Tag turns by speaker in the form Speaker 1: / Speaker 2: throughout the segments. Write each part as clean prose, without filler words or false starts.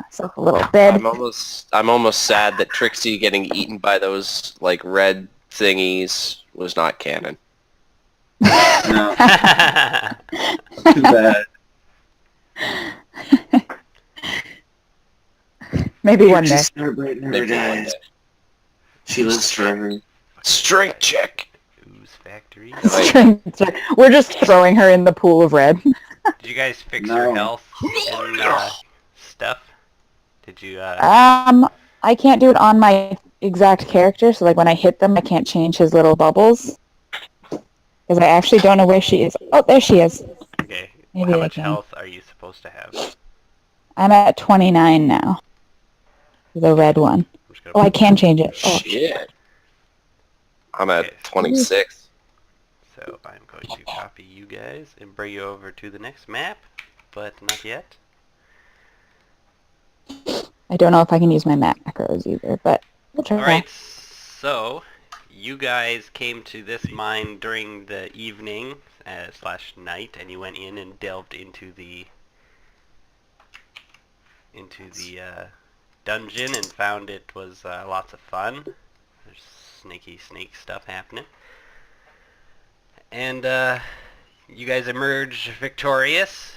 Speaker 1: myself a little bed.
Speaker 2: I'm almost sad that Trixie getting eaten by those like red thingies was not canon.
Speaker 3: No. Too bad.
Speaker 1: Maybe one day.
Speaker 3: Just celebrate never dies. She lives forever.
Speaker 2: Strength check.
Speaker 4: Ooze factory.
Speaker 1: We're just throwing her in the pool of red.
Speaker 4: Did you guys fix your health and stuff? Did you?
Speaker 1: I can't do it on my exact character, so like when I hit them, I can't change his little bubbles. Because I actually don't know where she is. Oh, there she is.
Speaker 4: Okay.
Speaker 1: Maybe
Speaker 4: How
Speaker 1: I
Speaker 4: much
Speaker 1: can.
Speaker 4: health are you supposed to have?
Speaker 1: I'm at 29 now. The red one. Oh, I can change it. Oh.
Speaker 2: Shit. I'm at 26.
Speaker 4: So I'm going to copy you guys and bring you over to the next map, but not yet.
Speaker 1: I don't know if I can use my macros either, but we'll try.
Speaker 4: Alright, so you guys came to this mine during the evening slash night, and you went in and delved into the dungeon and found it was lots of fun. There's snaky snake stuff happening. And you guys emerge victorious,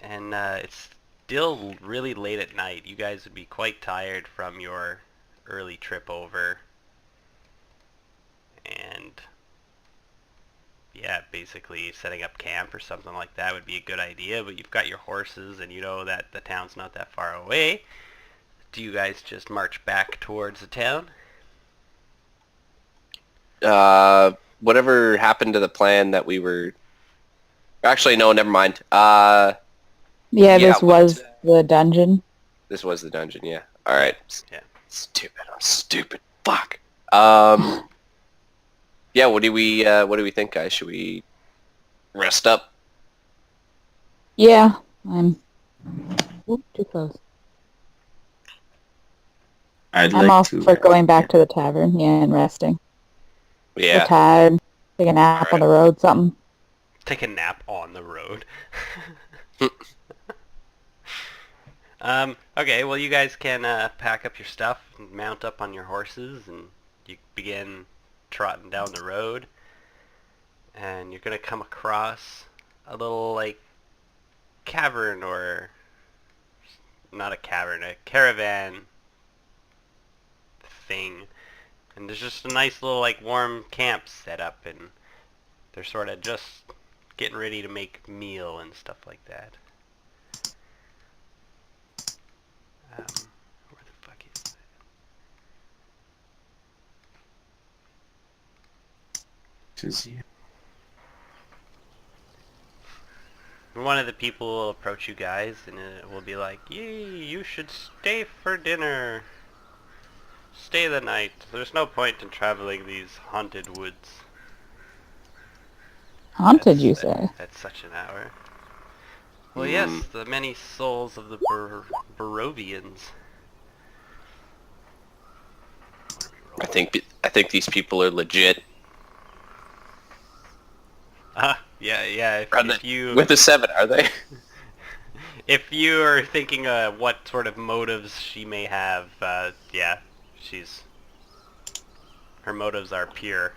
Speaker 4: and it's still really late at night. You guys would be quite tired from your early trip over, and yeah, basically setting up camp or something like that would be a good idea, but you've got your horses and you know that the town's not that far away. Do you guys just march back towards the town?
Speaker 2: Whatever happened to the plan that we were... Actually, no, never mind. Yeah,
Speaker 1: this was the dungeon.
Speaker 2: This was the dungeon, yeah. Alright.
Speaker 4: Yeah.
Speaker 2: I'm stupid. Fuck. Yeah, what do we think, guys? Should we rest up?
Speaker 1: Yeah, I'm... Ooh, too close. I'm all for going back to the tavern, and resting.
Speaker 2: Yeah.
Speaker 1: We're tired. Take a nap on the road, something.
Speaker 4: Take a nap on the road. Okay, well you guys can pack up your stuff and mount up on your horses, and you begin trotting down the road. And you're going to come across a little, like, cavern, or... not a cavern, a caravan thing. And there's just a nice little, like, warm camp set up, and they're sort of just getting ready to make a meal and stuff like that. Where the fuck is that? One of the people will approach you guys, and it will be like, "Yee, you should stay for dinner. Stay the night. There's no point in traveling these haunted woods."
Speaker 1: Haunted, you say?
Speaker 4: At such an hour. Well, yes, the many souls of the Barovians.
Speaker 2: I think these people are legit.
Speaker 4: Yeah. If you
Speaker 2: with the 7, are they?
Speaker 4: if you are thinking what sort of motives she may have, yeah, her motives are pure.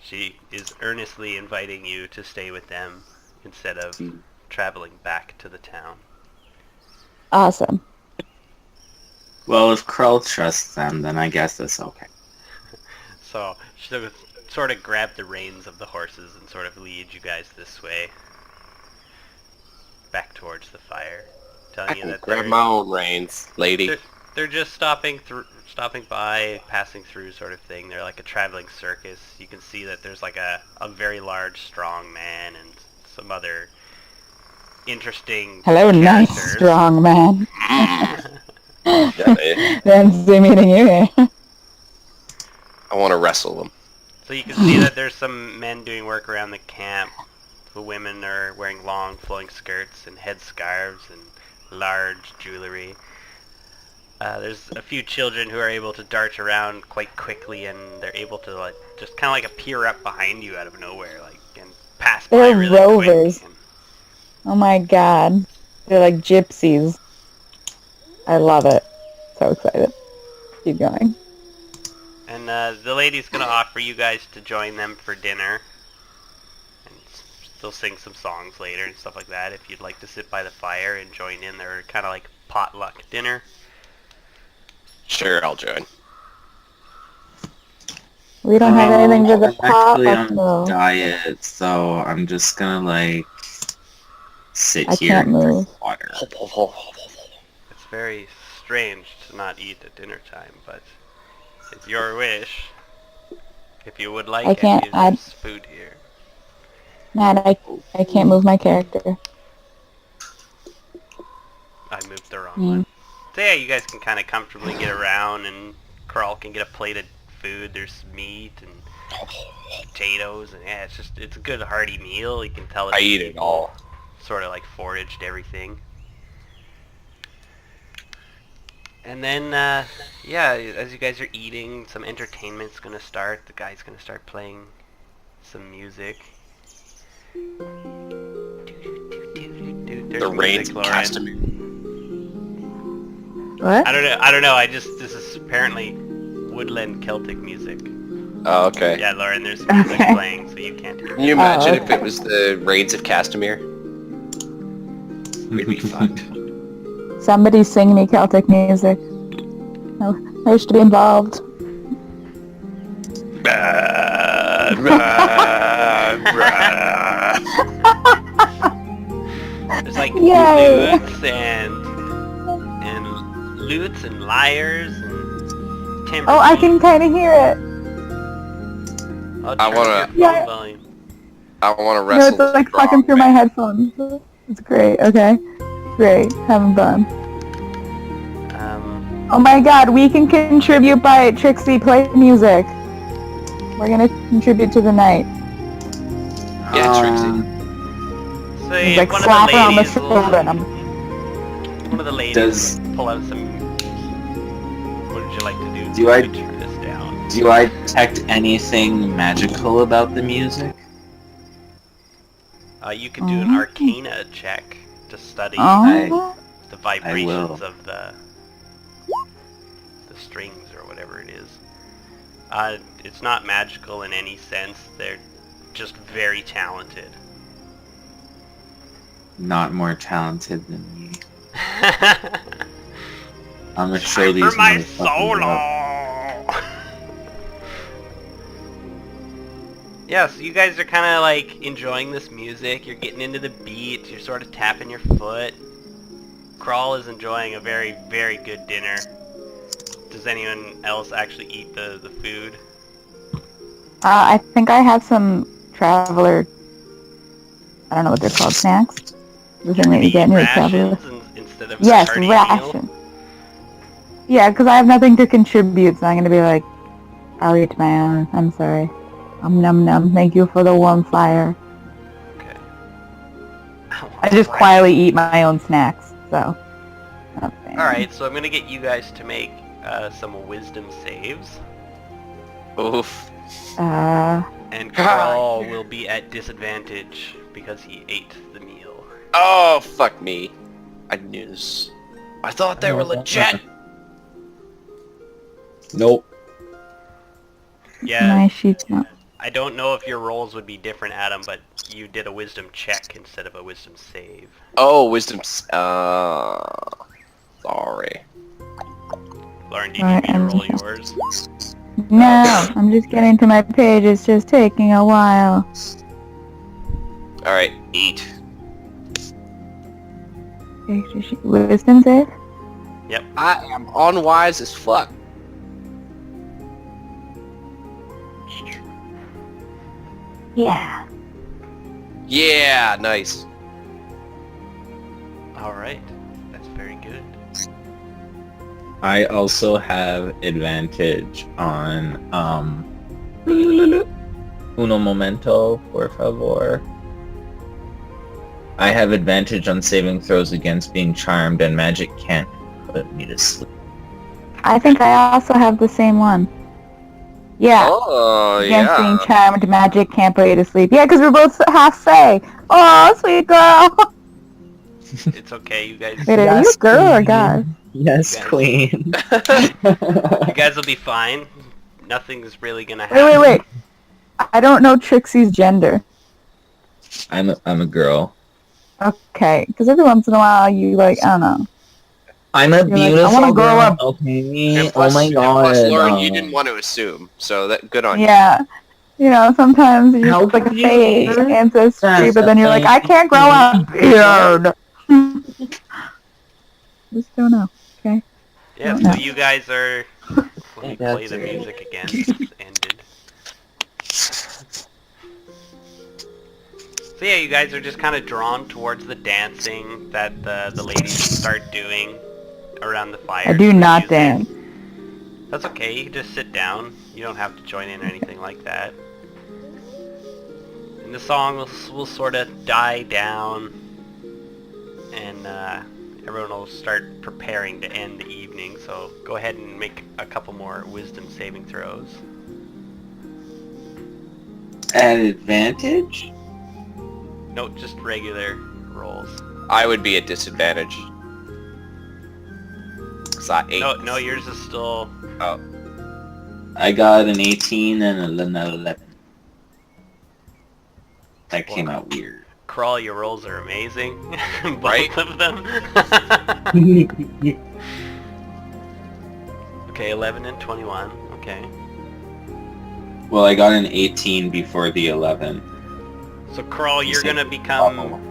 Speaker 4: She is earnestly inviting you to stay with them instead of traveling back to the town.
Speaker 1: Awesome.
Speaker 3: Well, if Krull trusts them, then I guess that's okay.
Speaker 4: So she'll sort of grab the reins of the horses and sort of lead you guys this way, back towards the fire, telling you that
Speaker 2: grab my own reins, lady.
Speaker 4: They're just stopping by, passing through, sort of thing. They're like a traveling circus. You can see that there's like a very large, strong man and some other interesting
Speaker 1: Hello,
Speaker 4: characters.
Speaker 1: nice, strong man. Fancy meeting you here.
Speaker 2: I want to wrestle them.
Speaker 4: So you can see that there's some men doing work around the camp. The women are wearing long flowing skirts and headscarves and large jewelry. There's a few children who are able to dart around quite quickly, and they're able to like just kind of like appear up behind you out of nowhere, like, and pass by
Speaker 1: They're
Speaker 4: really
Speaker 1: rovers.
Speaker 4: quick.
Speaker 1: Oh my god. They're like gypsies. I love it. So excited. Keep going.
Speaker 4: And the lady's gonna offer you guys to join them for dinner. And they'll sing some songs later and stuff like that if you'd like to sit by the fire and join in their kind of like potluck dinner.
Speaker 2: Sure, I'll join.
Speaker 1: We don't have anything for the
Speaker 3: I'm actually
Speaker 1: potluck
Speaker 3: on
Speaker 1: though.
Speaker 3: diet, so I'm just gonna like sit
Speaker 1: I
Speaker 3: here
Speaker 1: can't
Speaker 3: and drink
Speaker 1: move.
Speaker 3: water.
Speaker 4: It's very strange to not eat at dinner time, but it's your wish. If you would like
Speaker 1: I can't-
Speaker 4: any, there's food here.
Speaker 1: Matt, I can't move my character.
Speaker 4: I moved the wrong
Speaker 1: Mm.
Speaker 4: one. So yeah, you guys can kind of comfortably get around, and Carl can get a plate of food. There's meat and potatoes, and yeah, it's a good hearty meal. You can tell
Speaker 2: I eat it all.
Speaker 4: Sort of like foraged everything. And then, yeah, as you guys are eating, some entertainment's gonna start. The guy's gonna start playing some music. There's
Speaker 2: The rains
Speaker 4: music,
Speaker 2: of
Speaker 4: Lauren.
Speaker 2: Castamere.
Speaker 1: What?
Speaker 4: I don't know. This is apparently woodland Celtic music.
Speaker 2: Oh, okay.
Speaker 4: Yeah, Lauren, there's music
Speaker 1: Okay.
Speaker 4: playing, so you can't hear
Speaker 2: Can you
Speaker 4: it.
Speaker 2: imagine if
Speaker 1: okay.
Speaker 2: it was the Raids of Castamere? We'd be fucked.
Speaker 1: Somebody sing me Celtic music. I wish to be involved.
Speaker 4: There's like
Speaker 1: Yay.
Speaker 4: lutes and lyres and timbre.
Speaker 1: Oh, I can kind of hear it.
Speaker 4: I'll
Speaker 2: I
Speaker 4: turn
Speaker 2: wanna-
Speaker 4: up your
Speaker 1: Yeah.
Speaker 4: phone volume.
Speaker 2: I want to
Speaker 1: No,
Speaker 2: wrestle.
Speaker 1: it's like
Speaker 2: strong,
Speaker 1: fucking through my
Speaker 2: man.
Speaker 1: headphones. It's great. Okay. Great. Having fun. Oh my god, we can contribute by Trixie play music. We're gonna contribute to the night.
Speaker 2: Yeah, Trixie.
Speaker 4: So
Speaker 1: He's
Speaker 4: yeah,
Speaker 1: like
Speaker 4: one
Speaker 1: slap
Speaker 4: of
Speaker 1: her
Speaker 4: the
Speaker 1: on the
Speaker 4: ladies will,
Speaker 1: shoulder and I'm
Speaker 4: one of the ladies
Speaker 3: Does-
Speaker 4: will pull out some. What would you like to do?
Speaker 3: Do I-
Speaker 4: to turn this down?
Speaker 3: Do I detect anything magical about the music?
Speaker 4: You could do an
Speaker 1: Oh.
Speaker 4: Arcana check to study
Speaker 1: Oh.
Speaker 4: the vibrations
Speaker 3: will.
Speaker 4: of the strings or whatever it is. It's not magical in any sense. They're just very talented.
Speaker 3: Not more talented than me. I'm gonna show
Speaker 4: Time
Speaker 3: these
Speaker 4: for my
Speaker 3: motherfuckers
Speaker 4: solo.
Speaker 3: up.
Speaker 4: Yeah, so you guys are kind of like enjoying this music. You're getting into the beat. You're sort of tapping your foot. Crawl is enjoying a very, very good dinner. Does anyone else actually eat the food?
Speaker 1: I think I have some traveler. I don't know what they're called. Snacks. The thing that you get in your traveler.
Speaker 4: Rations instead of
Speaker 1: Yes,
Speaker 4: a hearty
Speaker 1: ration.
Speaker 4: meal?
Speaker 1: Yeah, because I have nothing to contribute, so I'm gonna be like, I'll eat my own. I'm sorry. Num num. Thank you for the warm fire.
Speaker 4: Okay.
Speaker 1: I just quietly eat my own snacks, so.
Speaker 4: Alright, so I'm gonna get you guys to make some wisdom saves.
Speaker 2: Oof.
Speaker 4: And Crawl will be at disadvantage because he ate the meal.
Speaker 2: Oh, fuck me. I knew this. I thought they were legit.
Speaker 3: Nope.
Speaker 4: Yeah,
Speaker 1: My sheet's not.
Speaker 4: I don't know if your rolls would be different, Adam, but you did a wisdom check instead of a wisdom save.
Speaker 2: Oh, wisdom. Sorry.
Speaker 4: Lauren, do you
Speaker 1: Alright,
Speaker 4: need me to
Speaker 1: I'm
Speaker 4: roll
Speaker 1: just-
Speaker 4: yours?
Speaker 1: No, I'm just getting to my page. It's just taking a while.
Speaker 2: Alright, eat.
Speaker 1: Wisdom save?
Speaker 2: I am unwise as fuck.
Speaker 1: Yeah.
Speaker 2: Yeah, nice.
Speaker 4: Alright, that's very good.
Speaker 3: I also have advantage on uno momento, por favor. I have advantage on saving throws against being charmed, and magic can't put me to sleep.
Speaker 1: I think I also have the same one. Yeah.
Speaker 2: Oh,
Speaker 1: Against being
Speaker 2: yeah.
Speaker 1: charmed, magic can't put you to sleep. Yeah, because we're both half say. Oh, sweet girl.
Speaker 4: It's okay, you guys.
Speaker 1: Wait, are you a girl or a guy?
Speaker 3: Yes,
Speaker 4: Guys.
Speaker 3: queen.
Speaker 4: You guys will be fine. Nothing's really gonna happen.
Speaker 1: Wait. I don't know Trixie's gender.
Speaker 3: I'm a girl.
Speaker 1: Okay, because every once in a while you like, I don't know.
Speaker 3: I'm a
Speaker 1: You're like,
Speaker 3: beautiful
Speaker 1: I wanna grow
Speaker 3: girl.
Speaker 1: up.
Speaker 3: Okay.
Speaker 2: And plus,
Speaker 3: Oh my
Speaker 2: and
Speaker 3: god.
Speaker 2: plus, Lauren, you didn't want to assume, so that good on you.
Speaker 1: Yeah. You know, sometimes you're
Speaker 3: How
Speaker 1: just like a
Speaker 3: could you
Speaker 1: fake
Speaker 3: ever-
Speaker 1: ancestry, but then you're like, I can't grow a beard. Just don't know. Okay.
Speaker 4: Yeah,
Speaker 1: No.
Speaker 4: so you guys are... Let me play the
Speaker 3: That's it.
Speaker 4: music again. It's ended. So yeah, you guys are just kind of drawn towards the dancing that the ladies start doing around the fire.
Speaker 1: I do
Speaker 4: to the
Speaker 1: not
Speaker 4: music.
Speaker 1: dance.
Speaker 4: That's okay, you can just sit down. You don't have to join in or anything like that. And the song will sort of die down, and everyone will start preparing to end the evening, so go ahead and make a couple more wisdom saving throws.
Speaker 3: At advantage?
Speaker 4: No, just regular rolls.
Speaker 2: I would be at disadvantage. So 8.
Speaker 4: No, yours is still...
Speaker 2: Oh.
Speaker 3: I got an 18 and an 11. That came out weird.
Speaker 4: Crawl, your rolls are amazing. Both
Speaker 2: Right?
Speaker 4: of them. Okay, 11 and 21. Okay.
Speaker 3: Well, I got an 18 before the 11.
Speaker 4: So Crawl, you're gonna become...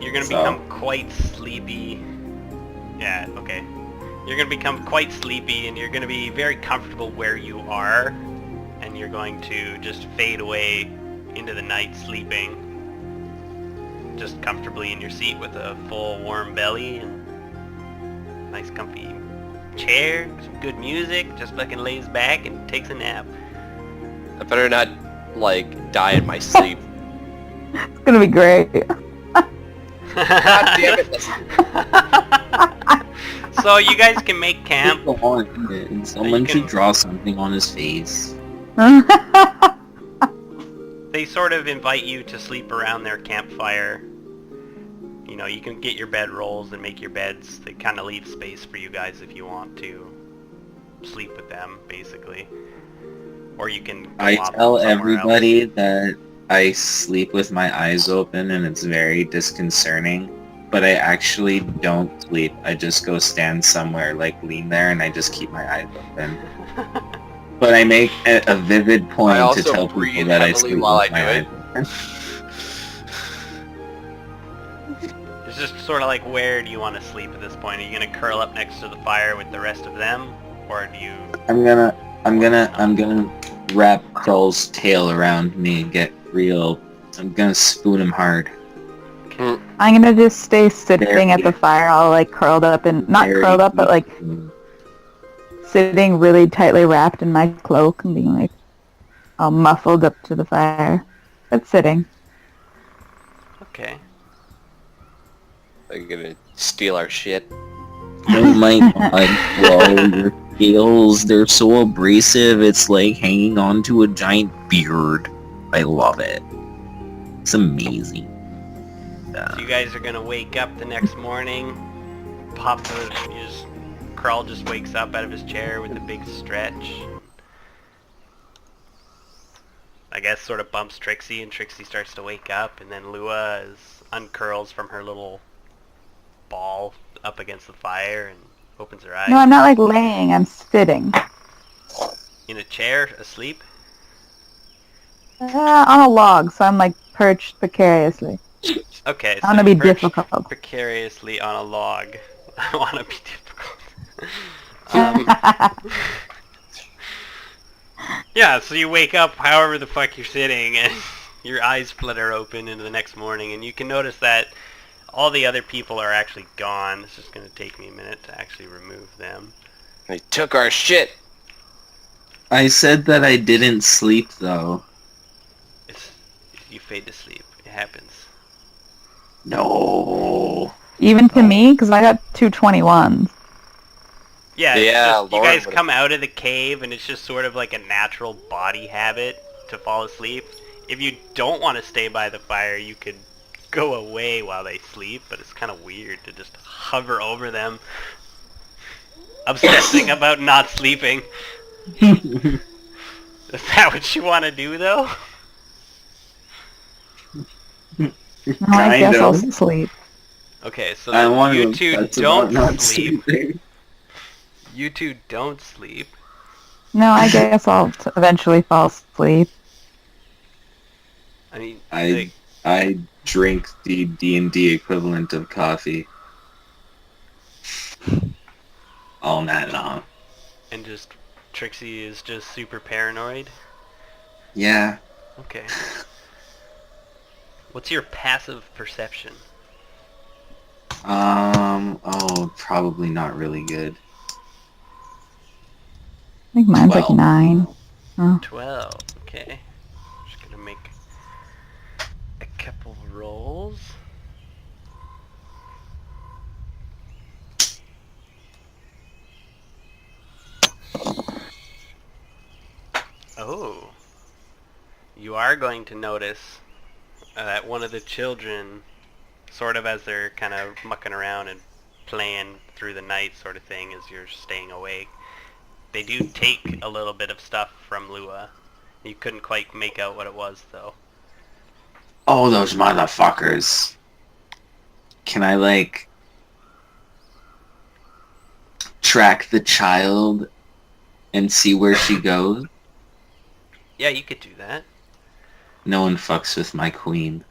Speaker 4: You're gonna become quite sleepy. Yeah, okay. You're gonna become quite sleepy, and you're gonna be very comfortable where you are, and you're going to just fade away into the night sleeping, just comfortably in your seat with a full warm belly and nice comfy chair, some good music, just fucking lays back and takes a nap.
Speaker 2: I better not, like, die in my sleep.
Speaker 1: It's gonna be great.
Speaker 2: God damn it.
Speaker 4: So you guys can make camp.
Speaker 3: Go on, man. Someone
Speaker 4: can-
Speaker 3: should draw something on his face.
Speaker 4: They sort of invite you to sleep around their campfire. You know, you can get your bed rolls and make your beds. They kind of leave space for you guys if you want to sleep with them, basically. Or you can go
Speaker 3: I
Speaker 4: off
Speaker 3: tell
Speaker 4: somewhere
Speaker 3: everybody
Speaker 4: else.
Speaker 3: that I sleep with my eyes open and it's very disconcerting. But I actually don't sleep. I just go stand somewhere, like lean there, and I just keep my eyes open. But I make a vivid point
Speaker 2: I
Speaker 3: to
Speaker 2: also
Speaker 3: tell
Speaker 2: breathe
Speaker 3: people that I
Speaker 2: heavily
Speaker 3: sleep
Speaker 2: while
Speaker 3: with
Speaker 2: I
Speaker 3: my
Speaker 2: do
Speaker 3: eyes
Speaker 2: it.
Speaker 3: open.
Speaker 4: It's just sort of like, where do you want to sleep at this point? Are you gonna curl up next to the fire with the rest of them, or do you?
Speaker 3: I'm gonna wrap Krull's tail around me and get real. I'm gonna spoon him hard.
Speaker 1: I'm gonna just stay sitting at the fire, all like curled up and not curled up, but like sitting really tightly wrapped in my cloak and being like all muffled up to the fire. But sitting.
Speaker 4: Okay.
Speaker 2: They're gonna steal our shit.
Speaker 3: Oh my god, bro, your scales, they're so abrasive, it's like hanging onto a giant beard. I love it. It's amazing.
Speaker 4: So you guys are gonna wake up the next morning, Krull just wakes up out of his chair with a big stretch. I guess sort of bumps Trixie, and Trixie starts to wake up, and then Lua uncurls from her little ball up against the fire and opens her eyes.
Speaker 1: No, I'm not like laying, I'm sitting.
Speaker 4: In a chair, asleep.
Speaker 1: On a log, so I'm like perched precariously.
Speaker 4: Okay,
Speaker 1: I wanna be
Speaker 4: you're perched
Speaker 1: difficult.
Speaker 4: precariously on a log. I wanna be difficult. Yeah, so you wake up however the fuck you're sitting, and your eyes flutter open into the next morning, and you can notice that all the other people are actually gone. It's just gonna take me a minute to actually remove them.
Speaker 2: They took our shit.
Speaker 3: I said that I didn't sleep though.
Speaker 4: You fade to sleep. It happens.
Speaker 3: No.
Speaker 1: Even to me, because I got 221s.
Speaker 4: Yeah, it's
Speaker 2: Yeah,
Speaker 4: just, you
Speaker 2: Lauren
Speaker 4: guys
Speaker 2: would've-
Speaker 4: come out of the cave, and it's just sort of like a natural body habit to fall asleep. If you don't want to stay by the fire, you could go away while they sleep, but it's kind of weird to just hover over them, obsessing about not sleeping. Is that what you want to do, though?
Speaker 1: No, I guess I'll
Speaker 3: of.
Speaker 1: sleep.
Speaker 4: Okay, so
Speaker 3: I
Speaker 4: then
Speaker 3: want
Speaker 4: you
Speaker 3: to
Speaker 4: two
Speaker 3: obsess
Speaker 4: don't
Speaker 3: about not
Speaker 4: sleep.
Speaker 3: sleeping.
Speaker 4: You two don't sleep.
Speaker 1: No, I guess I'll eventually fall asleep.
Speaker 4: I mean,
Speaker 3: I drink the D&D equivalent of coffee all night long.
Speaker 4: and just Trixie is just super paranoid.
Speaker 3: Yeah.
Speaker 4: Okay. What's your passive perception?
Speaker 3: Probably not really good.
Speaker 1: I think mine's
Speaker 3: 12.
Speaker 1: like 9. Oh.
Speaker 4: 12. Okay. Just gonna make a couple rolls. Oh. You are going to notice that one of the children, sort of as they're kind of mucking around and playing through the night sort of thing as you're staying awake, they do take a little bit of stuff from Lua. You couldn't quite make out what it was, though.
Speaker 3: Oh, those motherfuckers. Can I, like, track the child and see where she goes?
Speaker 4: Yeah, you could do that.
Speaker 3: No one fucks with my queen.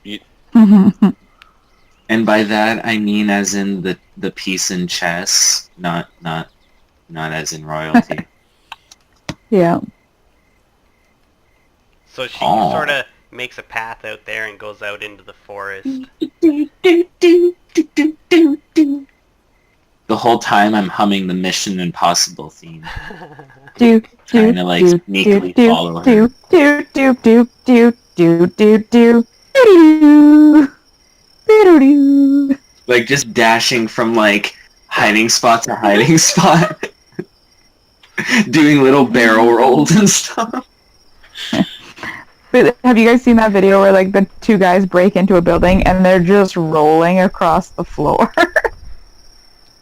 Speaker 1: Mm-hmm.
Speaker 3: And by that, I mean as in the piece in chess, not as in royalty.
Speaker 1: Yeah.
Speaker 4: So she
Speaker 3: Oh.
Speaker 4: sort of makes a path out there and goes out into the forest.
Speaker 3: The whole time I'm humming the Mission Impossible theme.
Speaker 1: Do
Speaker 3: Trying to, like, sneakily follow her.
Speaker 1: do do do do do do do do do do do.
Speaker 3: Like, just dashing from, like, hiding spot to hiding spot. Doing little barrel rolls and stuff.
Speaker 1: But have you guys seen that video where like the two guys break into a building and they're just rolling across the floor?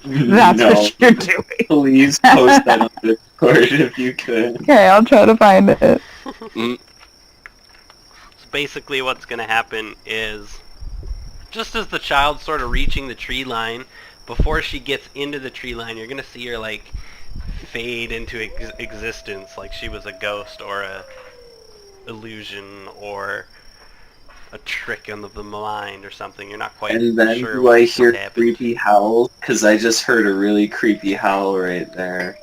Speaker 1: That's
Speaker 3: No.
Speaker 1: what you're doing.
Speaker 3: Please post that on Discord if you could.
Speaker 1: Okay, I'll try to find it.
Speaker 4: So basically what's going to happen is, just as the child's sort of reaching the tree line, before she gets into the tree line, you're going to see her like fade into existence, like she was a ghost or a illusion or a trick of the mind or something. You're not quite
Speaker 3: And then
Speaker 4: sure
Speaker 3: do I
Speaker 4: what
Speaker 3: hear
Speaker 4: happened.
Speaker 3: creepy howls? Because I just heard a really creepy howl right there.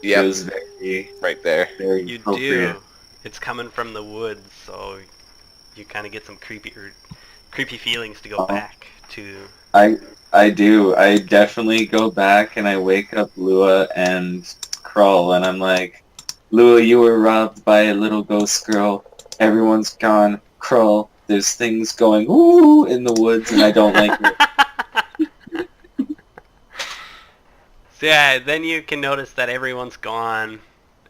Speaker 3: It
Speaker 2: Yep,
Speaker 3: was very,
Speaker 2: right there.
Speaker 3: very
Speaker 4: You
Speaker 3: appropriate.
Speaker 4: do. It's coming from the woods, so you kind of get some creepy feelings to go
Speaker 3: Oh.
Speaker 4: back to.
Speaker 3: I do. I definitely go back and I wake up Lua and Krull and I'm like, Lua, you were robbed by a little ghost girl. Everyone's gone. Krull, there's things going ooh in the woods and I don't like it.
Speaker 4: So yeah, then you can notice that everyone's gone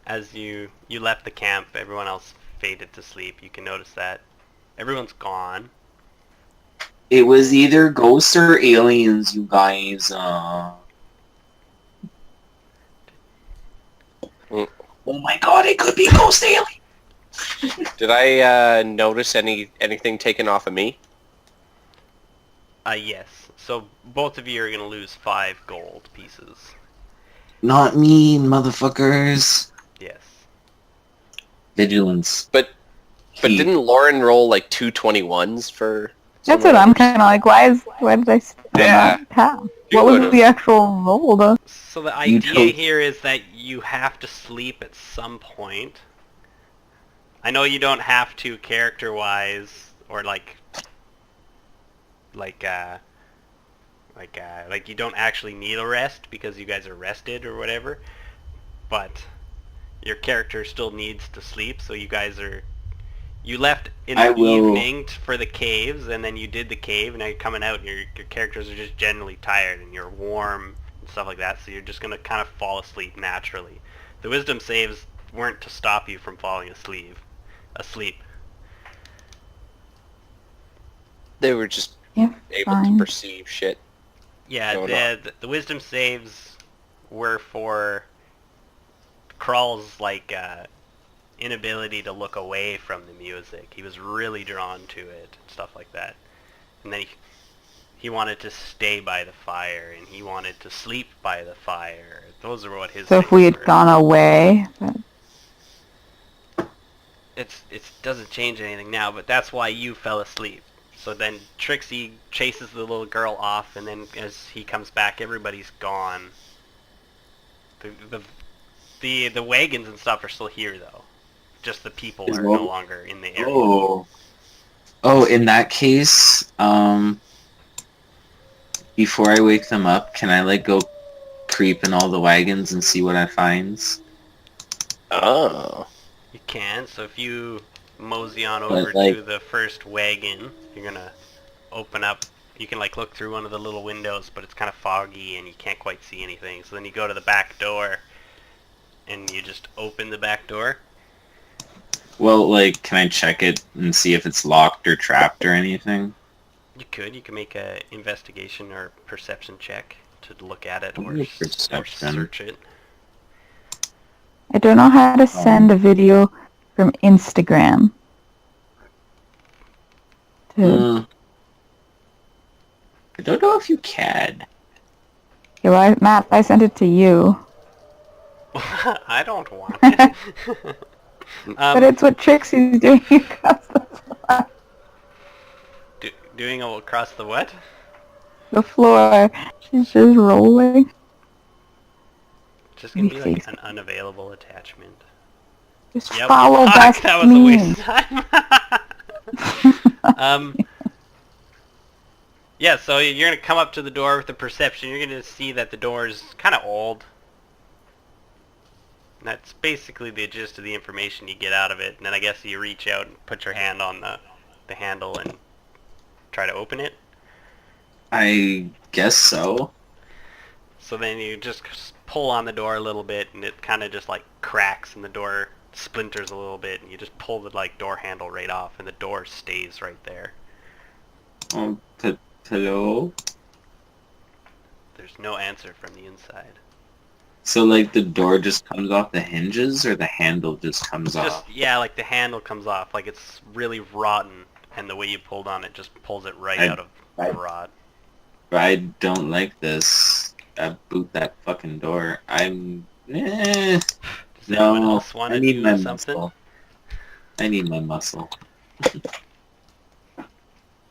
Speaker 4: as you left the camp. Everyone else faded to sleep. You can notice that everyone's gone.
Speaker 3: It was either ghosts or aliens, you guys. Oh my god, it could be ghost alien!
Speaker 2: Did I notice anything taken off of me?
Speaker 4: Yes. So both of you are going to lose 5 gold pieces.
Speaker 3: Not me, motherfuckers.
Speaker 4: Yes.
Speaker 3: Vigilance.
Speaker 2: But
Speaker 3: Heat.
Speaker 2: didn't Lauren roll like 221s for?
Speaker 1: That's what I'm kind of like. Why did I stay on
Speaker 2: Yeah.
Speaker 1: that path?
Speaker 2: You
Speaker 1: What was
Speaker 2: would've.
Speaker 1: the actual roll though?
Speaker 4: So the
Speaker 3: You
Speaker 4: idea
Speaker 3: chose-
Speaker 4: here is that you have to sleep at some point. I know you don't have to character-wise, or like you don't actually need a rest because you guys are rested or whatever, but your character still needs to sleep, so you left in
Speaker 3: I
Speaker 4: the
Speaker 3: will-
Speaker 4: evening for the caves, and then you did the cave, and now you're coming out and your characters are just generally tired and you're warm and stuff like that, so you're just going to kind of fall asleep naturally. The wisdom saves weren't to stop you from falling asleep.
Speaker 2: They were just
Speaker 1: Yeah,
Speaker 2: able to
Speaker 1: fine.
Speaker 2: perceive shit.
Speaker 4: Yeah,
Speaker 2: going
Speaker 4: the wisdom saves were for Krull's like inability to look away from the music. He was really drawn to it and stuff like that. And then he wanted to stay by the fire and he wanted to sleep by the fire. Those are what his
Speaker 1: So if we
Speaker 4: things
Speaker 1: had
Speaker 4: were.
Speaker 1: gone away,
Speaker 4: It doesn't change anything now, but that's why you fell asleep. So then Trixie chases the little girl off, and then as he comes back, everybody's gone. The wagons and stuff are still here though. Just the people are no longer in the area.
Speaker 3: Oh, in that case, before I wake them up, can I like go creep in all the wagons and see what I find?
Speaker 2: Oh.
Speaker 4: You can. So if you mosey on
Speaker 3: But,
Speaker 4: over
Speaker 3: like-
Speaker 4: to the first wagon, you're gonna open up. You can like look through one of the little windows, but it's kind of foggy and you can't quite see anything. So then you go to the back door, and you just open the back door.
Speaker 3: Well, like, can I check it and see if it's locked or trapped or anything?
Speaker 4: You can make a investigation or perception check to look at it or,
Speaker 3: Ooh,
Speaker 4: or
Speaker 3: perception.
Speaker 4: search it.
Speaker 1: I don't know how to send a video from Instagram. To,
Speaker 3: I don't know if you can.
Speaker 1: okay, Matt, I sent it to you.
Speaker 4: I don't want it.
Speaker 1: But it's what Trixie's doing across the floor.
Speaker 4: Doing all across the what?
Speaker 1: The floor. She's just rolling.
Speaker 4: Just gonna be
Speaker 1: Me
Speaker 4: like
Speaker 1: face.
Speaker 4: an unavailable attachment.
Speaker 1: Just
Speaker 4: Yep.
Speaker 1: follow
Speaker 4: Fuck,
Speaker 1: best
Speaker 4: that was a waste
Speaker 1: means.
Speaker 4: of time. Yeah, so you're gonna come up to the door with the perception. You're gonna see that the door is kind of old. And that's basically the gist of the information you get out of it. And then I guess you reach out and put your hand on the handle and try to open it.
Speaker 3: I guess so.
Speaker 4: So then you just pull on the door a little bit, and it kind of just like cracks, and the door splinters a little bit, and you just pull the like door handle right off, and the door stays right there.
Speaker 3: Hello?
Speaker 4: There's no answer from the inside.
Speaker 3: So, like, the door just comes off the hinges, or the handle just comes
Speaker 4: Just
Speaker 3: off?
Speaker 4: yeah, like the handle comes off, like it's really rotten, and the way you pulled on it just pulls it right out of the rot.
Speaker 3: I don't like this. I boot that fucking door.
Speaker 4: Does anyone
Speaker 3: No,
Speaker 4: else want
Speaker 3: I
Speaker 4: to
Speaker 3: need
Speaker 4: do
Speaker 3: my
Speaker 4: something?
Speaker 3: muscle. I need my muscle.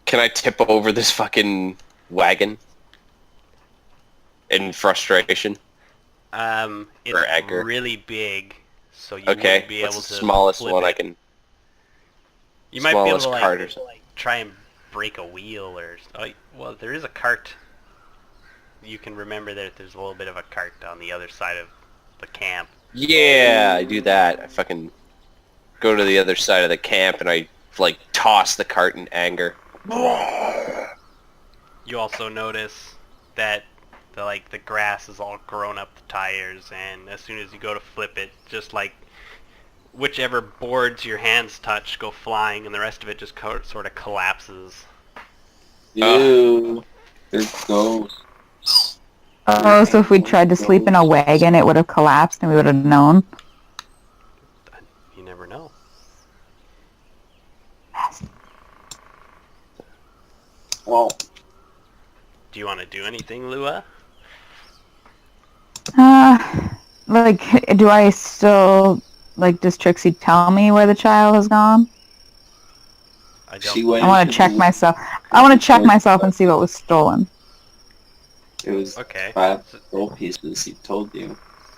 Speaker 2: Can I tip over this fucking wagon? In frustration? Or
Speaker 4: It's
Speaker 2: anger.
Speaker 4: really big, so you
Speaker 2: Okay,
Speaker 4: wouldn't be
Speaker 2: what's
Speaker 4: able
Speaker 2: the
Speaker 4: to
Speaker 2: smallest
Speaker 4: flip
Speaker 2: one I
Speaker 4: it.
Speaker 2: can...
Speaker 4: You might be able to
Speaker 2: smallest cart or
Speaker 4: like
Speaker 2: something?
Speaker 4: try and break a wheel or well, there is a cart. You can remember that there's a little bit of a cart on the other side of the camp.
Speaker 2: Yeah, I do that. I fucking go to the other side of the camp and I, like, toss the cart in anger.
Speaker 4: You also notice that the grass is all grown up the tires, and as soon as you go to flip it, just like whichever boards your hands touch go flying, and the rest of it just sort of collapses.
Speaker 3: Ew. There's ghosts.
Speaker 1: Oh, so if we tried to sleep in a wagon, it would have collapsed and we would have known.
Speaker 4: You never know.
Speaker 3: Well,
Speaker 4: Do you want to do anything, Lua?
Speaker 1: Like, do I still, like, does Trixie tell me where the child has gone?
Speaker 4: I don't.
Speaker 3: she went
Speaker 1: I want to
Speaker 3: into
Speaker 1: check
Speaker 3: the-
Speaker 1: myself. I want to check myself and see what was stolen.
Speaker 3: It was
Speaker 4: Okay.
Speaker 3: 5 gold pieces, he told you.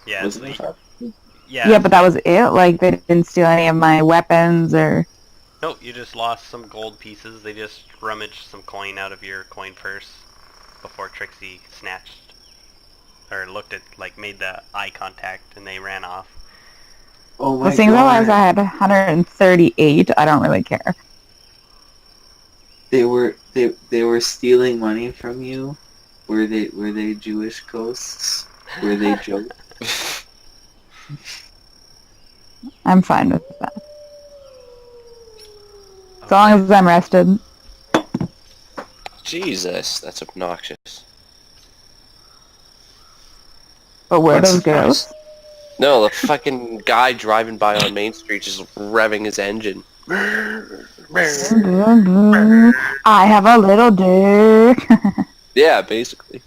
Speaker 4: Yeah.
Speaker 3: Wasn't
Speaker 4: so
Speaker 3: it 5?
Speaker 1: Yeah, but that was it? Like, they didn't steal any of my weapons or...
Speaker 4: Nope, you just lost some gold pieces. They just rummaged some coin out of your coin purse before Trixie snatched or looked at, like, made the eye contact, and they ran off.
Speaker 3: Oh my
Speaker 1: Well, seeing
Speaker 3: god.
Speaker 1: as I had 138, I don't really care.
Speaker 3: They were stealing money from you? Were they Jewish ghosts? Were they jokes?
Speaker 1: I'm fine with that. As long as I'm rested.
Speaker 2: Jesus, that's obnoxious.
Speaker 1: But where are
Speaker 3: What's
Speaker 1: those
Speaker 3: the
Speaker 1: ghosts?
Speaker 2: No, the fucking guy driving by on Main Street just revving his engine.
Speaker 1: I have a little dick.
Speaker 2: Yeah, basically.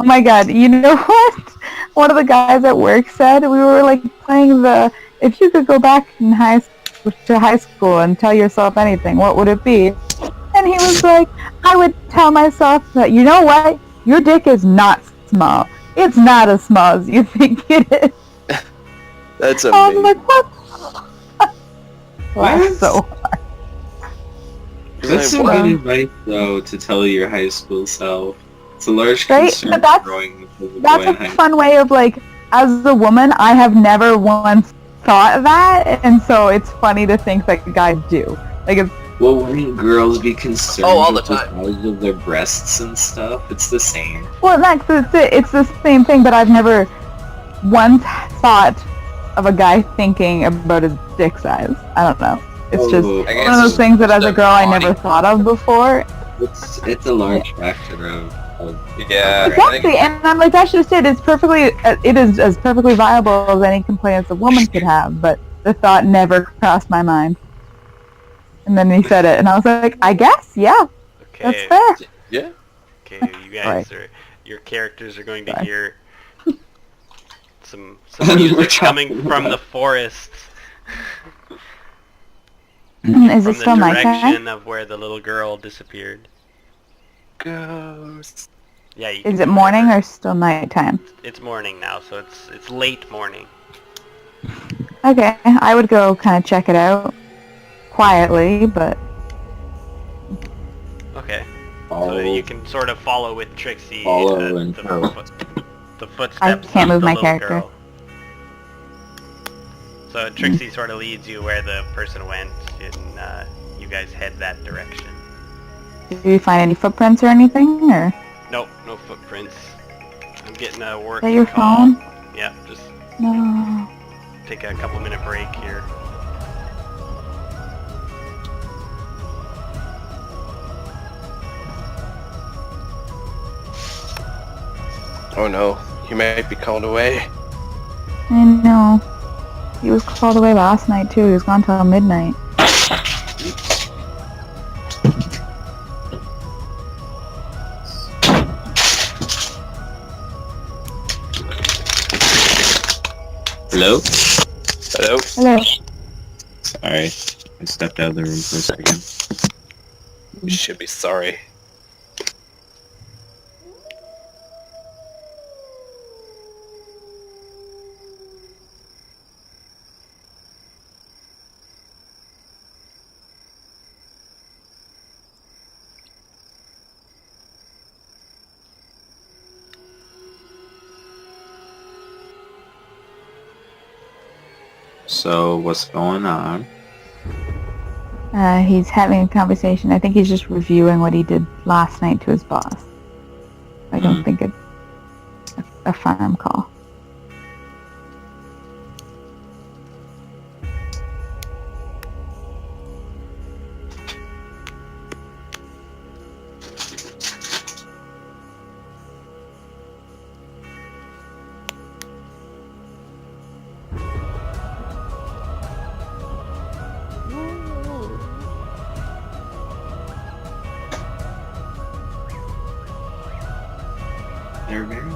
Speaker 1: Oh my god, you know what? One of the guys at work said we were like playing the if you could go back in to high school and tell yourself anything, what would it be? And he was like, I would tell myself that, you know what? Your dick is not small. It's not as small as you think it is.
Speaker 2: That's
Speaker 1: I was
Speaker 2: amazing.
Speaker 1: like, what?
Speaker 3: What?
Speaker 1: Laughed so
Speaker 3: That's some
Speaker 2: Like,
Speaker 3: good advice, though, to tell your high school self. It's a large
Speaker 1: Right?
Speaker 3: concern
Speaker 1: But that's-
Speaker 3: growing as a boy
Speaker 1: That's
Speaker 3: in
Speaker 1: a
Speaker 3: high
Speaker 1: fun way of like, as a woman, I have never once thought that, and so it's funny to think that guys do. Like, it's
Speaker 3: Well, wouldn't girls be concerned
Speaker 2: all the
Speaker 3: with the
Speaker 2: time.
Speaker 3: size of their breasts and stuff? It's the same.
Speaker 1: well, next it's the same thing, but I've never once thought of a guy thinking about his dick size. I don't know. It's just
Speaker 3: Oh,
Speaker 2: I guess
Speaker 1: one of those things that as a
Speaker 2: the
Speaker 1: girl I
Speaker 2: body.
Speaker 1: never thought of before.
Speaker 3: it's a large factor of
Speaker 2: Yeah.
Speaker 1: Exactly, and I'm like, that's just it. It is as perfectly viable as any complaints a woman could have, but the thought never crossed my mind. And then he said it, and I was like, I guess, yeah, that's
Speaker 4: Okay.
Speaker 1: fair.
Speaker 2: Yeah.
Speaker 4: Okay, you guys your characters are going to
Speaker 1: Sorry.
Speaker 4: hear some
Speaker 3: We're
Speaker 4: music
Speaker 3: talking
Speaker 4: coming from
Speaker 3: about-
Speaker 4: the forest.
Speaker 1: Is
Speaker 4: From
Speaker 1: it
Speaker 4: the
Speaker 1: still nighttime?
Speaker 4: direction of where the little girl disappeared.
Speaker 2: Ghosts.
Speaker 4: Yeah, you
Speaker 1: Is
Speaker 4: can
Speaker 1: it
Speaker 4: do
Speaker 1: morning
Speaker 4: whatever.
Speaker 1: or still nighttime?
Speaker 4: It's morning now, so it's late morning.
Speaker 1: Okay, I would go kind of check it out quietly, but
Speaker 4: Okay. So
Speaker 3: Follow.
Speaker 4: you can sort of follow with Trixie
Speaker 3: Follow and follow.
Speaker 4: the footsteps
Speaker 1: can't
Speaker 4: of
Speaker 1: move
Speaker 4: the
Speaker 1: my
Speaker 4: little
Speaker 1: character.
Speaker 4: girl. So Trixie sort of leads you where the person went, and you guys head that direction.
Speaker 1: did you find any footprints or anything? Or
Speaker 4: Nope, no footprints. I'm getting a
Speaker 1: is
Speaker 4: work
Speaker 1: that your
Speaker 4: call.
Speaker 1: phone?
Speaker 4: Yeah, just
Speaker 1: No.
Speaker 4: take a couple minute break here.
Speaker 2: Oh no, you might be called away.
Speaker 1: I know. He was called away last night too. He was gone till midnight.
Speaker 3: Hello?
Speaker 2: Hello?
Speaker 1: Hello.
Speaker 3: Sorry. I stepped out of the room for a second.
Speaker 2: You should be sorry.
Speaker 3: So, what's going on?
Speaker 1: He's having a conversation. I think he's just reviewing what he did last night to his boss. I don't think it's a farm call.
Speaker 3: There, Mary?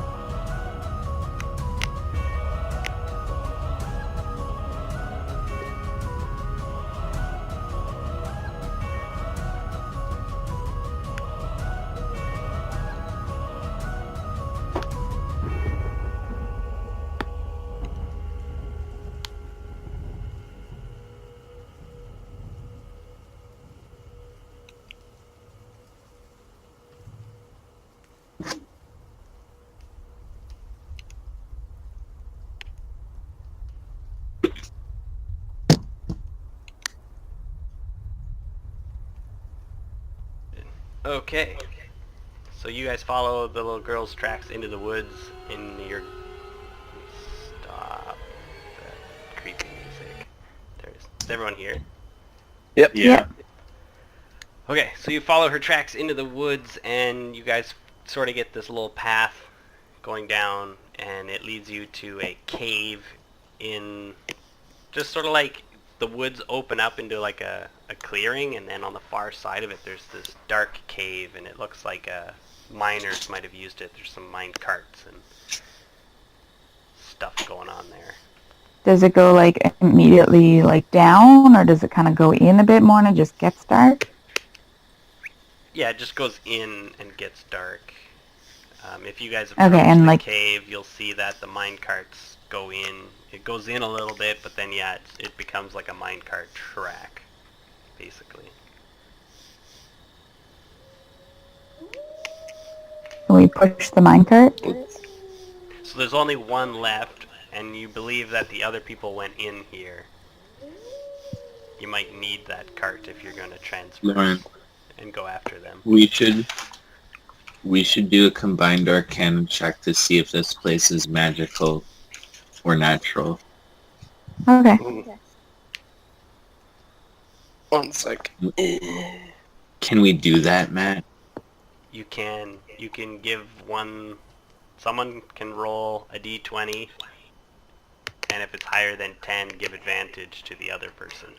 Speaker 4: Okay. So you guys follow the little girl's tracks into the woods in your... Stop that creepy music. Is everyone here?
Speaker 2: Yep.
Speaker 3: Yeah.
Speaker 4: Okay, so you follow her tracks into the woods, and you guys sort of get this little path going down, and it leads you to a cave in just sort of like the woods open up into like a clearing, and then on the far side of it there's this dark cave, and it looks like miners might have used it. There's some mine carts and stuff going on there.
Speaker 1: Does it go like immediately like down, or does it kind of go in a bit more and it just gets dark?
Speaker 4: Yeah, it just goes in and gets dark. If you guys approach
Speaker 1: and
Speaker 4: the
Speaker 1: like
Speaker 4: cave, you'll see that the mine carts go in. It goes in a little bit, but then yeah, it becomes like a mine cart track, basically.
Speaker 1: can we push the minecart?
Speaker 4: So there's only one left, and you believe that the other people went in here. You might need that cart if you're going to transfer
Speaker 3: Lauren,
Speaker 4: and go after them.
Speaker 3: we should do a combined arcana check to see if this place is magical or natural.
Speaker 1: Okay.
Speaker 2: One sec.
Speaker 3: Can we do that, Matt?
Speaker 4: You can give someone can roll a d20, and if it's higher than 10, give advantage to the other person.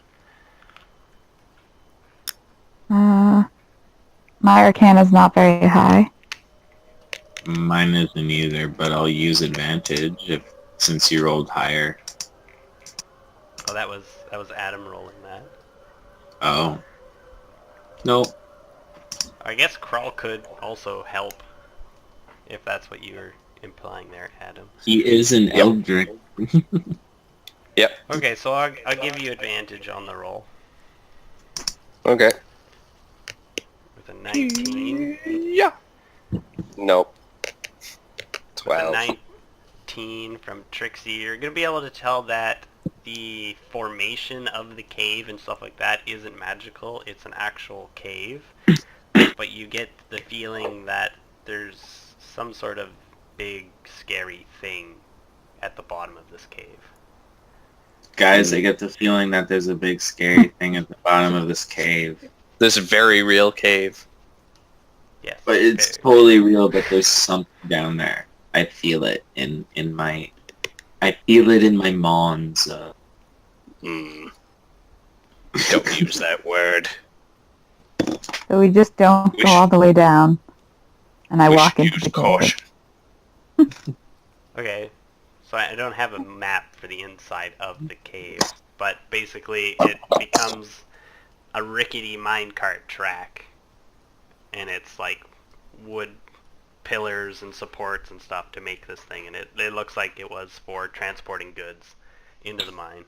Speaker 1: My arcana's not very high.
Speaker 3: Mine isn't either, but I'll use advantage since you rolled higher.
Speaker 4: Oh, that was Adam rolling that.
Speaker 3: Oh. Nope.
Speaker 4: I guess Crawl could also help, if that's what you were implying there, Adam.
Speaker 3: He is an eldritch.
Speaker 2: Yep.
Speaker 4: Okay, so I'll give you advantage on the roll.
Speaker 2: Okay.
Speaker 4: With a 19.
Speaker 2: Yeah. Nope.
Speaker 4: With a
Speaker 2: 12.
Speaker 4: 19 from Trixie, you're going to be able to tell that the formation of the cave and stuff like that isn't magical. It's an actual cave. But you get the feeling that there's some sort of big, scary thing at the bottom of this cave.
Speaker 3: Guys, I get the feeling that there's a big scary thing at the bottom of this cave.
Speaker 2: This very real cave.
Speaker 4: Yes.
Speaker 3: But it's
Speaker 4: very-
Speaker 3: totally real that there's something down there. I feel it in my mons.
Speaker 2: Hmm. Don't use that word.
Speaker 1: So we just don't
Speaker 2: We
Speaker 1: go
Speaker 2: should-
Speaker 1: all the way down. And I
Speaker 2: We
Speaker 1: walk
Speaker 2: should
Speaker 1: into
Speaker 2: use
Speaker 1: the
Speaker 2: caution.
Speaker 1: cave.
Speaker 4: Okay, so I don't have a map for the inside of the cave, but basically it becomes a rickety minecart track, and it's like wood pillars and supports and stuff to make this thing, and it looks like it was for transporting goods into the mine.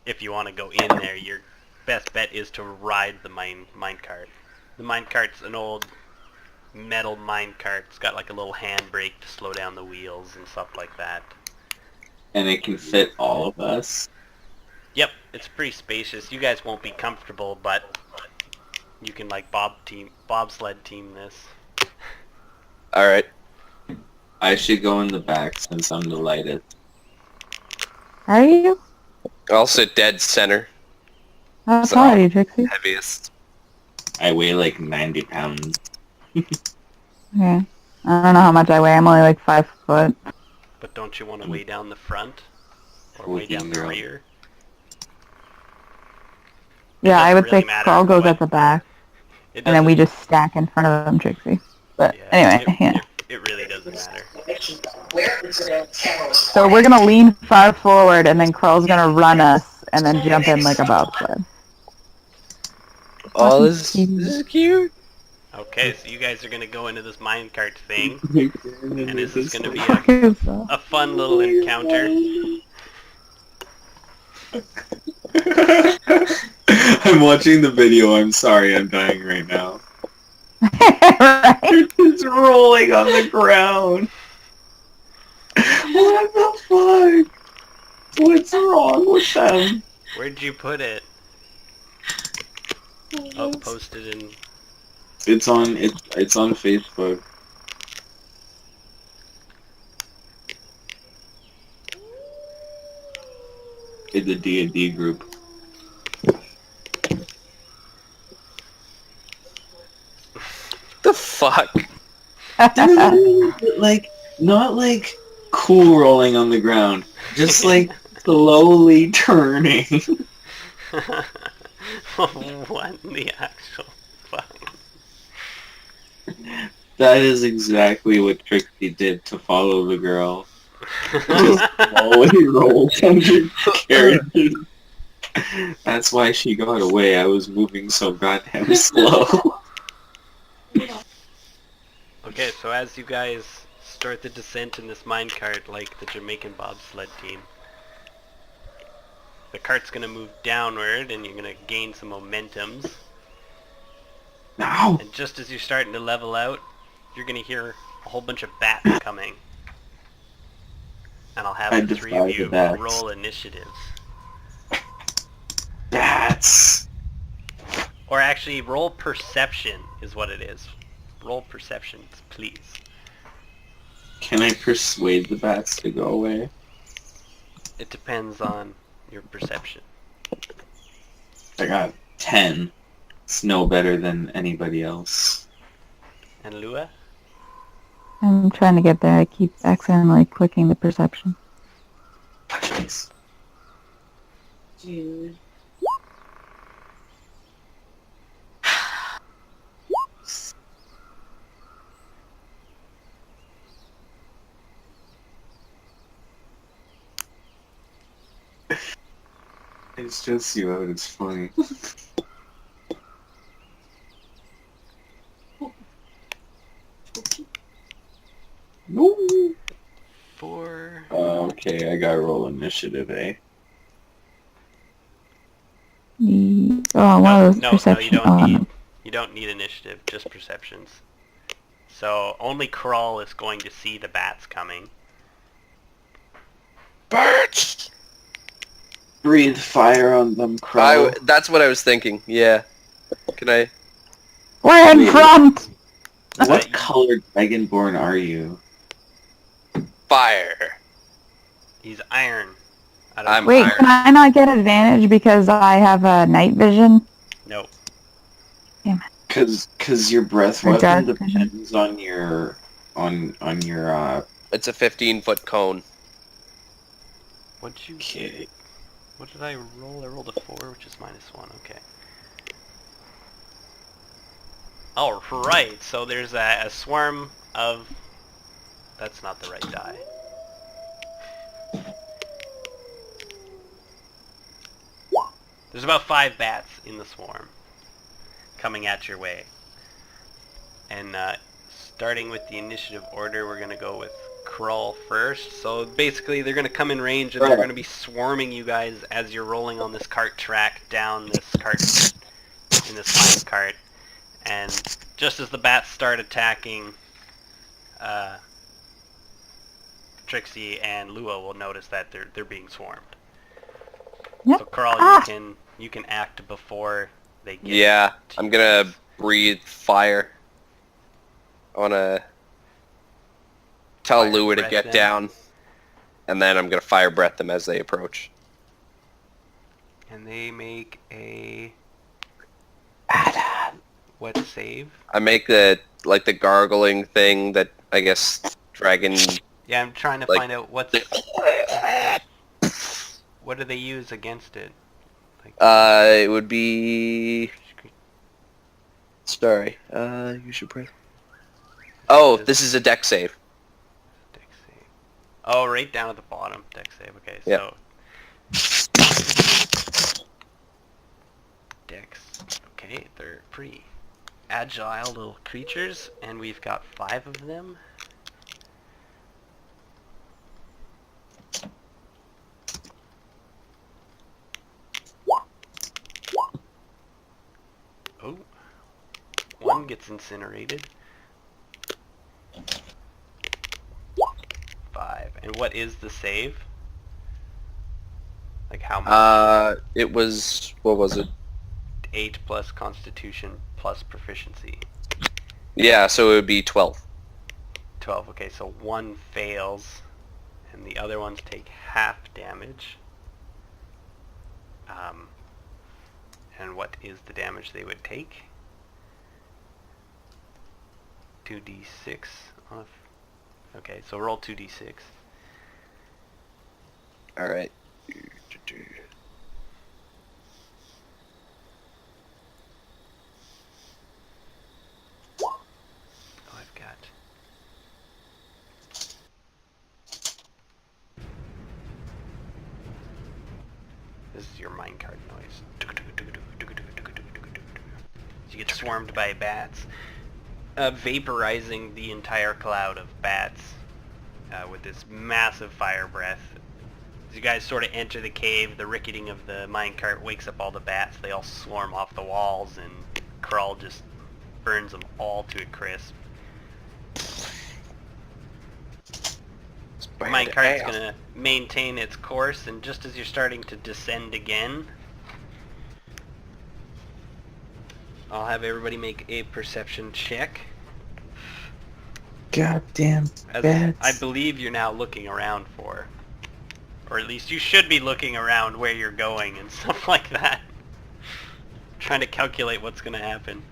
Speaker 4: If you want to go in there, your best bet is to ride the minecart. The minecart's an old metal minecart. It's got like a little handbrake to slow down the wheels and stuff like that.
Speaker 3: And it can fit all of us.
Speaker 4: Yep, it's pretty spacious. You guys won't be comfortable, but you can like bobsled team this.
Speaker 2: Alright.
Speaker 3: I should go in the back since I'm the lightest.
Speaker 1: Are you?
Speaker 2: I'll sit dead center.
Speaker 1: How
Speaker 2: So-
Speaker 1: tall are you, Trixie?
Speaker 2: Heaviest.
Speaker 3: I weigh like 90 pounds.
Speaker 1: Okay. I don't know how much I weigh. I'm only like 5 foot.
Speaker 4: But don't you want to weigh down the front? Or
Speaker 3: Oh,
Speaker 4: weigh down the
Speaker 3: yeah.
Speaker 4: rear?
Speaker 1: Yeah, I
Speaker 4: doesn't
Speaker 1: would
Speaker 4: really
Speaker 1: say
Speaker 4: matter
Speaker 1: Carl goes
Speaker 4: what-
Speaker 1: at the back,
Speaker 4: It
Speaker 1: and then we
Speaker 4: doesn't-
Speaker 1: just stack in front of them, Trixie. But
Speaker 4: yeah,
Speaker 1: anyway, yeah.
Speaker 4: It really doesn't matter.
Speaker 1: So we're gonna lean far forward, and then Carl's gonna run us, and then jump in like a bobsled.
Speaker 2: Oh, this is cute.
Speaker 4: Okay, so you guys are gonna go into this minecart thing,
Speaker 3: and
Speaker 4: and this is gonna be
Speaker 1: What is that?
Speaker 4: a fun little encounter.
Speaker 3: I'm watching the video. I'm sorry. I'm dying right now.
Speaker 1: Right?
Speaker 3: It's rolling on the ground. What the fuck? What's wrong with them?
Speaker 4: Where'd you put it? Oh, posted in.
Speaker 3: It's on Facebook. In the D&D group.
Speaker 2: fuck?
Speaker 3: Like, not like cool rolling on the ground, just like slowly turning.
Speaker 4: What in the actual fuck?
Speaker 3: That is exactly what Trixie did to follow the girl. Just slowly rolled under carriages. That's why she got away. I was moving so goddamn slow.
Speaker 4: Okay, so as you guys start the descent in this minecart like the Jamaican bobsled team, the cart's gonna move downward and you're gonna gain some momentums.
Speaker 3: No!
Speaker 4: And just as you're starting to level out, you're gonna hear a whole bunch of bats coming. And I'll have
Speaker 3: I
Speaker 4: the three of
Speaker 3: defy the
Speaker 4: you
Speaker 3: bats.
Speaker 4: roll initiatives.
Speaker 3: Bats!
Speaker 4: Or actually, roll perception is what it is. Roll perception, please.
Speaker 3: Can I persuade the bats to go away?
Speaker 4: It depends on your perception.
Speaker 3: I got 10. It's no better than anybody else.
Speaker 4: And Lua?
Speaker 1: I'm trying to get there. I keep accidentally clicking the perception.
Speaker 3: Jeez.
Speaker 5: Dude.
Speaker 3: It's just you out, it's funny. No.
Speaker 4: 4.
Speaker 3: Okay, I gotta roll initiative, eh?
Speaker 1: Oh, one of those
Speaker 4: No,
Speaker 1: perception.
Speaker 4: you don't need. You don't need initiative, just perceptions. So only Crawl is going to see the bats coming.
Speaker 2: Birds!
Speaker 3: Breathe fire on them, Crow.
Speaker 2: That's what I was thinking, yeah. Can I...
Speaker 1: We're in front!
Speaker 3: What color dragonborn are you?
Speaker 2: Fire!
Speaker 4: He's iron. I don't
Speaker 2: I'm
Speaker 4: know.
Speaker 1: Wait,
Speaker 2: iron.
Speaker 1: can I not get advantage because I have night vision?
Speaker 4: No.
Speaker 3: Cause your breath
Speaker 1: Or
Speaker 3: weapon
Speaker 1: dark vision.
Speaker 3: depends on your
Speaker 2: It's a 15-foot cone.
Speaker 4: What'd you...
Speaker 3: okay.
Speaker 4: What did I roll? I rolled a 4, which is -1. Okay. Alright, so there's a swarm of... That's not the right die. There's about 5 bats in the swarm coming at your way. And starting with the initiative order, we're going to go with Crawl first. So basically they're going to come in range and they're going to be swarming you guys as you're rolling on this cart track down this cart in this mine cart. And just as the bats start attacking, Trixie and Lua will notice that they're being swarmed.
Speaker 1: Yep.
Speaker 4: So Crawl, you can act before they get
Speaker 2: Yeah,
Speaker 4: to
Speaker 2: I'm
Speaker 4: you
Speaker 2: gonna
Speaker 4: guys.
Speaker 2: breathe fire. I wanna tell
Speaker 4: Fire
Speaker 2: Lua to
Speaker 4: breath
Speaker 2: get
Speaker 4: them.
Speaker 2: down, and then I'm gonna fire breath them as they approach.
Speaker 4: And they make a what save?
Speaker 2: I make the gargling thing that I guess dragon.
Speaker 4: Yeah, I'm trying to
Speaker 2: Like-
Speaker 4: find out what do they use against it. Like,
Speaker 2: It would be. Sorry. You should breath. Oh, this is a deck save.
Speaker 4: Dex save. Oh, right down at the bottom. Dex save. Okay,
Speaker 2: Yeah.
Speaker 4: so Dex. Okay, they're pretty agile little creatures, and we've got 5 of them. Oh, one gets incinerated. 5. And what is the save? Like how much?
Speaker 2: It was. What was it?
Speaker 4: 8 plus Constitution plus Proficiency.
Speaker 2: Yeah, so it would be 12.
Speaker 4: 12. Okay, so one fails, and the other ones take half damage. And what is the damage they would take? 2d6 on a... Okay, so roll 2d6.
Speaker 2: Alright.
Speaker 4: Oh, I've got... This is your minecart noise. You get swarmed by bats, vaporizing the entire cloud of bats with this massive fire breath. As you guys sort of enter the cave, the ricketing of the minecart wakes up all the bats. They all swarm off the walls, and Crawl just burns them all to a crisp. Minecart's gonna maintain its course, and just as you're starting to descend again, I'll have everybody make a perception check.
Speaker 3: Goddamn
Speaker 4: As
Speaker 3: bats.
Speaker 4: I believe you're now looking around for, or at least you should be looking around where you're going and stuff like that. Trying to calculate what's gonna happen.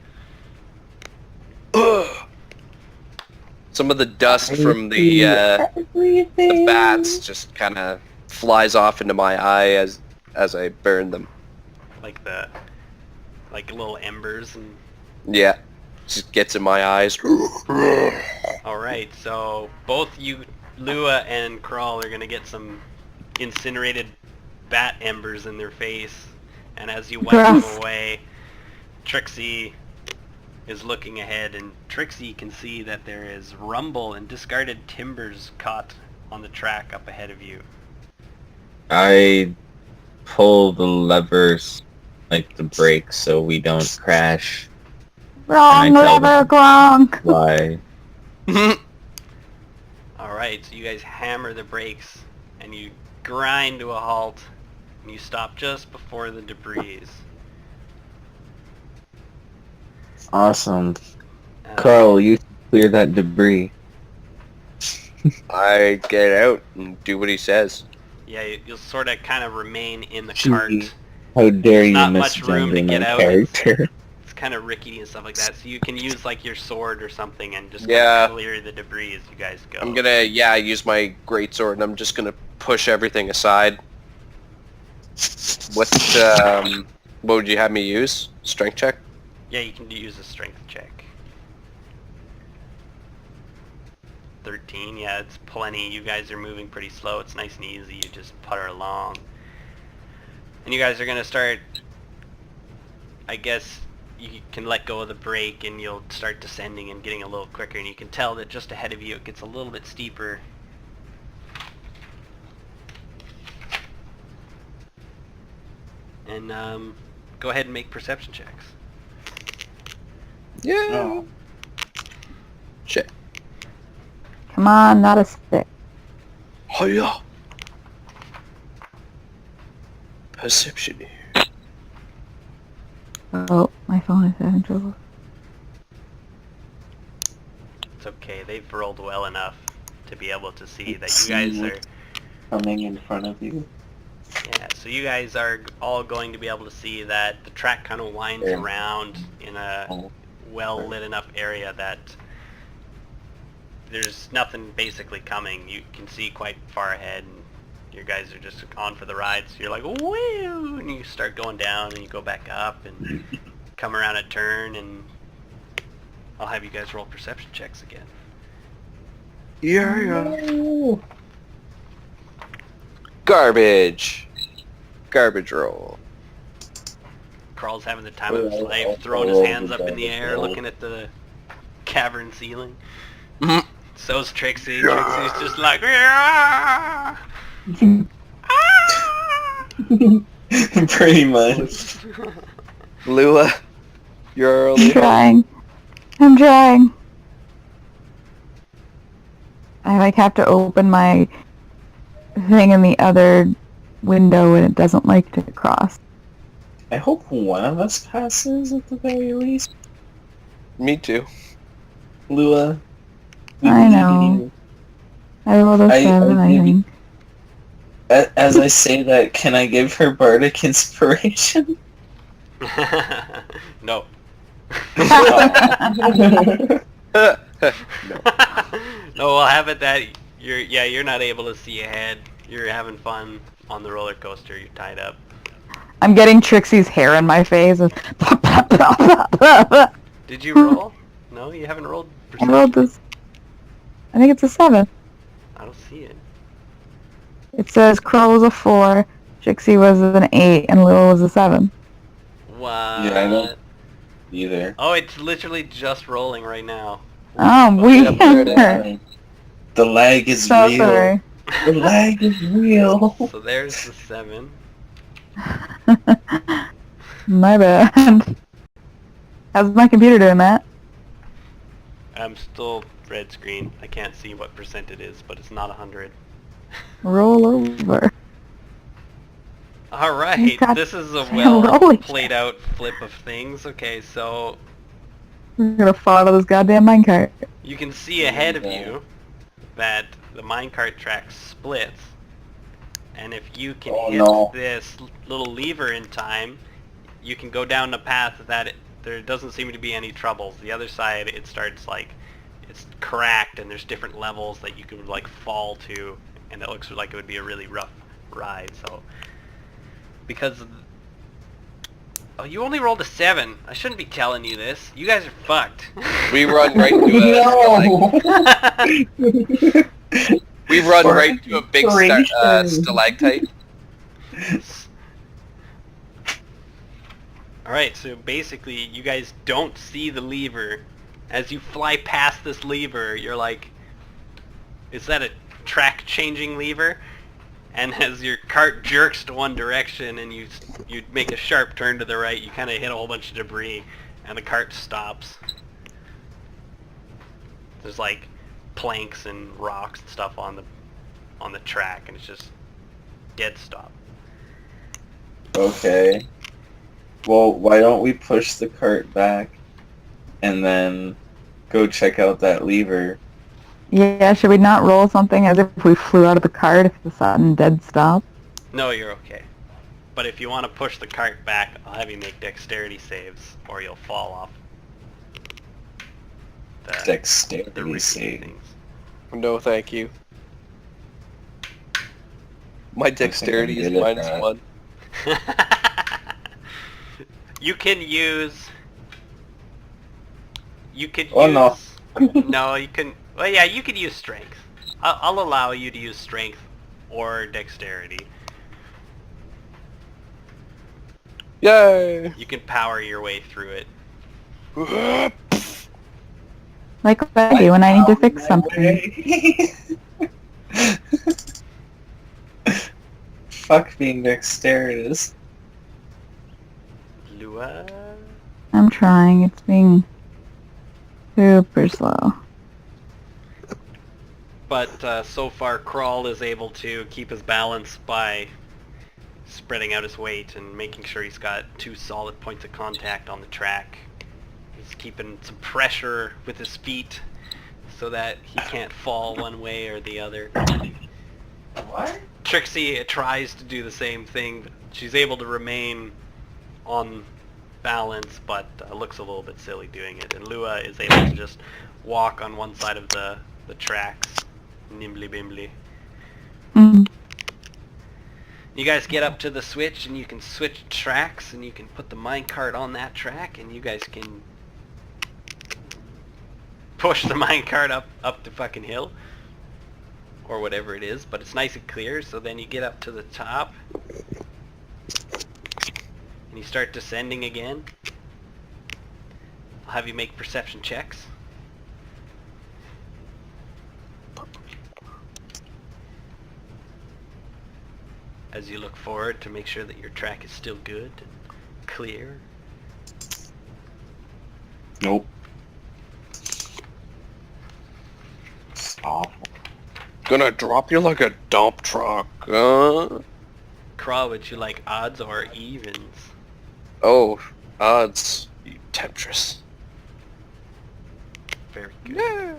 Speaker 2: Some of the dust from the bats just kind of flies off into my eye as I burn them.
Speaker 4: Like little embers and...
Speaker 2: Yeah, just gets in my eyes.
Speaker 4: Alright, so both you, Lua and Crawl, are gonna get some incinerated bat embers in their face. And as you wipe them
Speaker 1: Gross.
Speaker 4: away, Trixie is looking ahead, and Trixie can see that there is rumble and discarded timbers caught on the track up ahead of you.
Speaker 3: I pull the levers, like the brakes, so we don't crash.
Speaker 1: Wrong
Speaker 3: Can I tell
Speaker 1: lever,
Speaker 3: them?
Speaker 1: Gronk.
Speaker 3: Why?
Speaker 4: Alright, so you guys hammer the brakes, and you grind to a halt, and you stop just before the debris.
Speaker 3: Awesome. Carl, you clear that debris.
Speaker 2: I get out and do what he says.
Speaker 4: Yeah, you'll sort of kind of remain in the
Speaker 3: Gee,
Speaker 4: cart.
Speaker 3: How dare you
Speaker 4: Not much room to
Speaker 3: misgender
Speaker 4: get
Speaker 3: my
Speaker 4: out.
Speaker 3: character?
Speaker 4: It's kind of rickety and stuff like that, so you can use like your sword or something and just
Speaker 2: Yeah.
Speaker 4: kind of clear the debris as you guys go.
Speaker 2: I'm gonna, use my greatsword and I'm just gonna push everything aside. What would you have me use? Strength check?
Speaker 4: Yeah, you can use a strength check. 13, yeah, it's plenty. You guys are moving pretty slow. It's nice and easy. You just putter along. And you guys are going to start, I guess, you can let go of the brake and you'll start descending and getting a little quicker. And you can tell that just ahead of you it gets a little bit steeper. And go ahead and make perception checks.
Speaker 2: Yeah.
Speaker 3: No.
Speaker 2: Shit.
Speaker 1: Come on, not a stick.
Speaker 2: Hiya. Perception here.
Speaker 1: Oh, my phone is having trouble.
Speaker 4: It's okay, they've rolled well enough to be able to see that you guys are...
Speaker 3: coming in front of you.
Speaker 4: Yeah, so you guys are all going to be able to see that the track kind of winds around in a well-lit enough area that there's nothing basically coming. You can see quite far ahead, and you guys are just on for the ride, so you're like, woo! And you start going down, and you go back up, and come around a turn, and I'll have you guys roll perception checks again.
Speaker 2: Yeah. Garbage. Garbage roll.
Speaker 4: Carl's having the time of his life, throwing his hands up in the air, looking at the cavern ceiling.
Speaker 2: Mhm.
Speaker 4: So's Trixie. Trixie's just like, "Ah!"
Speaker 3: Pretty much.
Speaker 2: Lua, you're
Speaker 1: I'm
Speaker 2: early.
Speaker 1: trying. I'm trying. I like have to open my thing in the other window and it doesn't like to cross.
Speaker 3: I hope one of us passes at the very least.
Speaker 2: Me too.
Speaker 3: Lua. we
Speaker 1: I
Speaker 3: need
Speaker 1: know.
Speaker 3: you.
Speaker 1: I rolled a 7, I
Speaker 3: give you-
Speaker 1: think.
Speaker 3: As I say that, can I give her bardic inspiration?
Speaker 4: No.
Speaker 2: No.
Speaker 4: No, we'll have it that you're not able to see ahead. You're having fun on the roller coaster. You're tied up.
Speaker 1: I'm getting Trixie's hair in my face.
Speaker 4: Did you roll? No, you haven't rolled.
Speaker 1: I
Speaker 4: Perception?
Speaker 1: rolled this. I think it's a 7.
Speaker 4: I don't see it.
Speaker 1: It says Crow was a 4, Trixie was an 8, and Lil was a 7.
Speaker 4: What?
Speaker 3: Yeah, I don't either.
Speaker 4: Oh, it's literally just rolling right now.
Speaker 1: Oh, weird.
Speaker 3: The lag is
Speaker 1: So
Speaker 3: real.
Speaker 1: sorry.
Speaker 3: The lag is real.
Speaker 4: So there's the 7.
Speaker 1: My bad. How's my computer doing, Matt?
Speaker 4: I'm still red screen. I can't see what percent it is, but it's not 100.
Speaker 1: Roll over.
Speaker 4: Alright,
Speaker 1: God
Speaker 4: this is a
Speaker 1: damn,
Speaker 4: well
Speaker 1: rolling.
Speaker 4: played out flip of things. Okay, so
Speaker 1: We're gonna follow this goddamn minecart.
Speaker 4: you can see ahead of you that the minecart track splits. And if you can
Speaker 3: Oh,
Speaker 4: hit
Speaker 3: no.
Speaker 4: this little lever in time, you can go down the path that there doesn't seem to be any troubles. The other side, it starts like, it's cracked and there's different levels that you can like fall to, and it looks like it would be a really rough ride. So, because, oh, you only rolled a 7. I shouldn't be telling you this. You guys are fucked.
Speaker 2: We run right into a we run right into a big stalactite.
Speaker 4: Alright, so basically you guys don't see the lever. As you fly past this lever, you're like, is that a track changing lever? And as your cart jerks to one direction and you make a sharp turn to the right, you kind of hit a whole bunch of debris and the cart stops. There's like planks and rocks and stuff on the track, and it's just dead stop.
Speaker 3: Okay. Well, why don't we push the cart back and then go check out that lever?
Speaker 1: Yeah, should we not roll something as if we flew out of the cart if it's a sudden dead stop?
Speaker 4: No, you're okay. But if you want to push the cart back, I'll have you make dexterity saves, or you'll fall off the
Speaker 3: Dexterity
Speaker 4: risky
Speaker 3: save.
Speaker 4: things.
Speaker 2: No, thank you. My dexterity is
Speaker 3: good at that.
Speaker 2: -1.
Speaker 4: You can use... You could
Speaker 3: Oh,
Speaker 4: use...
Speaker 3: no.
Speaker 4: No, you can... Well, yeah, you could use strength. I'll allow you to use strength or dexterity.
Speaker 2: Yay!
Speaker 4: You can power your way through it.
Speaker 1: Like what I do when I need to fix something.
Speaker 3: Fuck being dexterous.
Speaker 4: Lua...
Speaker 1: I'm trying. It's being super slow.
Speaker 4: But so far, Crawl is able to keep his balance by spreading out his weight and making sure he's got 2 solid points of contact on the track. He's keeping some pressure with his feet so that he can't fall one way or the other.
Speaker 3: What?
Speaker 4: Trixie tries to do the same thing. She's able to remain on balance, but looks a little bit silly doing it. And Lua is able to just walk on one side of the tracks, nimbly bimbly.
Speaker 1: Mm.
Speaker 4: You guys get up to the switch and you can switch tracks and you can put the minecart on that track and you guys can push the minecart up the fucking hill or whatever it is, but it's nice and clear. So then you get up to the top and you start descending again. I'll have you make perception checks. As you look forward to make sure that your track is still good and clear.
Speaker 3: Nope. Stop.
Speaker 2: Gonna drop you like a dump truck.
Speaker 4: Crawl, would you like odds or evens?
Speaker 2: Oh, odds, you temptress.
Speaker 4: Very good.
Speaker 2: Yeah.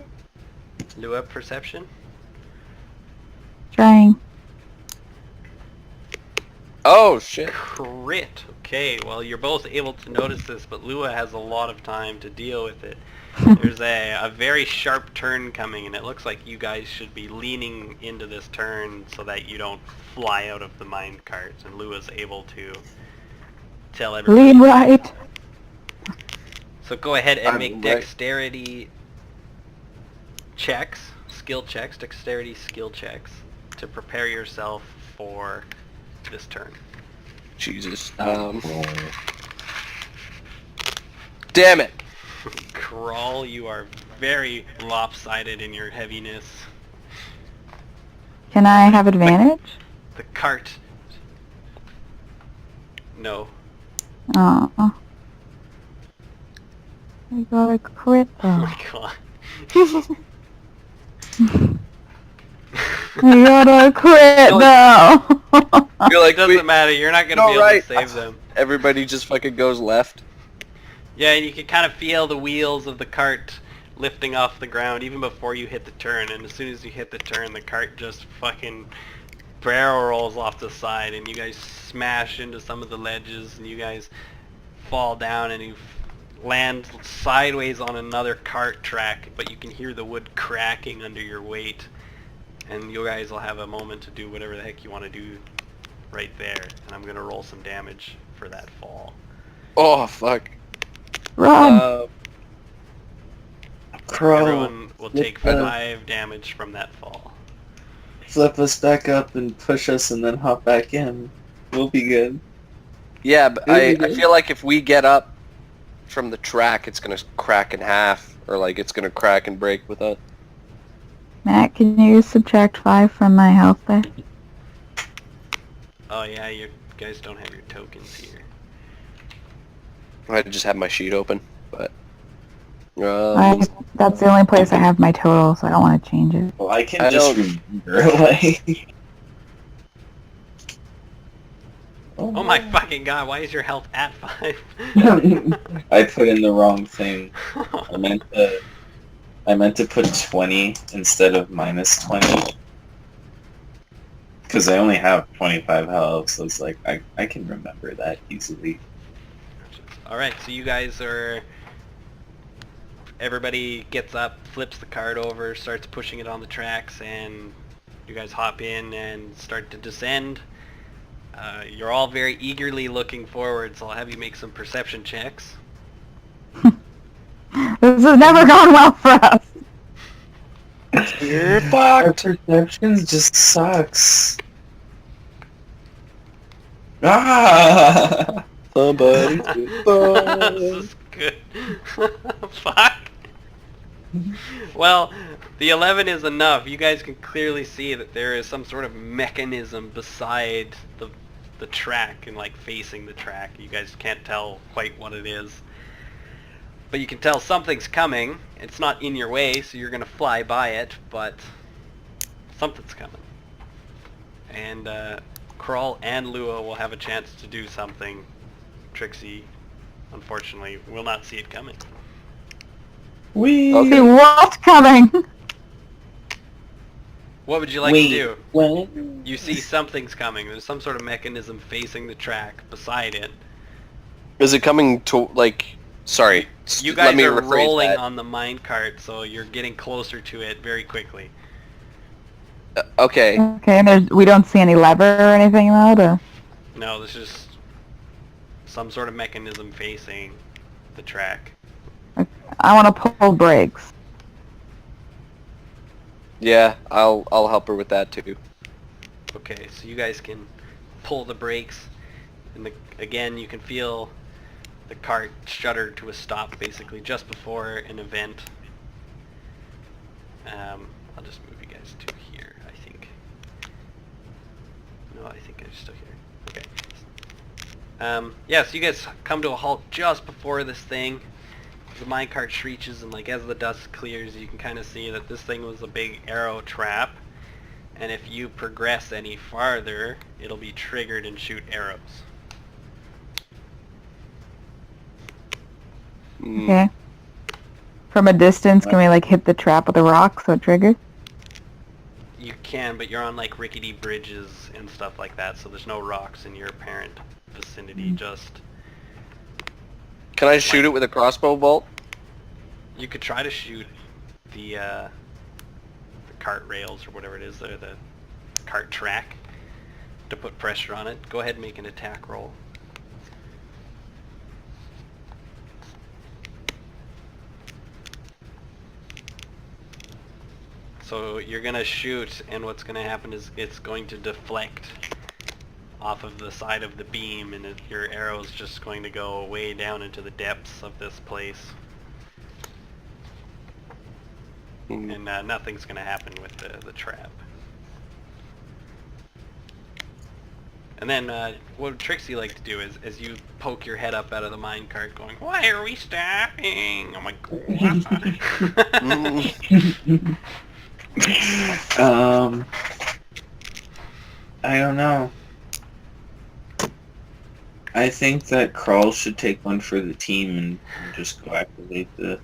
Speaker 4: Lua, perception?
Speaker 1: Trying.
Speaker 2: Oh shit!
Speaker 4: Crit. Okay, well you're both able to notice this, but Lua has a lot of time to deal with it. There's a very sharp turn coming, and it looks like you guys should be leaning into this turn so that you don't fly out of the minecarts, and Lua's able to tell everybody.
Speaker 1: Lean right.
Speaker 4: So go ahead and
Speaker 2: I'm
Speaker 4: make
Speaker 2: right.
Speaker 4: dexterity checks, dexterity skill checks, to prepare yourself for this turn.
Speaker 2: Jesus. Damn it!
Speaker 4: Crawl, you are very lopsided in your heaviness.
Speaker 1: Can I have advantage?
Speaker 4: The cart. No.
Speaker 1: Oh. I got a crit
Speaker 4: Oh
Speaker 1: though.
Speaker 4: my god.
Speaker 1: I got a crit though.
Speaker 2: You're like,
Speaker 4: It doesn't matter, you're not going to
Speaker 2: No,
Speaker 4: be able
Speaker 2: right.
Speaker 4: to save them.
Speaker 2: everybody just fucking goes left.
Speaker 4: Yeah, and you can kind of feel the wheels of the cart lifting off the ground even before you hit the turn, and as soon as you hit the turn, the cart just fucking barrel rolls off the side, and you guys smash into some of the ledges, and you guys fall down, and you land sideways on another cart track, but you can hear the wood cracking under your weight, and you guys will have a moment to do whatever the heck you want to do right there, and I'm going to roll some damage for that fall.
Speaker 2: Oh fuck.
Speaker 1: Run.
Speaker 3: Crow,
Speaker 4: Everyone will take
Speaker 3: flip
Speaker 4: 5 damage from that fall.
Speaker 3: flip us back up and push us and then hop back in. We'll be good.
Speaker 2: Yeah, but
Speaker 3: It'll
Speaker 2: I
Speaker 3: be good.
Speaker 2: feel like if we get up from the track, it's gonna crack in half, or like it's gonna crack and break with us.
Speaker 1: Matt, can you subtract 5 from my health there?
Speaker 4: Oh yeah, you guys don't have your tokens here.
Speaker 2: I just have my sheet open, but
Speaker 1: That's the only place I have my total, so I don't want to change it.
Speaker 3: Well, I can
Speaker 2: I
Speaker 3: just
Speaker 2: don't-
Speaker 3: remember, like...
Speaker 4: Oh my fucking god, why is your health at 5?
Speaker 3: I put in the wrong thing. I meant to put 20 instead of minus 20. Because I only have 25 health, so it's like, I can remember that easily.
Speaker 4: Alright, so you guys are... Everybody gets up, flips the cart over, starts pushing it on the tracks, and you guys hop in and start to descend. You're all very eagerly looking forward, so I'll have you make some perception checks.
Speaker 1: This has never gone well for us.
Speaker 2: you're
Speaker 3: Our
Speaker 2: fucked.
Speaker 3: perception just sucks. Ah!
Speaker 2: Somebody.
Speaker 4: This is good. Fuck. Well, the 11 is enough. You guys can clearly see that there is some sort of mechanism beside the track and like facing the track. You guys can't tell quite what it is. But you can tell something's coming. It's not in your way, so you're going to fly by it, but something's coming. And Krull and Lua will have a chance to do something. Trixie, unfortunately, will not see it coming.
Speaker 3: We
Speaker 1: See what's coming.
Speaker 4: What would you like
Speaker 3: Wait,
Speaker 4: to do?
Speaker 3: when?
Speaker 4: You see something's coming. There's some sort of mechanism facing the track beside it.
Speaker 2: Is it coming to like? Sorry.
Speaker 4: You
Speaker 2: let
Speaker 4: guys
Speaker 2: me
Speaker 4: are
Speaker 2: rephrase
Speaker 4: rolling
Speaker 2: that.
Speaker 4: on the minecart, so you're getting closer to it very quickly.
Speaker 2: Okay.
Speaker 1: Okay, and we don't see any lever or anything though, to...
Speaker 4: No, this is some sort of mechanism facing the track.
Speaker 1: I want to pull brakes.
Speaker 2: Yeah, I'll help her with that too.
Speaker 4: Okay, so you guys can pull the brakes, and again you can feel the cart shudder to a stop basically just before an event. I'll just move you guys to here, I think. No, I think I'm still here. Okay. Yeah, so you guys come to a halt just before this thing. The minecart screeches, and like as the dust clears, you can kind of see that this thing was a big arrow trap. And if you progress any farther, it'll be triggered and shoot arrows.
Speaker 2: Mm.
Speaker 1: Okay. From a distance, can we like hit the trap with a rock so it triggers?
Speaker 4: You can, but you're on like rickety bridges and stuff like that, so there's no rocks in your apparent vicinity. Just
Speaker 2: Can I shoot it with a crossbow bolt?
Speaker 4: you could try to shoot the cart rails or whatever it is there, the cart track, to put pressure on it. Go ahead and make an attack roll. So you're gonna shoot, and what's gonna happen is it's going to deflect off of the side of the beam, and your arrow's just going to go way down into the depths of this place. And nothing's gonna happen with the trap. And then what Trixie like to do is, as you poke your head up out of the minecart going, "Why are we stopping?" I'm like, what?
Speaker 3: I don't know. I think that Crawl should take one for the team and just go activate the...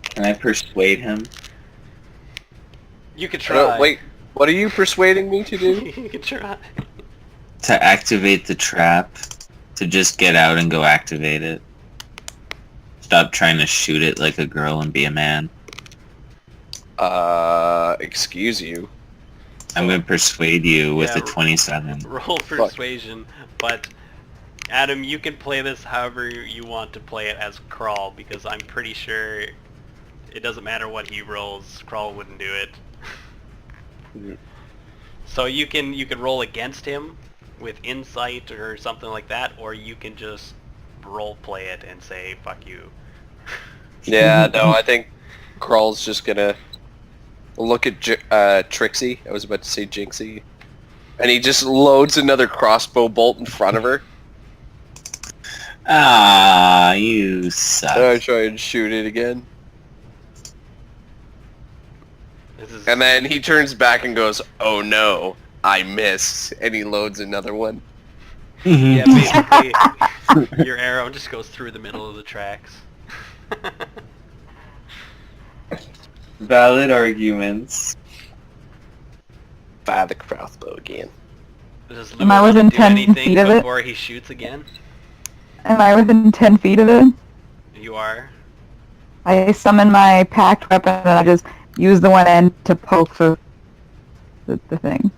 Speaker 3: Can I persuade him?
Speaker 4: You could try.
Speaker 2: Wait, what are you persuading me to do?
Speaker 4: You could try.
Speaker 3: To activate the trap. To just get out and go activate it. Stop trying to shoot it like a girl and be a man.
Speaker 2: Excuse you.
Speaker 3: I'm going to persuade you with
Speaker 4: Yeah,
Speaker 3: a 27.
Speaker 4: Roll persuasion, but Adam, you can play this however you want to play it as Crawl, because I'm pretty sure it doesn't matter what he rolls, Crawl wouldn't do it. So you can roll against him with insight or something like that, or you can just role play it and say fuck you.
Speaker 2: Yeah, no, I think Crawl's just gonna look at Trixie. I was about to say Jinxie. And he just loads another crossbow bolt in front of her.
Speaker 3: Ah, you suck.
Speaker 2: And I try and shoot it again. And then he turns back and goes, "Oh no, I missed." And he loads another one.
Speaker 4: Yeah, basically your arrow just goes through the middle of the tracks.
Speaker 3: Valid arguments.
Speaker 2: Fire the crossbow again.
Speaker 4: Does
Speaker 1: Am I
Speaker 4: Lewis
Speaker 1: within
Speaker 4: do
Speaker 1: 10
Speaker 4: anything
Speaker 1: feet of it?
Speaker 4: before he shoots again?
Speaker 1: Am I within 10 feet of it?
Speaker 4: You are?
Speaker 1: I summon my packed weapon and I just use the one end to poke the thing.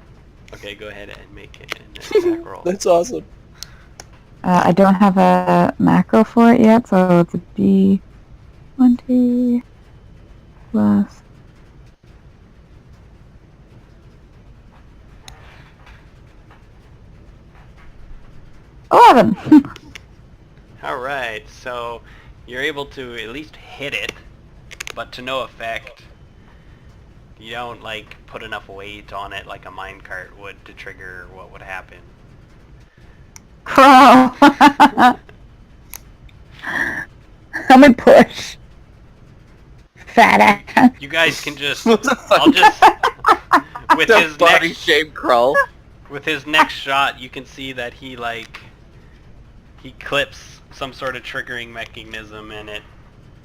Speaker 4: Okay, go ahead and make it an attack roll.
Speaker 2: That's awesome.
Speaker 1: I don't have a macro for it yet, so it's a D20 plus... 11!
Speaker 4: Alright, so you're able to at least hit it, but to no effect. You don't, like, put enough weight on it like a minecart would to trigger what would happen.
Speaker 1: Crow! I'm gonna push. Fat ass.
Speaker 4: You guys can just...
Speaker 2: What the fuck?
Speaker 4: I'll just... With
Speaker 2: The
Speaker 4: his
Speaker 2: body
Speaker 4: next...
Speaker 2: shape Crawl.
Speaker 4: With his next shot, you can see that he, like... He clips some sort of triggering mechanism, and it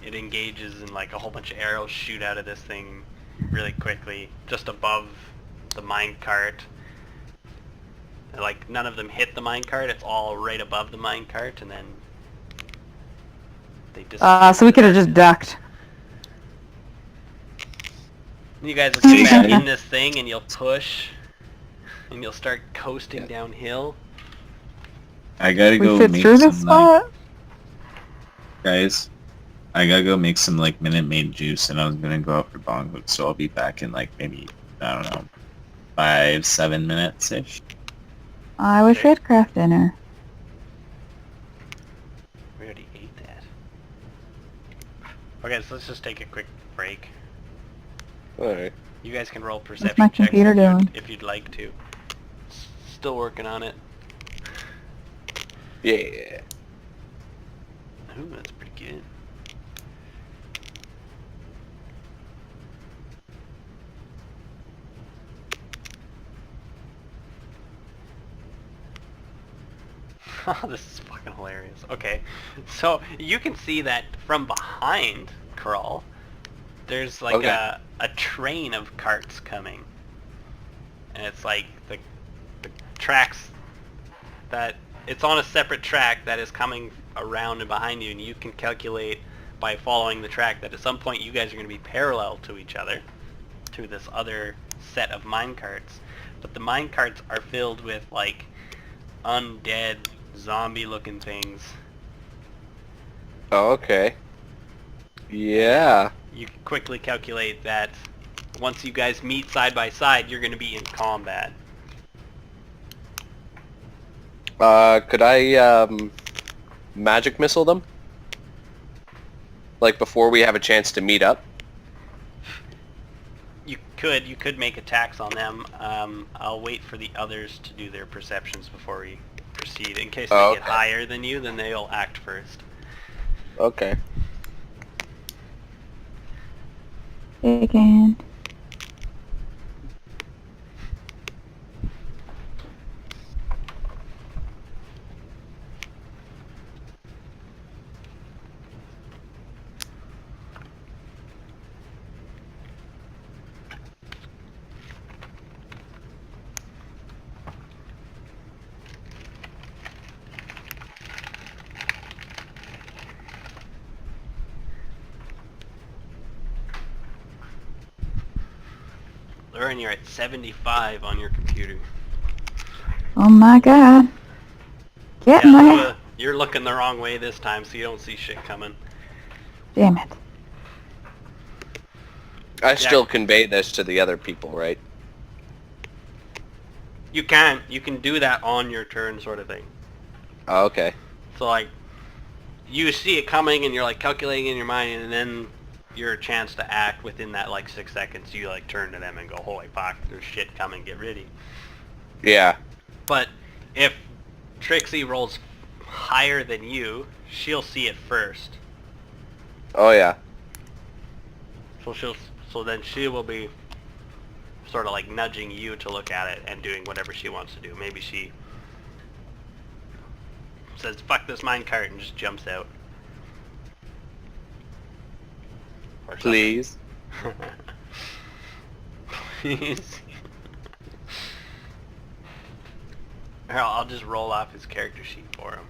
Speaker 4: engages, and like a whole bunch of arrows shoot out of this thing really quickly, just above the minecart. Like, none of them hit the minecart, it's all right above the minecart, and then they disappear.
Speaker 1: So we could have just ducked.
Speaker 4: You guys will get back in this thing, and you'll push, and you'll start coasting downhill.
Speaker 3: I gotta
Speaker 1: We
Speaker 3: go
Speaker 1: fit
Speaker 3: make
Speaker 1: through
Speaker 3: some,
Speaker 1: this spot?
Speaker 3: guys. I gotta go make some, like, Minute Maid juice, and I was gonna go out for bong hooks, so I'll be back in, like, maybe, I don't know, 5-7 minutes-ish.
Speaker 1: I wish we had craft dinner.
Speaker 4: We already ate that. Okay, so let's just take a quick break.
Speaker 2: Alright.
Speaker 4: You guys can roll
Speaker 1: my
Speaker 4: perception checks
Speaker 1: computer doing?
Speaker 4: if you'd like to. Still working on it.
Speaker 2: Yeah.
Speaker 4: Ooh, that's pretty good. This is fucking hilarious. Okay, so you can see that from behind Crawl, there's like
Speaker 2: Okay.
Speaker 4: a train of carts coming. And it's like the tracks that... It's on a separate track that is coming around and behind you, and you can calculate by following the track that at some point you guys are going to be parallel to each other, to this other set of minecarts. But the minecarts are filled with, like, undead, zombie-looking things.
Speaker 2: Oh, okay. Yeah.
Speaker 4: You can quickly calculate that once you guys meet side by side, you're going to be in combat.
Speaker 2: Could I, magic missile them? Like, before we have a chance to meet up?
Speaker 4: You could make attacks on them. I'll wait for the others to do their perceptions before we proceed. In case they get higher than you, then they'll act first.
Speaker 2: Okay.
Speaker 1: Again.
Speaker 4: Lauren, you're at 75 on your computer.
Speaker 1: Oh my god. Get my...
Speaker 4: You're looking the wrong way this time, so you don't see shit coming.
Speaker 1: Damn it.
Speaker 2: I still convey this to the other people, right?
Speaker 4: You can do that on your turn, sort of thing.
Speaker 2: Oh, okay.
Speaker 4: So, like, you see it coming and you're, like, calculating in your mind, and then your chance to act within that, like, 6 seconds, you, like, turn to them and go, holy fuck, there's shit coming, get ready.
Speaker 2: Yeah.
Speaker 4: But if Trixie rolls higher than you, she'll see it first.
Speaker 2: Oh, yeah.
Speaker 4: So then she will be sort of like nudging you to look at it and doing whatever she wants to do. Maybe she says, fuck this minecart, and just jumps out. Or
Speaker 2: Please.
Speaker 4: Please. Here, I'll just roll off his character sheet for him.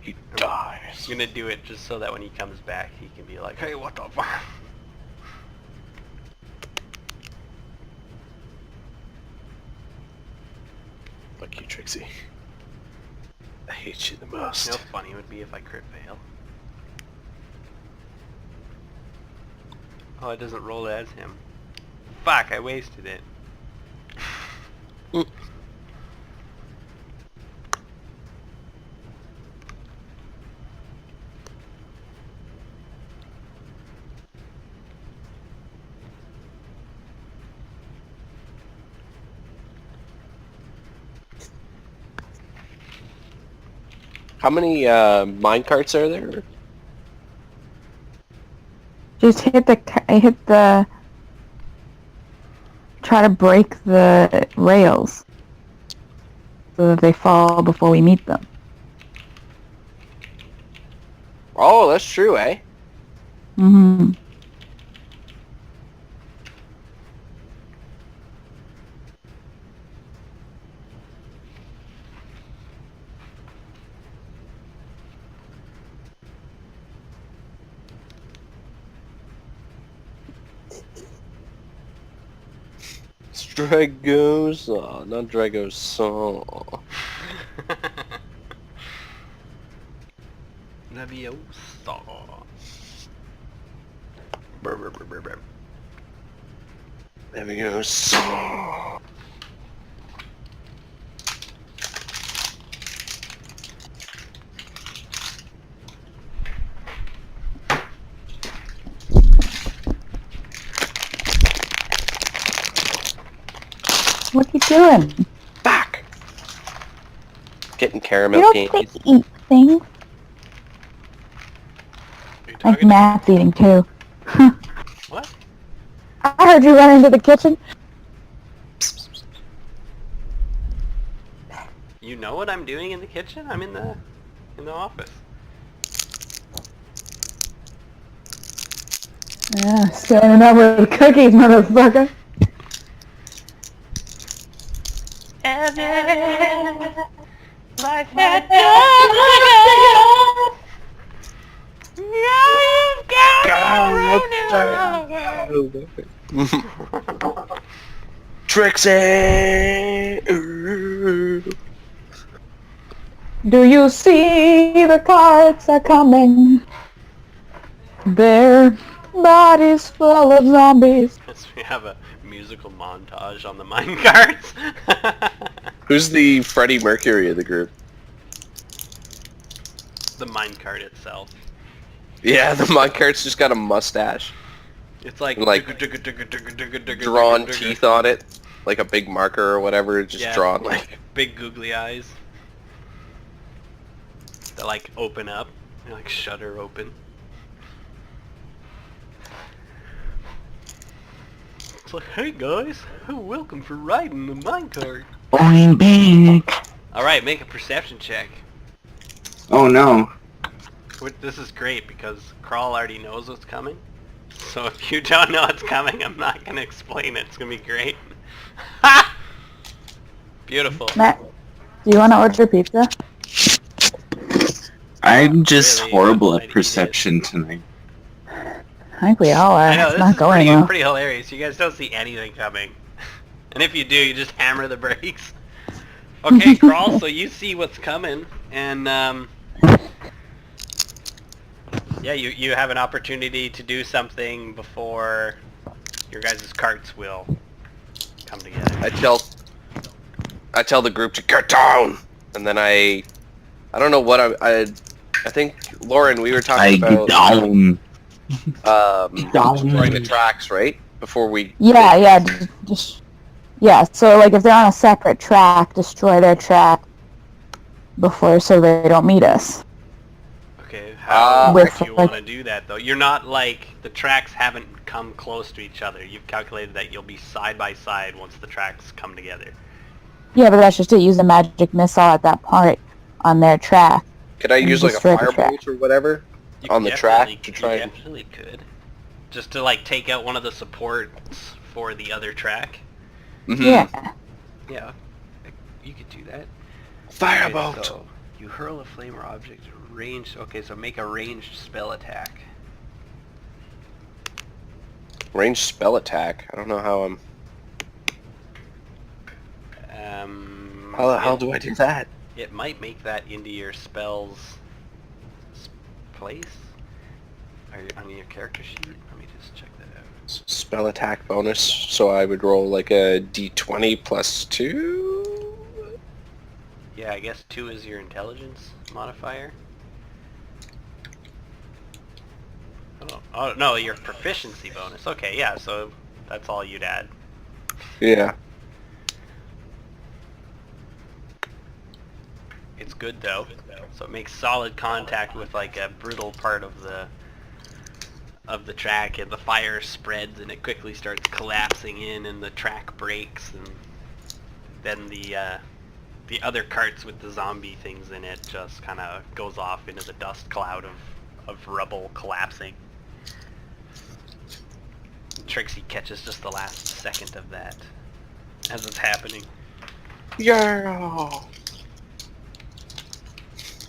Speaker 2: He dies.
Speaker 4: I'm gonna do it just so that when he comes back, he can be like, hey, what the fuck?
Speaker 2: Fuck you, Trixie. I hate you the most.
Speaker 4: You know how funny it would be if I crit fail? Oh, it doesn't roll as him. Fuck, I wasted it.
Speaker 2: How many minecarts are there?
Speaker 1: Just hit the... Try to break the rails. So that they fall before we meet them.
Speaker 2: Oh, that's true, eh?
Speaker 1: Mm-hmm.
Speaker 2: Dragosa, not Dragosa.
Speaker 4: Leviosa.
Speaker 2: Leviosa.
Speaker 1: What are you doing?
Speaker 2: Back. Getting
Speaker 1: You
Speaker 2: caramel
Speaker 1: don't
Speaker 2: candies.
Speaker 1: think eat things.
Speaker 4: Are you
Speaker 1: Like
Speaker 4: talking?
Speaker 1: Matt's eating too.
Speaker 4: What?
Speaker 1: I heard you run into the kitchen.
Speaker 4: You know what I'm doing in the kitchen? I'm in the office.
Speaker 1: Yeah, standing up with cookies, motherfucker.
Speaker 4: Life had just begun. Now you've got
Speaker 2: Trixie!
Speaker 1: Do you see the carts are coming? Their bodies full of zombies.
Speaker 4: We have a musical montage on the minecarts.
Speaker 2: Who's the Freddie Mercury of the group?
Speaker 4: The minecart itself.
Speaker 2: Yeah, the Minecarts just got a mustache.
Speaker 4: It's like
Speaker 2: Drawn teeth on it. Like a big marker or whatever, just
Speaker 4: Yeah.
Speaker 2: drawn like...
Speaker 4: Big googly eyes that like open up. They like shutter open. It's like, hey guys, welcome for riding the minecart.
Speaker 3: Boing big.
Speaker 4: Alright, make a perception check.
Speaker 3: Oh no.
Speaker 4: This is great because Crawl already knows what's coming. So if you don't know what's coming, I'm not going to explain it. It's going to be great. Ha! Beautiful.
Speaker 1: Matt, do you want to order pizza?
Speaker 3: I'm just
Speaker 4: Really,
Speaker 3: horrible
Speaker 4: I'd
Speaker 3: at
Speaker 4: eat
Speaker 3: perception tonight.
Speaker 1: I think we all are.
Speaker 4: I know,
Speaker 1: It's
Speaker 4: this
Speaker 1: not
Speaker 4: is
Speaker 1: going well.
Speaker 4: pretty hilarious. You guys don't see anything coming. And if you do, you just hammer the brakes. Okay, Crawl, so you see what's coming, and yeah, you have an opportunity to do something before your guys' carts will come together.
Speaker 2: I tell the group to get down! And then I don't know what I think, Lauren, we were talking about
Speaker 3: down.
Speaker 2: destroying the tracks, right? Before we...
Speaker 1: Yeah, just yeah. So like, if they're on a separate track, destroy their track before, so they don't meet us.
Speaker 4: Okay, how
Speaker 1: With,
Speaker 4: do you
Speaker 1: like-
Speaker 4: want to do that though? You're not like, the tracks haven't come close to each other. You've calculated that you'll be side by side once the tracks come together.
Speaker 1: Yeah, but that's just it. Use a magic missile at that part on their track.
Speaker 2: Could I use like a
Speaker 1: Destroy the track.
Speaker 2: firebolt or whatever
Speaker 4: You
Speaker 2: on the
Speaker 4: definitely-
Speaker 2: track to try
Speaker 4: you
Speaker 2: and...
Speaker 4: definitely could. Just to like take out one of the supports for the other track.
Speaker 2: Mhm.
Speaker 1: Yeah.
Speaker 4: Yeah, you could do that.
Speaker 2: Firebolt!
Speaker 4: Okay, so you hurl a flame or object ranged. Okay, so make a ranged spell attack.
Speaker 2: Ranged spell attack. I don't know how I'm... How the hell do I do that?
Speaker 4: It might make that into your spell's place. Are you on your character sheet? Let me just check that out.
Speaker 2: Spell attack bonus, so I would roll like a d20 plus 2?
Speaker 4: Yeah, I guess 2 is your intelligence modifier. Oh no, your proficiency bonus. Okay, yeah, so that's all you'd add.
Speaker 2: Yeah.
Speaker 4: It's good though, so it makes solid contact with like a brittle part of the track, and the fire spreads and it quickly starts collapsing in, and the track breaks, and then the other carts with the zombie things in it just kind of goes off into the dust cloud of rubble collapsing. Trixie catches just the last second of that as it's happening.
Speaker 2: Yeah.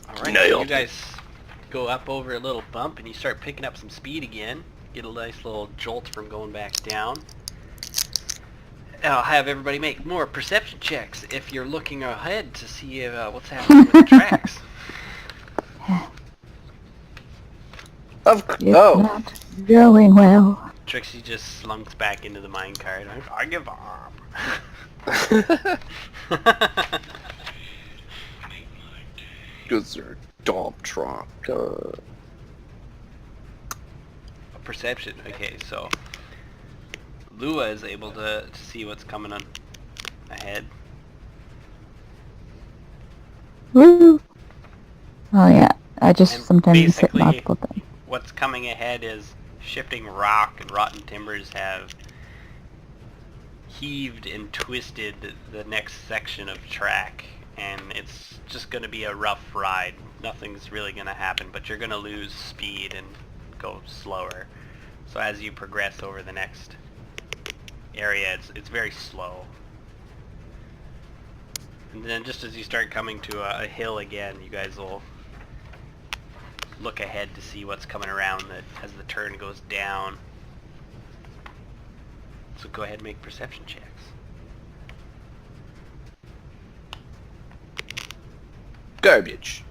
Speaker 4: Alright, so
Speaker 2: Nailed
Speaker 4: you guys go up over a little bump and you start picking up some speed again. Get a nice little jolt from going back down. I'll have everybody make more perception checks if you're looking ahead to see what's happening with the tracks.
Speaker 1: It's
Speaker 2: Oh.
Speaker 1: not going well.
Speaker 4: Trixie just slunks back into the minecart. I give up.
Speaker 2: Because they're dump truck.
Speaker 4: Perception. Okay, so Lua is able to see what's coming on ahead.
Speaker 1: Woo! Oh yeah, I just
Speaker 4: And
Speaker 1: sometimes hit
Speaker 4: basically-
Speaker 1: multiple things.
Speaker 4: What's coming ahead is shifting rock and rotten timbers have heaved and twisted the next section of track, and it's just going to be a rough ride. Nothing's really going to happen, but you're going to lose speed and go slower. So as you progress over the next area, it's very slow. And then just as you start coming to a hill again, you guys will look ahead to see what's coming around as the turn goes down. So go ahead and make perception checks.
Speaker 2: Garbage.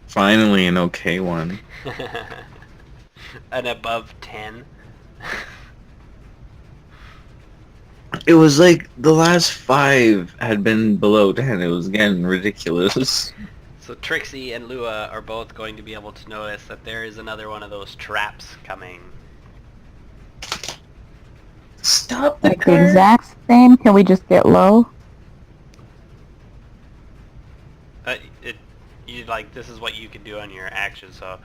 Speaker 3: Finally an okay one.
Speaker 4: An above 10.
Speaker 3: It was like the last 5 had been below 10. It was getting ridiculous.
Speaker 4: So Trixie and Lua are both going to be able to notice that there is another one of those traps coming.
Speaker 3: Stop the
Speaker 1: Like the
Speaker 3: car.
Speaker 1: exact same? Can we just get low?
Speaker 4: This is what you can do on your action. So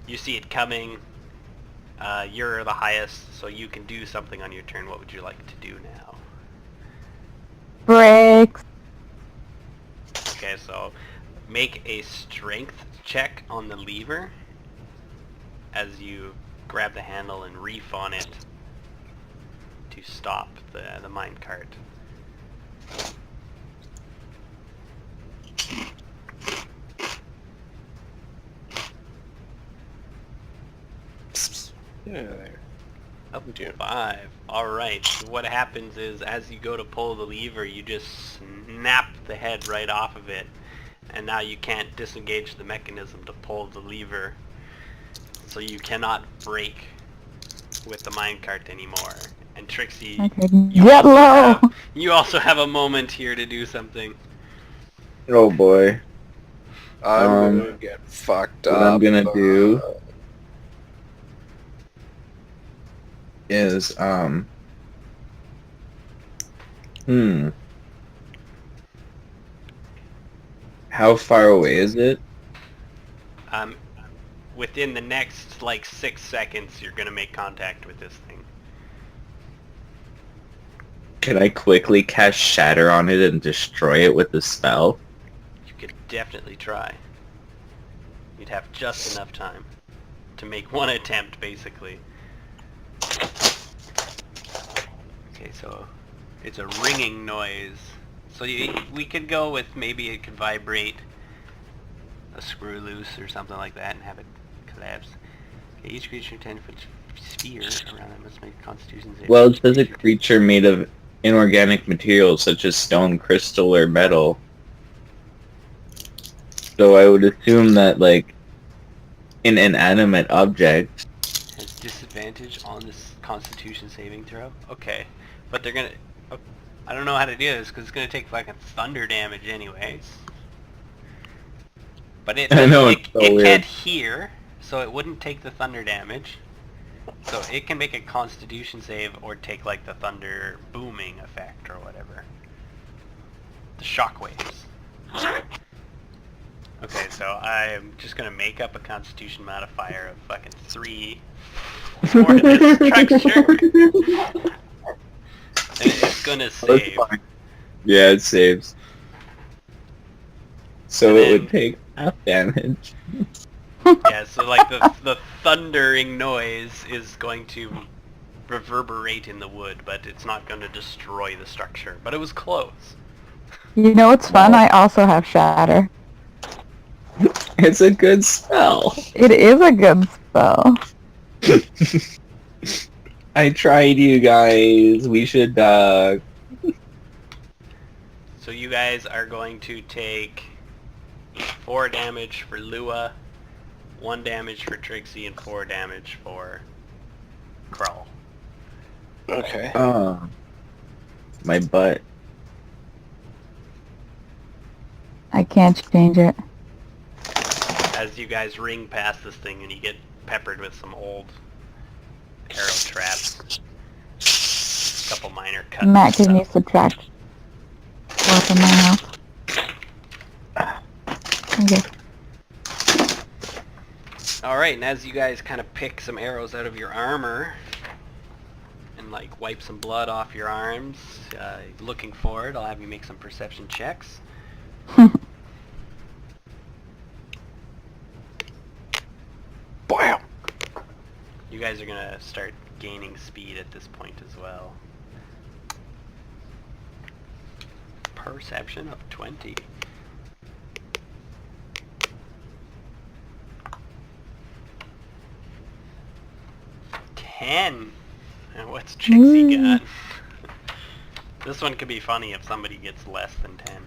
Speaker 4: you see it coming. You're the highest, so you can do something on your turn. What would you like to do now?
Speaker 1: Brakes.
Speaker 4: Okay, so make a strength check on the lever as you grab the handle and reef on it to stop the minecart.
Speaker 2: Yeah, there.
Speaker 4: Up to 5. Alright, so what happens is as you go to pull the lever, you just snap the head right off of it. And now you can't disengage the mechanism to pull the lever. So you cannot brake with the minecart anymore. And Trixie,
Speaker 1: Okay,
Speaker 4: you
Speaker 1: get
Speaker 4: also
Speaker 1: low!
Speaker 4: you also have a moment here to do something.
Speaker 3: Oh boy.
Speaker 2: I'm gonna get fucked up.
Speaker 3: What I'm gonna do is how far away is it?
Speaker 4: Within the next like 6 seconds, you're gonna make contact with this thing.
Speaker 3: Can I quickly cast Shatter on it and destroy it with the spell?
Speaker 4: You could definitely try. You'd have just enough time to make one attempt, basically. Okay, so it's a ringing noise. So we could go with maybe it could vibrate a screw loose or something like that and have it collapse. Okay, each creature 10-foot sphere around them must make a constitution save.
Speaker 3: Well, it says a creature made of inorganic materials such as stone, crystal, or metal. So I would assume that, like, an inanimate object.
Speaker 4: Has disadvantage on this constitution saving throw? Okay. But they're gonna... I don't know how to do this, because it's gonna take fucking thunder damage anyways. But it,
Speaker 3: I know,
Speaker 4: it,
Speaker 3: it's so
Speaker 4: it
Speaker 3: weird.
Speaker 4: can't hear, so it wouldn't take the thunder damage. So it can make a constitution save or take like the thunder booming effect or whatever. The shockwaves. Okay, so I'm just gonna make up a constitution modifier of fucking 3 for this structure. And it's gonna save.
Speaker 3: Yeah, it saves. So
Speaker 4: And
Speaker 3: it
Speaker 4: then-
Speaker 3: would take half damage.
Speaker 4: Yeah, so like the thundering noise is going to reverberate in the wood, but it's not going to destroy the structure. But it was close.
Speaker 1: You know what's fun? I also have Shatter.
Speaker 3: It's a good spell.
Speaker 1: It is a good spell.
Speaker 3: I tried, you guys. We should,
Speaker 4: So you guys are going to take 4 damage for Lua, 1 damage for Trixie, and 4 damage for Krull.
Speaker 2: Okay.
Speaker 3: my butt.
Speaker 1: I can't change it.
Speaker 4: As you guys ring past this thing and you get peppered with some old arrow traps. A couple minor cuts.
Speaker 1: Matt,
Speaker 4: and
Speaker 1: can you
Speaker 4: stuff.
Speaker 1: subtract 4 from my health? Okay.
Speaker 4: Alright, and as you guys kind of pick some arrows out of your armor and like wipe some blood off your arms, looking forward, I'll have you make some perception checks. guys are gonna start gaining speed at this point as well. Perception of 20. And what's Trixie got? This one could be funny if somebody gets less than 10.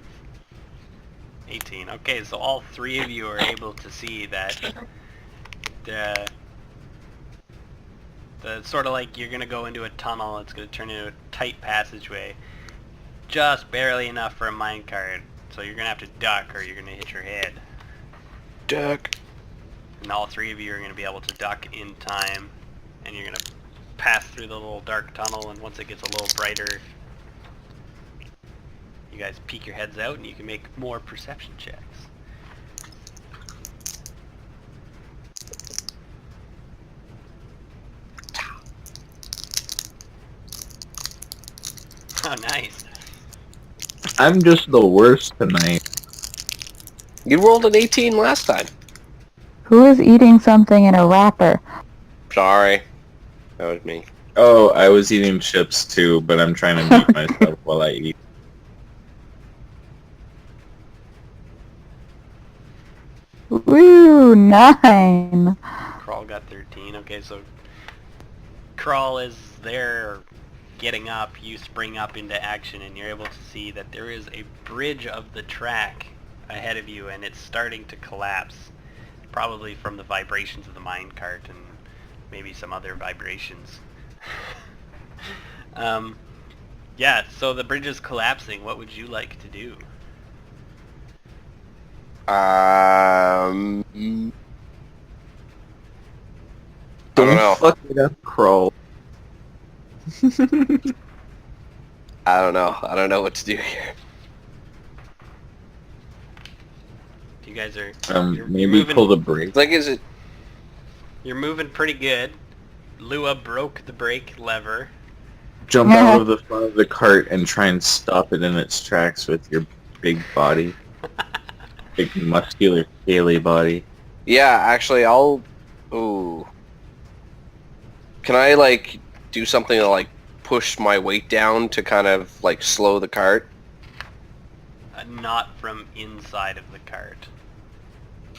Speaker 4: 18. Okay, so all three of you are able to see that the sort of like you're gonna go into a tunnel. It's gonna turn into a tight passageway, just barely enough for a minecart. So you're gonna have to duck, or you're gonna hit your head.
Speaker 2: Duck.
Speaker 4: And all three of you are gonna be able to duck in time, and you're gonna pass through the little dark tunnel. And once it gets a little brighter, you guys peek your heads out, and you can make more perception checks. Oh, nice.
Speaker 5: I'm just the worst tonight.
Speaker 2: You rolled an 18 last time.
Speaker 1: Who is eating something in a wrapper?
Speaker 2: Sorry. That was me.
Speaker 5: Oh, I was eating chips too, but I'm trying to mute myself while I eat.
Speaker 1: Woo, 9.
Speaker 4: Crawl got 13. Okay, so Crawl is there getting up. You spring up into action, and you're able to see that there is a bridge of the track ahead of you, and it's starting to collapse. Probably from the vibrations of the minecart and maybe some other vibrations. Yeah, so the bridge is collapsing. What would you like to do?
Speaker 2: I don't know.
Speaker 5: Fuck it up, Crawl.
Speaker 2: I don't know. I don't know what to do here.
Speaker 4: You guys are you're
Speaker 5: Maybe
Speaker 4: moving,
Speaker 5: pull the brake.
Speaker 2: Like, is it...
Speaker 4: You're moving pretty good. Lua broke the brake lever.
Speaker 5: Jump out of the front of the cart and try and stop it in its tracks with your big body. Big muscular, scaly body.
Speaker 2: Yeah, actually, I'll... Ooh. Can I, like, do something to, like, push my weight down to kind of, like, slow the cart?
Speaker 4: Not from inside of the cart.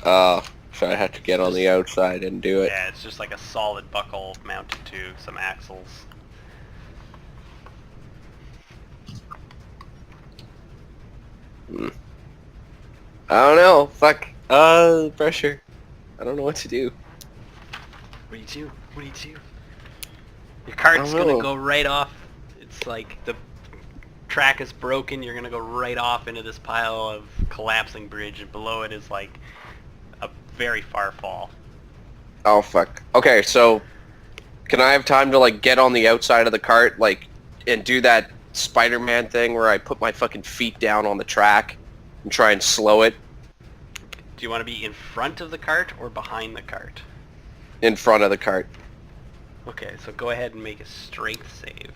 Speaker 2: So I have to get on the outside and do it.
Speaker 4: Yeah, it's just like a solid buckle mounted to some axles.
Speaker 2: I don't know. Fuck. Pressure. I don't know what to do.
Speaker 4: What do you do? What do you do? Your cart's
Speaker 2: I don't
Speaker 4: gonna
Speaker 2: know.
Speaker 4: go right off. It's like the track is broken. You're gonna go right off into this pile of collapsing bridge, and below it is like a very far fall.
Speaker 2: Oh, fuck. Okay, so... Can I have time to, like, get on the outside of the cart, like, and do that Spider-Man thing where I put my fucking feet down on the track and try and slow it
Speaker 4: Do you want to be in front of the cart or behind the cart?
Speaker 2: in front of the cart?
Speaker 4: Okay, so go ahead and make a strength save.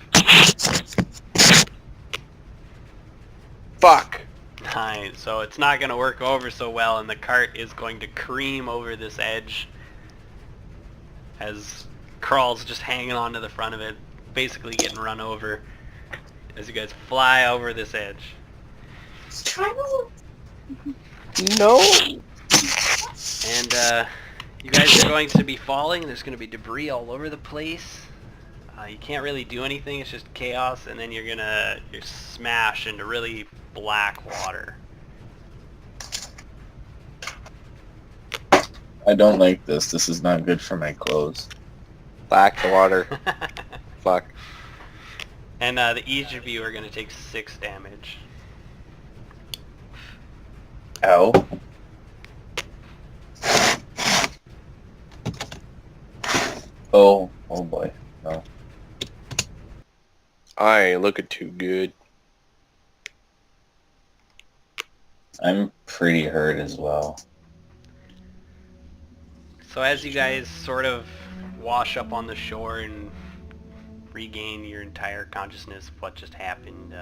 Speaker 2: Fuck.
Speaker 4: Nice. So it's not going to work over so well, and the cart is going to cream over this edge as Crawl's just hanging on to the front of it, basically getting run over as you guys fly over this edge.
Speaker 2: No.
Speaker 4: And you guys are going to be falling. There's going to be debris all over the place. You can't really do anything. It's just chaos, and then you're smash into really black water.
Speaker 5: I don't like this. This is not good for my clothes.
Speaker 2: Black water. Fuck.
Speaker 4: And each of you are going to take 6 damage.
Speaker 5: Ow. Oh boy. No.
Speaker 2: I ain't looking too good.
Speaker 5: I'm pretty hurt as well.
Speaker 4: So as you guys sort of wash up on the shore and regain your entire consciousness of what just happened,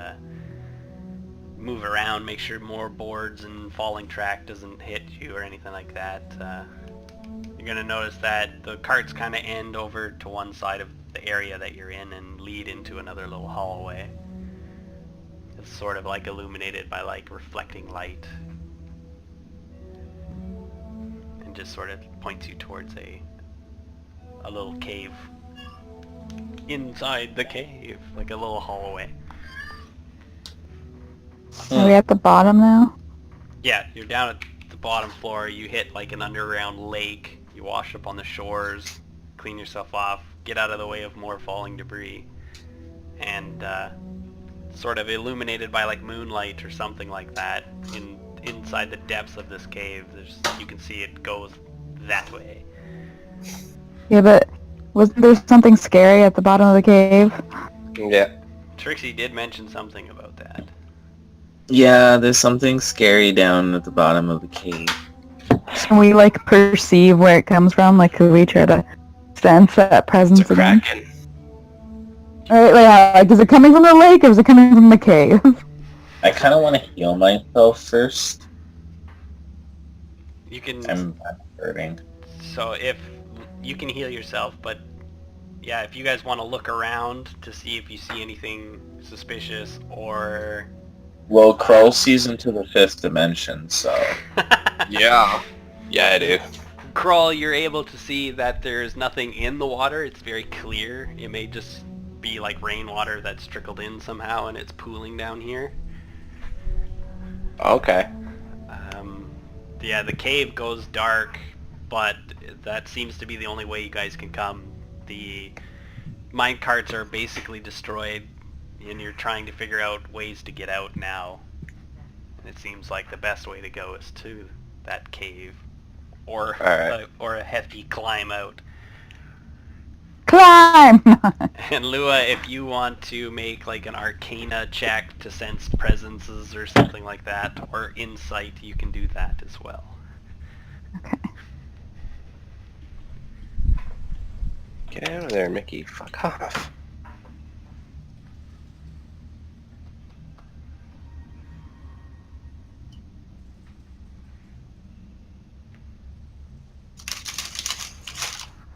Speaker 4: move around, make sure more boards and falling track doesn't hit you or anything like that, you're gonna notice that the carts kind of end over to one side of the area that you're in and lead into another little hallway. It's sort of like illuminated by like reflecting light. And just sort of points you towards a little cave. Inside the cave, like a little hallway.
Speaker 1: Are we at the bottom now?
Speaker 4: Yeah, you're down at the bottom floor. You hit like an underground lake. You wash up on the shores, clean yourself off, get out of the way of more falling debris, and sort of illuminated by like moonlight or something like that. Inside the depths of this cave, you can see it goes that way.
Speaker 1: Yeah, but wasn't there something scary at the bottom of the cave?
Speaker 2: Yeah.
Speaker 4: Trixie did mention something about that.
Speaker 5: Yeah, there's something scary down at the bottom of the cave.
Speaker 1: Can we like perceive where it comes from? Like, could we try to sense that presence
Speaker 2: It's a
Speaker 1: again?
Speaker 2: kraken.
Speaker 1: Alright, like, is it coming from the lake or is it coming from the cave?
Speaker 5: I kind of want to heal myself first.
Speaker 4: You can.
Speaker 5: I'm hurting.
Speaker 4: So if you can heal yourself, but yeah, if you guys want to look around to see if you see anything suspicious or...
Speaker 5: Well, Kroll sees into the 5th dimension, so...
Speaker 2: Yeah. Yeah, I do.
Speaker 4: Crawl, you're able to see that there's nothing in the water. It's very clear. It may just be like rainwater that's trickled in somehow and it's pooling down here.
Speaker 2: Okay.
Speaker 4: Yeah, the cave goes dark, but that seems to be the only way you guys can come. The minecarts are basically destroyed, and you're trying to figure out ways to get out now. And it seems like the best way to go is to that cave, or a hefty climb out.
Speaker 1: Climb!
Speaker 4: And Lua, if you want to make like an Arcana check to sense presences or something like that, or Insight, you can do that as well.
Speaker 1: Okay.
Speaker 2: Get out of there, Mickey. Fuck off.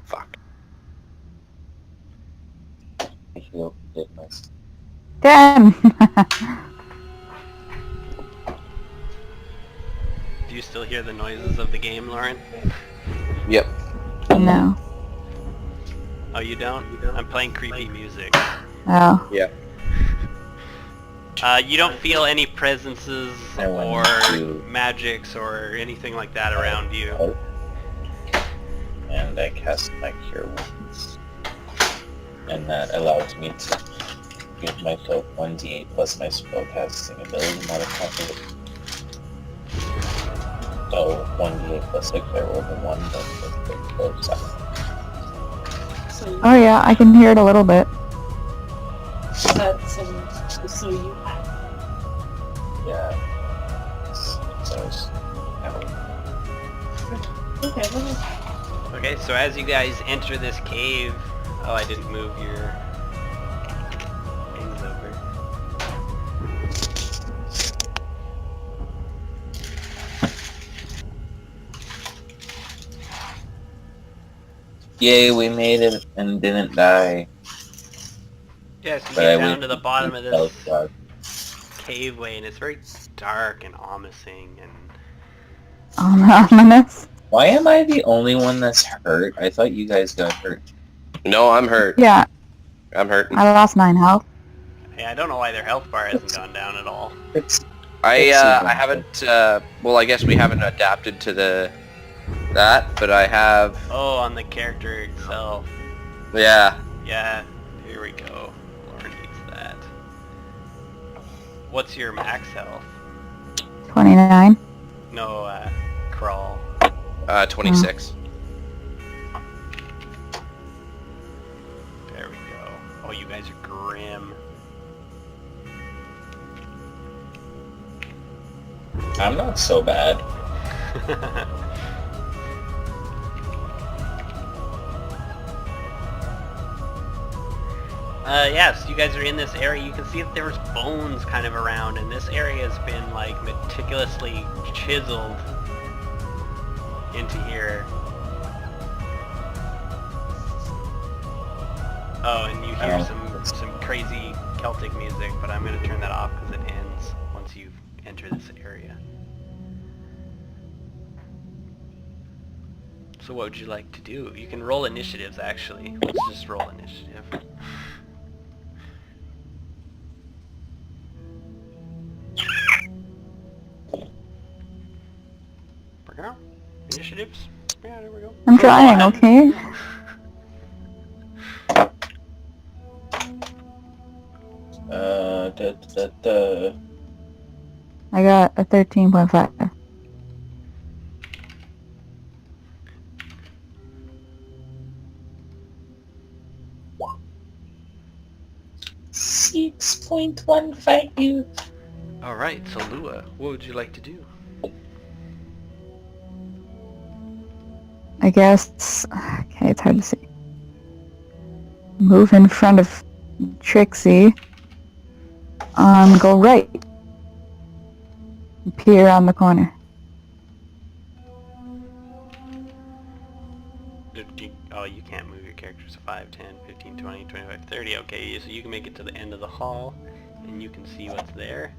Speaker 2: Fuck.
Speaker 5: I healed myself.
Speaker 1: 10!
Speaker 4: Do you still hear the noises of the game, Lauren?
Speaker 2: Yep.
Speaker 1: No.
Speaker 4: Oh, you don't? I'm playing creepy music.
Speaker 1: Oh.
Speaker 2: Yep.
Speaker 4: You don't feel any presences
Speaker 5: I went
Speaker 4: or
Speaker 5: to-
Speaker 4: magics or anything like that around you.
Speaker 5: And I cast my Cure Wounds. And that allows me to give myself 1d8 plus my spellcasting ability modifier. So 1d8 plus 6, I rolled a 1, then plus 6, 7.
Speaker 6: So
Speaker 1: Oh yeah, I can hear it a little bit.
Speaker 6: that's so you
Speaker 5: Yeah. So I was...
Speaker 6: okay. Well,
Speaker 4: Okay, so as you guys enter this cave... Oh, I didn't move your things over.
Speaker 5: Yay, we made it and didn't die.
Speaker 4: Yeah, so you
Speaker 5: But
Speaker 4: get
Speaker 5: I
Speaker 4: down
Speaker 5: went
Speaker 4: to the bottom of
Speaker 5: to
Speaker 4: this caveway, and it's very dark and ominous-ing, and...
Speaker 1: Ominous.
Speaker 5: Why am I the only one that's hurt? I thought you guys got hurt.
Speaker 2: No, I'm hurt.
Speaker 1: Yeah,
Speaker 2: I'm hurting.
Speaker 1: I lost 9 health.
Speaker 4: Yeah, I don't know why their health bar hasn't gone down at all.
Speaker 2: I
Speaker 5: It's
Speaker 2: haven't, well, I guess we haven't adapted to that, but I have,
Speaker 4: Oh, on the character itself.
Speaker 2: yeah.
Speaker 4: Yeah, here we go. Lauren needs that. What's your max health?
Speaker 1: 29.
Speaker 4: No, crawl.
Speaker 2: 26.
Speaker 4: There we go. Oh, you guys are grim.
Speaker 5: I'm not so bad.
Speaker 4: Yes, you guys are in this area. You can see that there's bones kind of around, and this area has been like meticulously chiseled into here. Oh, and you
Speaker 5: I
Speaker 4: hear
Speaker 5: don't-
Speaker 4: some crazy Celtic music, but I'm gonna turn that off because it ends once you enter this area. So what would you like to do? You can roll initiatives, actually. Let's just roll initiative. Working out. Initiatives. Yeah, there we go.
Speaker 1: I'm trying, okay? I got a 13.5.
Speaker 4: Alright, so Lua, what would you like to do?
Speaker 1: I guess... Okay, it's hard to see. Move in front of Trixie. Go right. Peer on the corner.
Speaker 4: Oh, you can't move your characters 5, 10, 15, 20, 25, 30. Okay, so you can make it to the end of the hall, and you can see what's there.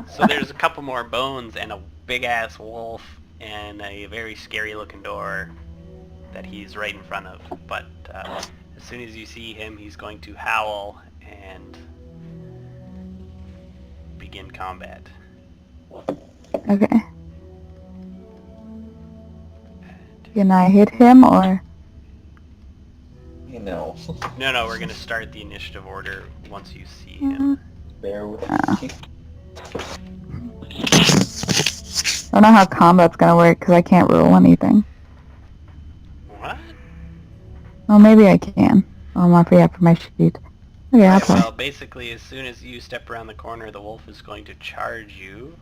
Speaker 4: So there's a couple more bones and a big-ass wolf and a very scary-looking door that he's right in front of. But as soon as you see him, he's going to howl and begin combat.
Speaker 1: Okay. Can I hit him, or...?
Speaker 5: You know,
Speaker 4: No, we're going to start the initiative order once you see him.
Speaker 5: bear with me.
Speaker 1: I don't know how combat's gonna work, because I can't roll anything.
Speaker 4: What?
Speaker 1: Well, maybe I can. Oh, I'm not free up for my sheet. Okay, I'll
Speaker 4: Right,
Speaker 1: play.
Speaker 4: well, basically, as soon as you step around the corner, the wolf is going to charge you,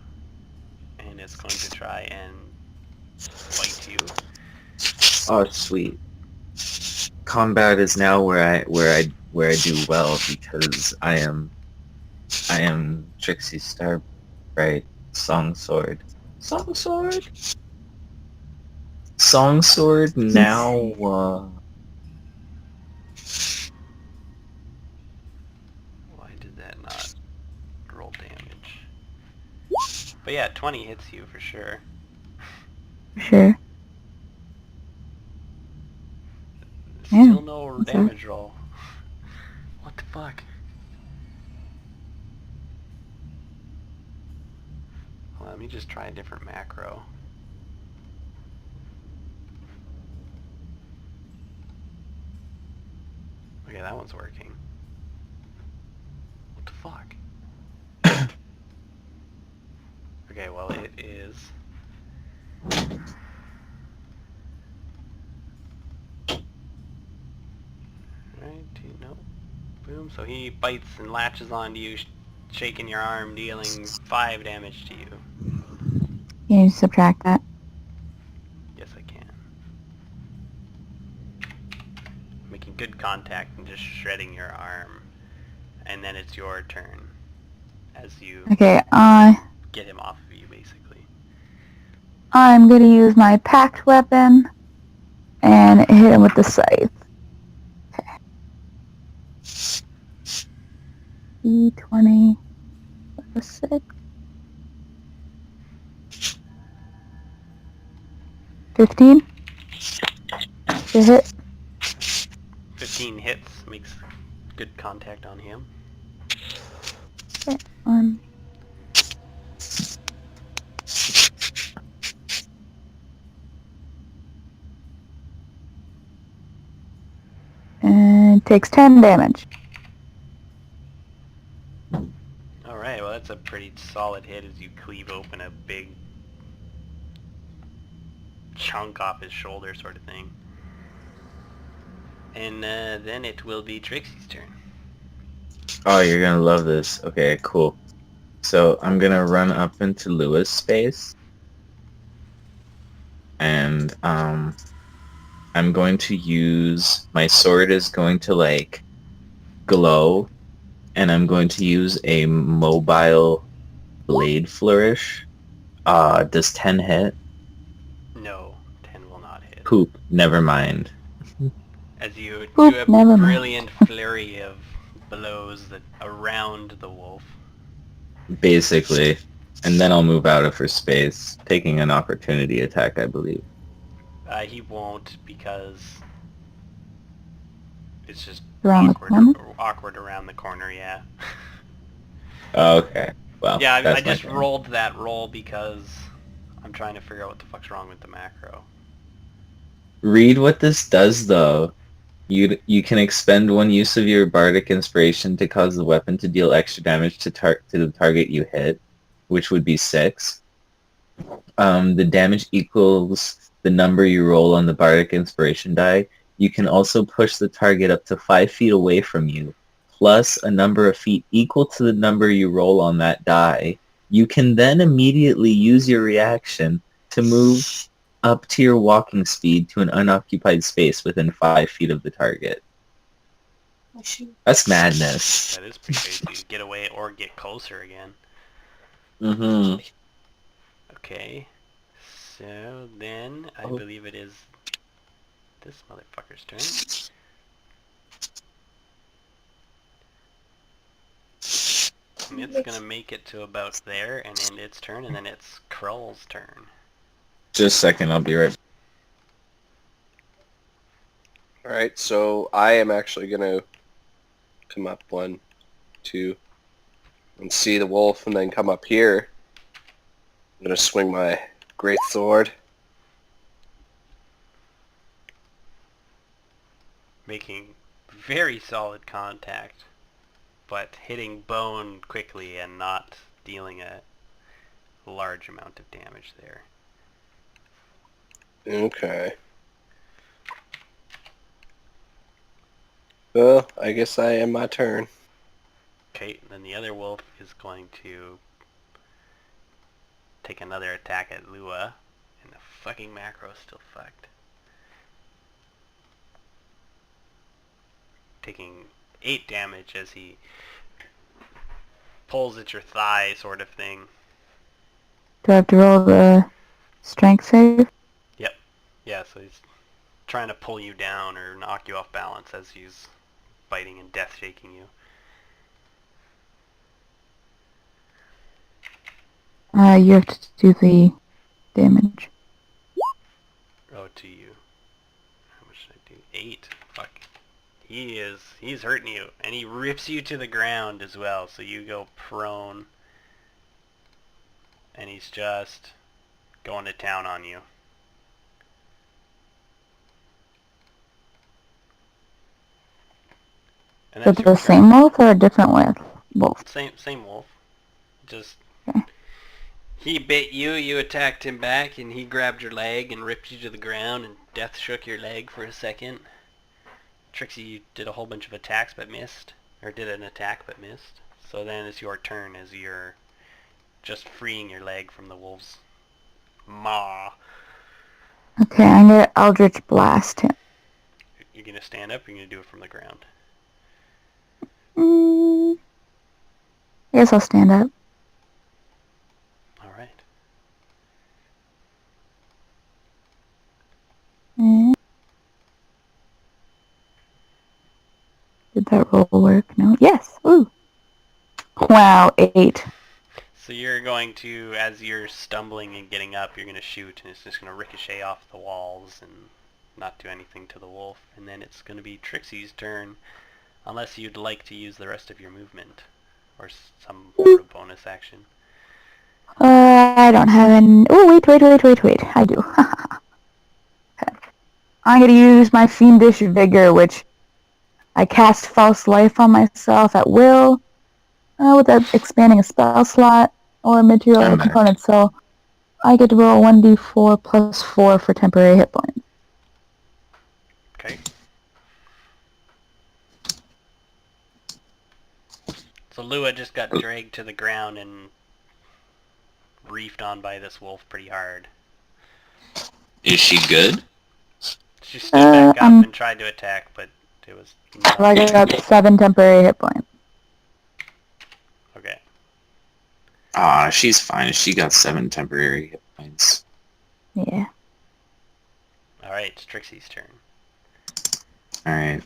Speaker 4: and it's going to try and bite you.
Speaker 3: Oh, sweet. Combat is now where I do well because I am Trixie Starbright Songsword. Songsword now.
Speaker 4: Why did that not roll damage? But yeah, 20 hits you for sure.
Speaker 1: Sure.
Speaker 4: Still no damage roll. What the fuck? Well, let me just try a different macro. Okay, that one's working. What the fuck? Okay, well it is... Right, nope. Boom, so he bites and latches onto you, shaking your arm, dealing 5 damage to you.
Speaker 1: Can you subtract that?
Speaker 4: Yes, I can. Making good contact and just shredding your arm. And then it's your turn. As you
Speaker 1: Okay,
Speaker 4: get him off of you, basically.
Speaker 1: I'm gonna use my packed weapon and hit him with the scythe. Okay. D20 plus 6. 15 to hit.
Speaker 4: 15 hits, makes good contact on him.
Speaker 1: Okay, 1. And takes 10 damage.
Speaker 4: Alright, well that's a pretty solid hit as you cleave open a big chunk off his shoulder sort of thing. And then it will be Trixie's turn.
Speaker 3: Oh, you're gonna love this. Okay, cool. So I'm gonna run up into Lewis' space, and I'm going to use my sword is going to like glow, and I'm going to use a mobile blade flourish. Does 10 hit?
Speaker 4: No, 10 will not hit.
Speaker 3: Poop. Never mind.
Speaker 4: As you
Speaker 1: Oop,
Speaker 4: do a
Speaker 1: never mind.
Speaker 4: brilliant flurry of blows that around the wolf.
Speaker 3: Basically. And then I'll move out of her space, taking an opportunity attack, I believe.
Speaker 4: He won't because it's just
Speaker 1: Around the corner?
Speaker 4: awkward around the corner, yeah.
Speaker 3: Okay. Well,
Speaker 4: Yeah, I
Speaker 3: that's my
Speaker 4: just
Speaker 3: turn.
Speaker 4: rolled that roll because I'm trying to figure out what the fuck's wrong with the macro.
Speaker 3: Read what this does, though. You can expend one use of your bardic inspiration to cause the weapon to deal extra damage to the target you hit, which would be 6. The damage equals the number you roll on the bardic inspiration die. You can also push the target up to 5 feet away from you, plus a number of feet equal to the number you roll on that die. You can then immediately use your reaction to move up to your walking speed to an unoccupied space within 5 feet of the target.
Speaker 6: Oh, shoot.
Speaker 3: That's madness.
Speaker 4: That is pretty crazy. Get away or get closer again.
Speaker 3: Mm-hmm.
Speaker 4: Okay. So then I believe it is this motherfucker's turn. And it's gonna make it to about there and end its turn, and then it's Krull's turn.
Speaker 3: Just a second, I'll be right.
Speaker 2: Alright, so I am actually going to come up 1, 2, and see the wolf, and then come up here. I'm going to swing my great sword.
Speaker 4: Making very solid contact, but hitting bone quickly and not dealing a large amount of damage there.
Speaker 2: Okay. Well, I guess I am my turn.
Speaker 4: Okay, then the other wolf is going to take another attack at Lua, and the fucking macro is still fucked. Taking 8 damage as he pulls at your thigh, sort of thing.
Speaker 1: Do I have to roll the strength save?
Speaker 4: Yeah, so he's trying to pull you down or knock you off balance as he's biting and death shaking you.
Speaker 1: You have to do the damage.
Speaker 4: Oh, to you. How much did I do? 8. Fuck. He's hurting you. And he rips you to the ground as well, so you go prone. And he's just going to town on you. And
Speaker 1: Is it
Speaker 4: your
Speaker 1: the same wolf or a different wolf?
Speaker 4: Same wolf. Just
Speaker 1: Okay.
Speaker 4: he bit you, you attacked him back, and he grabbed your leg and ripped you to the ground, and death shook your leg for a second. Trixie, you did a whole bunch of attacks but missed. Or did an attack but missed. So then it's your turn as you're just freeing your leg from the wolf's maw.
Speaker 1: Okay, I'm gonna Eldritch Blast him.
Speaker 4: You're gonna stand up, or you're gonna do it from the ground?
Speaker 1: I guess I'll stand up.
Speaker 4: Alright.
Speaker 1: Did that roll work? No? Yes! Ooh! Wow, 8.
Speaker 4: So you're going to, as you're stumbling and getting up, you're going to shoot, and it's just going to ricochet off the walls and not do anything to the wolf. And then it's going to be Trixie's turn, unless you'd like to use the rest of your movement, or some sort of bonus action.
Speaker 1: I don't have any... Oh, wait. I do. Okay. I'm gonna use my Fiendish Vigor, which I cast False Life on myself at will, without expanding a spell slot or material or component, so I get to roll 1d4 plus 4 for temporary hit points.
Speaker 4: Okay. So Lua just got dragged to the ground and reefed on by this wolf pretty hard.
Speaker 3: Is she good?
Speaker 4: She stood back up and tried to attack, but it was not.
Speaker 1: So I got 7 temporary hit points.
Speaker 4: Okay.
Speaker 3: She's fine. She got 7 temporary hit points.
Speaker 1: Yeah.
Speaker 4: All Alright, it's Trixie's turn.
Speaker 3: Alright.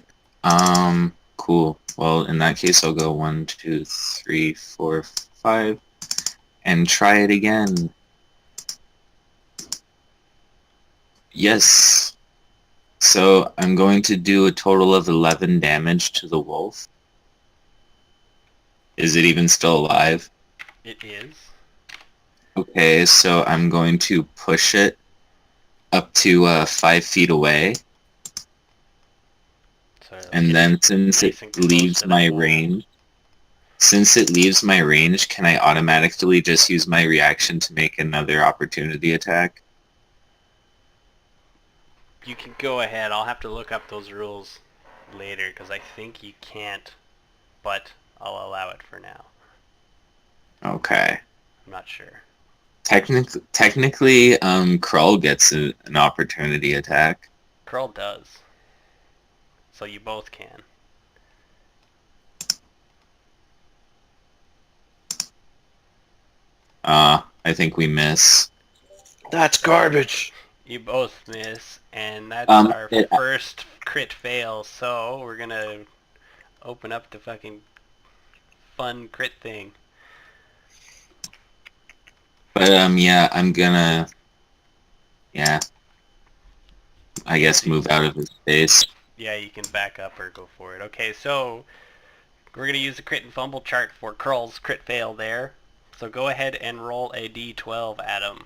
Speaker 3: Cool. Well, in that case, I'll go 1, 2, 3, 4, 5, and try it again. Yes. So I'm going to do a total of 11 damage to the wolf. Is it even still alive?
Speaker 4: It is.
Speaker 3: Okay, so I'm going to push it up to 5 feet away.
Speaker 4: So
Speaker 3: And then since
Speaker 4: nice
Speaker 3: it
Speaker 4: and close
Speaker 3: leaves
Speaker 4: to the
Speaker 3: my
Speaker 4: wall.
Speaker 3: range, can I automatically just use my reaction to make another opportunity attack?
Speaker 4: You can go ahead. I'll have to look up those rules later because I think you can't, but I'll allow it for now.
Speaker 3: Okay.
Speaker 4: I'm not sure.
Speaker 3: Technically, Krull gets an opportunity attack.
Speaker 4: Curl does. So you both can.
Speaker 3: I think we miss.
Speaker 2: That's garbage.
Speaker 4: You both miss, and that's
Speaker 3: Um,
Speaker 4: our
Speaker 3: it-
Speaker 4: first crit fail, so we're gonna open up the fucking fun crit thing.
Speaker 3: But, yeah, I'm gonna... Yeah. I guess move out of his space.
Speaker 4: Yeah, you can back up or go for it. Okay, so we're gonna use the crit and fumble chart for Curl's crit fail there. So go ahead and roll a d12, Adam.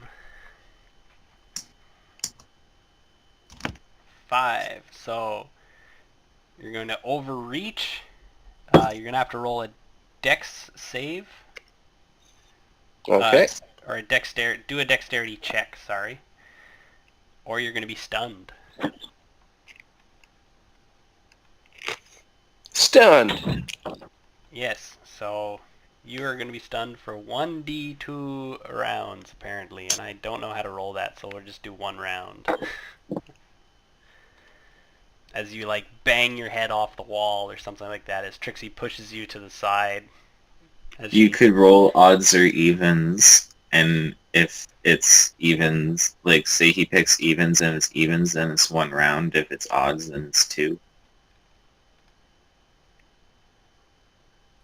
Speaker 4: 5. So you're going to overreach. You're going to have to roll a dex save.
Speaker 2: Okay.
Speaker 4: Or a do a dexterity check, sorry. Or you're going to be stunned.
Speaker 2: Stunned.
Speaker 4: Yes, so you are going to be stunned for 1d2 rounds, apparently, and I don't know how to roll that, so we'll just do 1 round. As you, like, bang your head off the wall or something like that, as Trixie pushes you to the side.
Speaker 3: You could roll odds or evens, and if it's evens, like, say he picks evens and it's evens, then it's 1 round. If it's odds, then it's 2.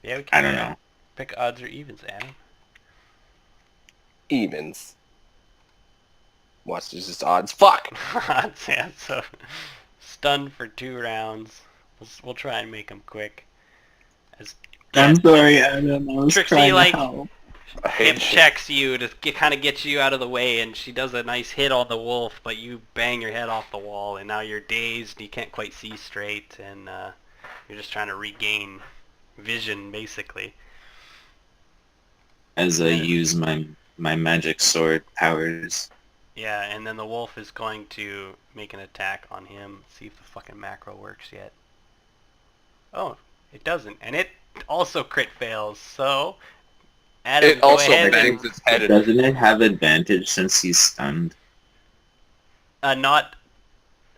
Speaker 4: Yeah, we can
Speaker 3: I don't know.
Speaker 4: pick odds or evens, Adam.
Speaker 2: Evens. Watch, there's just odds. Fuck!
Speaker 4: Odds, yeah, so stunned for 2 rounds. We'll try and make them quick. As
Speaker 3: I'm sorry, Adam. I was
Speaker 4: Trixie,
Speaker 3: trying
Speaker 4: like,
Speaker 3: to help.
Speaker 2: I hate
Speaker 4: hip
Speaker 2: shit.
Speaker 4: checks you to kind of get you out of the way, and she does a nice hit on the wolf, but you bang your head off the wall, and now you're dazed, you can't quite see straight, and you're just trying to regain vision, basically.
Speaker 3: As I use my magic sword powers.
Speaker 4: Yeah, and then the wolf is going to make an attack on him. See if the fucking macro works yet. Oh, it doesn't, and it also crit fails, so Adam,
Speaker 2: It
Speaker 4: go
Speaker 2: also
Speaker 4: ahead
Speaker 2: bangs
Speaker 4: and...
Speaker 2: its head.
Speaker 3: Doesn't it have advantage since he's stunned?
Speaker 4: Not...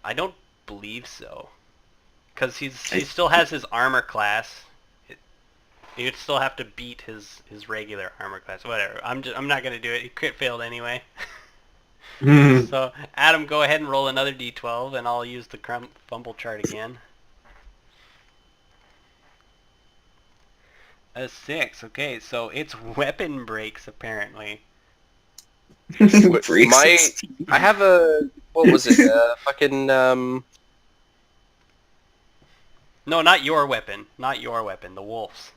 Speaker 4: I don't believe so. Because he still has his armor class. You'd still have to beat his regular armor class. Whatever. I'm not gonna do it. He crit failed anyway. So Adam, go ahead and roll another d12, and I'll use the fumble chart again. A 6. Okay, so it's weapon breaks apparently.
Speaker 2: I have a... What was it? Fucking,
Speaker 4: No, not your weapon. Not your weapon. The wolf's.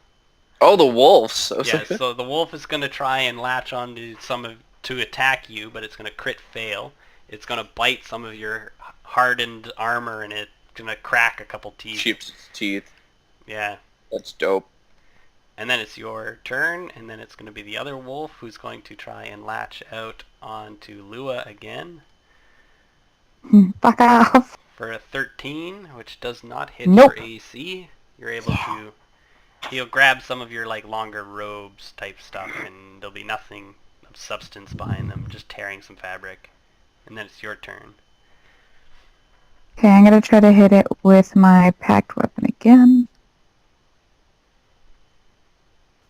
Speaker 2: Oh, the wolves. I was
Speaker 4: Yeah,
Speaker 2: like,
Speaker 4: so the wolf is going to try and latch onto to attack you, but it's going to crit fail. It's going to bite some of your hardened armor, and it's going to crack a couple teeth.
Speaker 2: Chips teeth.
Speaker 4: Yeah.
Speaker 2: That's dope.
Speaker 4: And then it's your turn, and then it's going to be the other wolf who's going to try and latch out onto Lua again
Speaker 1: Fuck off.
Speaker 4: for a 13, which does not hit
Speaker 1: Nope.
Speaker 4: your AC. You're able to... He'll grab some of your, like, longer robes type stuff, and there'll be nothing of substance behind them, just tearing some fabric. And then it's your turn.
Speaker 1: Okay, I'm gonna try to hit it with my packed weapon again.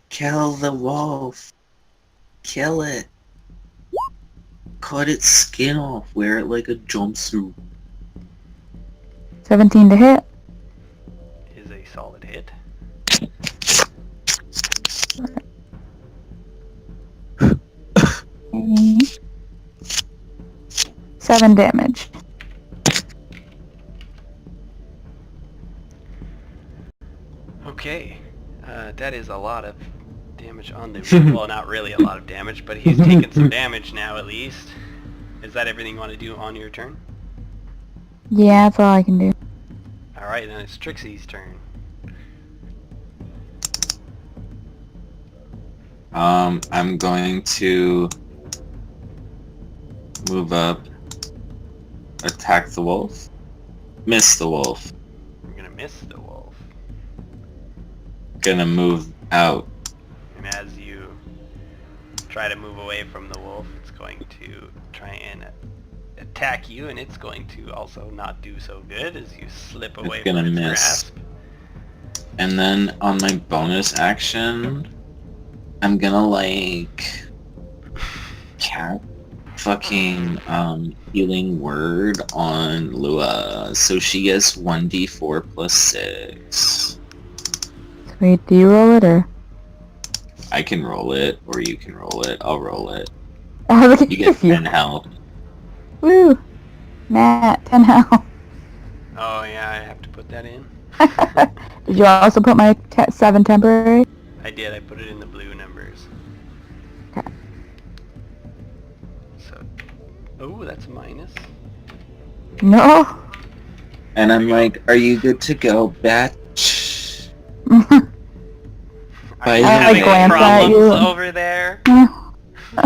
Speaker 3: Kill the wolf. Kill it. Cut its skin off. Wear it like a jumpsuit.
Speaker 1: 17 to hit.
Speaker 4: Is a solid hit.
Speaker 1: Okay. 7 damage.
Speaker 4: Okay, that is a lot of damage on the... well, not really a lot of damage, but he's taken some damage now at least. Is that everything you want to do on your turn?
Speaker 1: Yeah, that's all I can do.
Speaker 4: Alright, then it's Trixie's turn.
Speaker 3: I'm going to move up, attack the wolf, miss the wolf,
Speaker 4: You're gonna miss the wolf.
Speaker 3: gonna move out.
Speaker 4: And as you try to move away from the wolf, it's going to try and attack you, and it's going to also not do so good as you slip away
Speaker 3: It's gonna
Speaker 4: from its
Speaker 3: miss.
Speaker 4: grasp.
Speaker 3: And then on my bonus action, I'm gonna like cat fucking healing word on Lua, so she gets 1d4 plus 6.
Speaker 1: Sweet, do you roll it or?
Speaker 3: I can roll it, or you can roll it. I'll roll it.
Speaker 1: I look at
Speaker 3: You get
Speaker 1: you.
Speaker 3: 10 health.
Speaker 1: Woo! Matt, 10 health.
Speaker 4: Oh yeah, I have to put that in.
Speaker 1: Did you also put my 7 temporary?
Speaker 4: I did, I put it in the blue numbers.
Speaker 1: Okay.
Speaker 4: So, oh, that's a minus.
Speaker 1: No.
Speaker 3: And I'm like, are you good to go, batch?
Speaker 4: Are you
Speaker 3: I
Speaker 4: having
Speaker 1: glance at
Speaker 4: problems
Speaker 1: you.
Speaker 4: over there?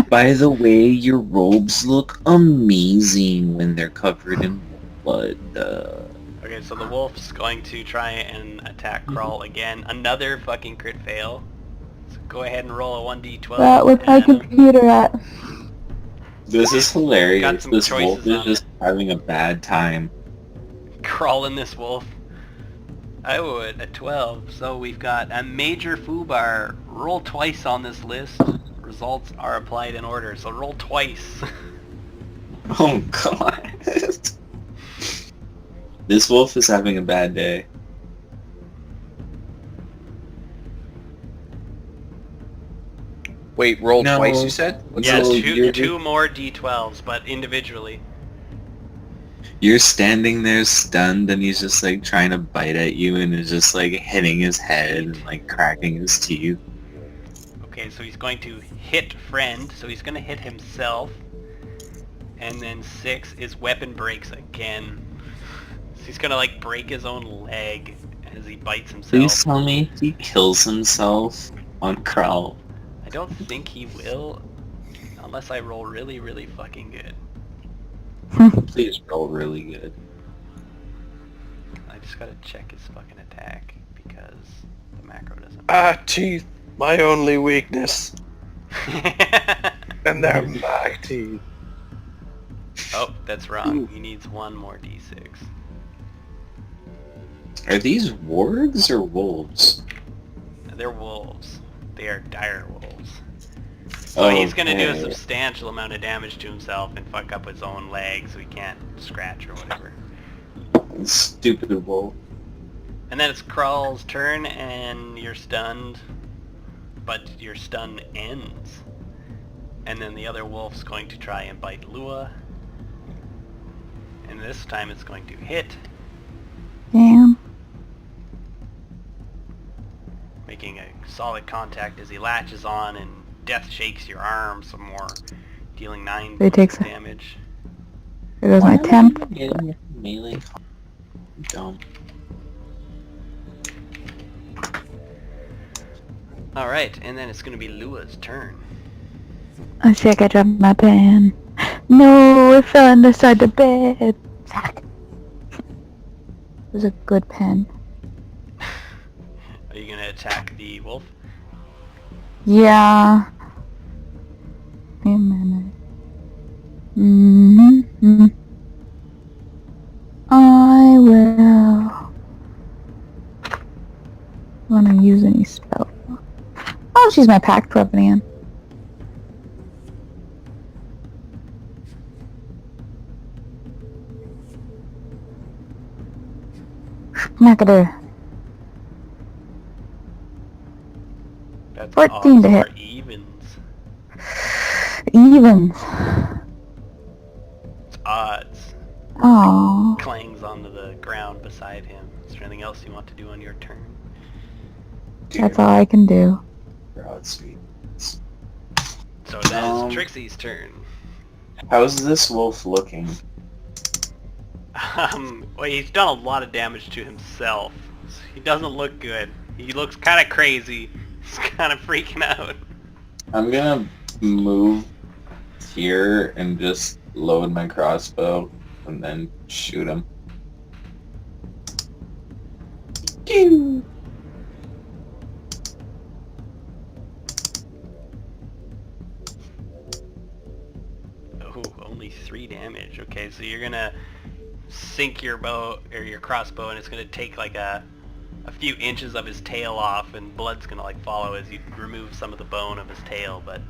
Speaker 3: By the way, your robes look amazing when they're covered in blood.
Speaker 4: Okay, so the wolf's going to try and attack Crawl again. Another fucking crit fail. So go ahead and roll a 1d12.
Speaker 1: That with my
Speaker 4: Adam.
Speaker 1: computer at.
Speaker 3: This is
Speaker 4: Got
Speaker 3: hilarious.
Speaker 4: some
Speaker 3: This wolf
Speaker 4: choices
Speaker 3: is
Speaker 4: on
Speaker 3: just having a bad time.
Speaker 4: Crawling this wolf. I would, a 12. So we've got a major foobar. Roll twice on this list. Results are applied in order, so roll twice.
Speaker 3: Oh god. This wolf is having a bad day.
Speaker 2: Wait, roll
Speaker 3: No.
Speaker 2: twice, you said?
Speaker 4: Yeah,
Speaker 3: So
Speaker 4: two,
Speaker 3: you're-
Speaker 4: two more d12s, but individually.
Speaker 3: You're standing there stunned and he's just like trying to bite at you and is just like hitting his head and like cracking his teeth.
Speaker 4: Okay, so he's going to hit friend, so he's going to hit himself. And then 6 is weapon breaks again. So he's going to like break his own leg as he bites himself.
Speaker 3: Please tell me he kills himself on Crawl.
Speaker 4: I don't think he will, unless I roll really, really fucking good.
Speaker 3: Please roll really good.
Speaker 4: I just gotta check his fucking attack, because the macro doesn't...
Speaker 2: Ah, teeth. My only weakness. And they're my teeth.
Speaker 4: Oh, that's wrong. He needs one more d6.
Speaker 3: Are these wargs or wolves?
Speaker 4: They're wolves. They are dire wolves. So he's gonna do a
Speaker 3: Okay.
Speaker 4: substantial amount of damage to himself and fuck up his own leg so he can't scratch or whatever.
Speaker 3: Stupid wolf.
Speaker 4: And then it's Crawl's turn and you're stunned, but your stun ends. And then the other wolf's going to try and bite Lua. And this time it's going to hit,
Speaker 1: Damn.
Speaker 4: making a solid contact as he latches on and death shakes your arm some more, dealing 9
Speaker 1: It takes-
Speaker 4: damage.
Speaker 1: There goes my temp.
Speaker 3: Getting melee. Dumb.
Speaker 4: Alright, and then it's going to be Lua's turn.
Speaker 1: Oh shit, I dropped my pen. No, it fell inside the bed. Fuck. It was a good pen.
Speaker 4: Are you going to attack the wolf?
Speaker 1: Yeah. Wait a minute. Mm-hmm. I will. Want to use any spell? I'll just use my pact weapon again. not gonna...
Speaker 4: That's
Speaker 1: 14 to
Speaker 4: odds
Speaker 1: hit.
Speaker 4: or evens.
Speaker 1: Evens.
Speaker 4: It's odds.
Speaker 1: Oh.
Speaker 4: Clangs onto the ground beside him. Is there anything else you want to do on your turn?
Speaker 1: That's all I can do.
Speaker 3: God, sweet.
Speaker 4: So that is Trixie's turn.
Speaker 3: How's this wolf looking?
Speaker 4: Well, he's done a lot of damage to himself. So he doesn't look good. He looks kind of crazy. He's kind of freaking out.
Speaker 3: I'm gonna move here and just load my crossbow and then shoot him. Pew!
Speaker 4: Oh, only 3 damage. Okay, so you're gonna sink your bow or your crossbow, and it's gonna take like a few inches of his tail off, and blood's gonna like follow as you remove some of the bone of his tail, but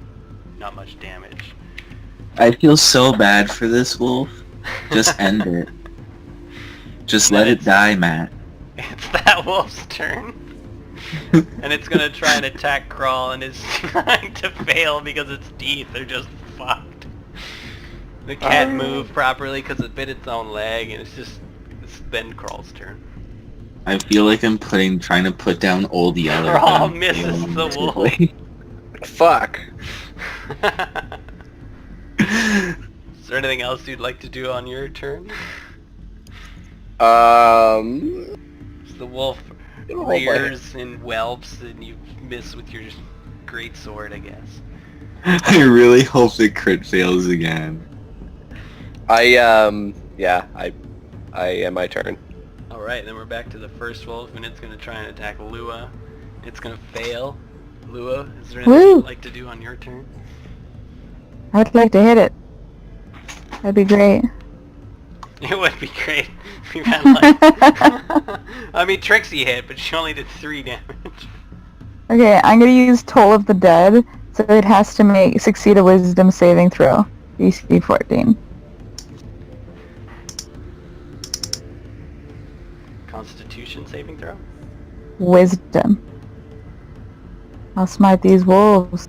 Speaker 4: not much damage.
Speaker 3: I feel so bad for this wolf. Just end it. Just let it die, Matt.
Speaker 4: It's that wolf's turn. And it's gonna try and attack Crawl, and it's trying to fail because its teeth are just fucked. It can't move properly because it bit its own leg, and it's then Crawl's turn.
Speaker 3: I feel like I'm trying to put down Old Yeller.
Speaker 4: Crawl misses the wolf.
Speaker 2: Fuck.
Speaker 4: Is there anything else you'd like to do on your turn?
Speaker 2: Oh
Speaker 4: The wolf rears and whelps, and you miss with your great sword, I guess.
Speaker 3: I really hope the crit fails again.
Speaker 2: yeah, I am my turn.
Speaker 4: Alright, then we're back to the first wolf, and it's going to try and attack Lua. It's going to fail. Lua, is there anything
Speaker 1: Woo!
Speaker 4: you'd like to do on your turn?
Speaker 1: I would like to hit it. That'd be great.
Speaker 4: It would be great if you had like... I mean, Trixie hit, but she only did 3 damage.
Speaker 1: Okay, I'm gonna use Toll of the Dead, so it has to succeed a Wisdom saving throw. DC 14.
Speaker 4: Constitution saving throw?
Speaker 1: Wisdom. I'll smite these wolves.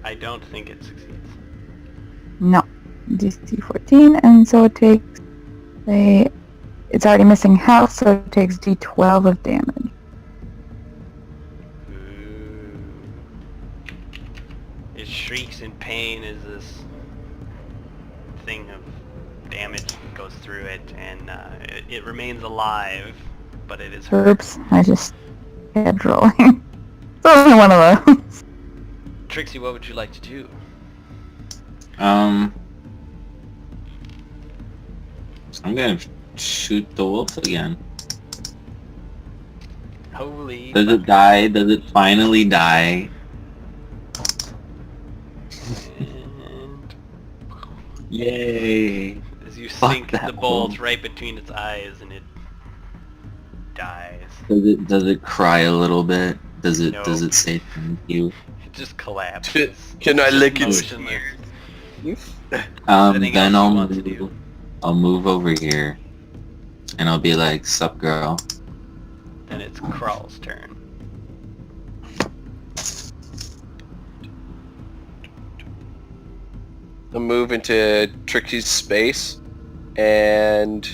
Speaker 4: I don't think it succeeds.
Speaker 1: No. DC 14, and so it takes it's already missing health, so it takes D12 of damage.
Speaker 4: Ooh. It shrieks in pain as this thing of damage goes through it, and it remains alive, but it is hurt.
Speaker 1: Oops, I just kept rolling. It's only one of those.
Speaker 4: Trixie, what would you like to do?
Speaker 3: So I'm gonna shoot the wolf again.
Speaker 4: Holy...
Speaker 3: Does it die? Does it finally die?
Speaker 4: And
Speaker 3: Yay!
Speaker 4: as you
Speaker 3: Fuck
Speaker 4: sink
Speaker 3: that
Speaker 4: the bolt
Speaker 3: wolf.
Speaker 4: right between its eyes, and it dies.
Speaker 3: Does it cry a little bit? Does it
Speaker 4: No.
Speaker 3: say thank you?
Speaker 4: It just collapses.
Speaker 2: Can I lick its
Speaker 4: Motionless.
Speaker 3: Then
Speaker 4: Anything else you want to do?
Speaker 3: I'll move over here, and I'll be like, "Sup, girl."
Speaker 4: Then it's Crawl's turn.
Speaker 2: I'll move into Trixie's space, and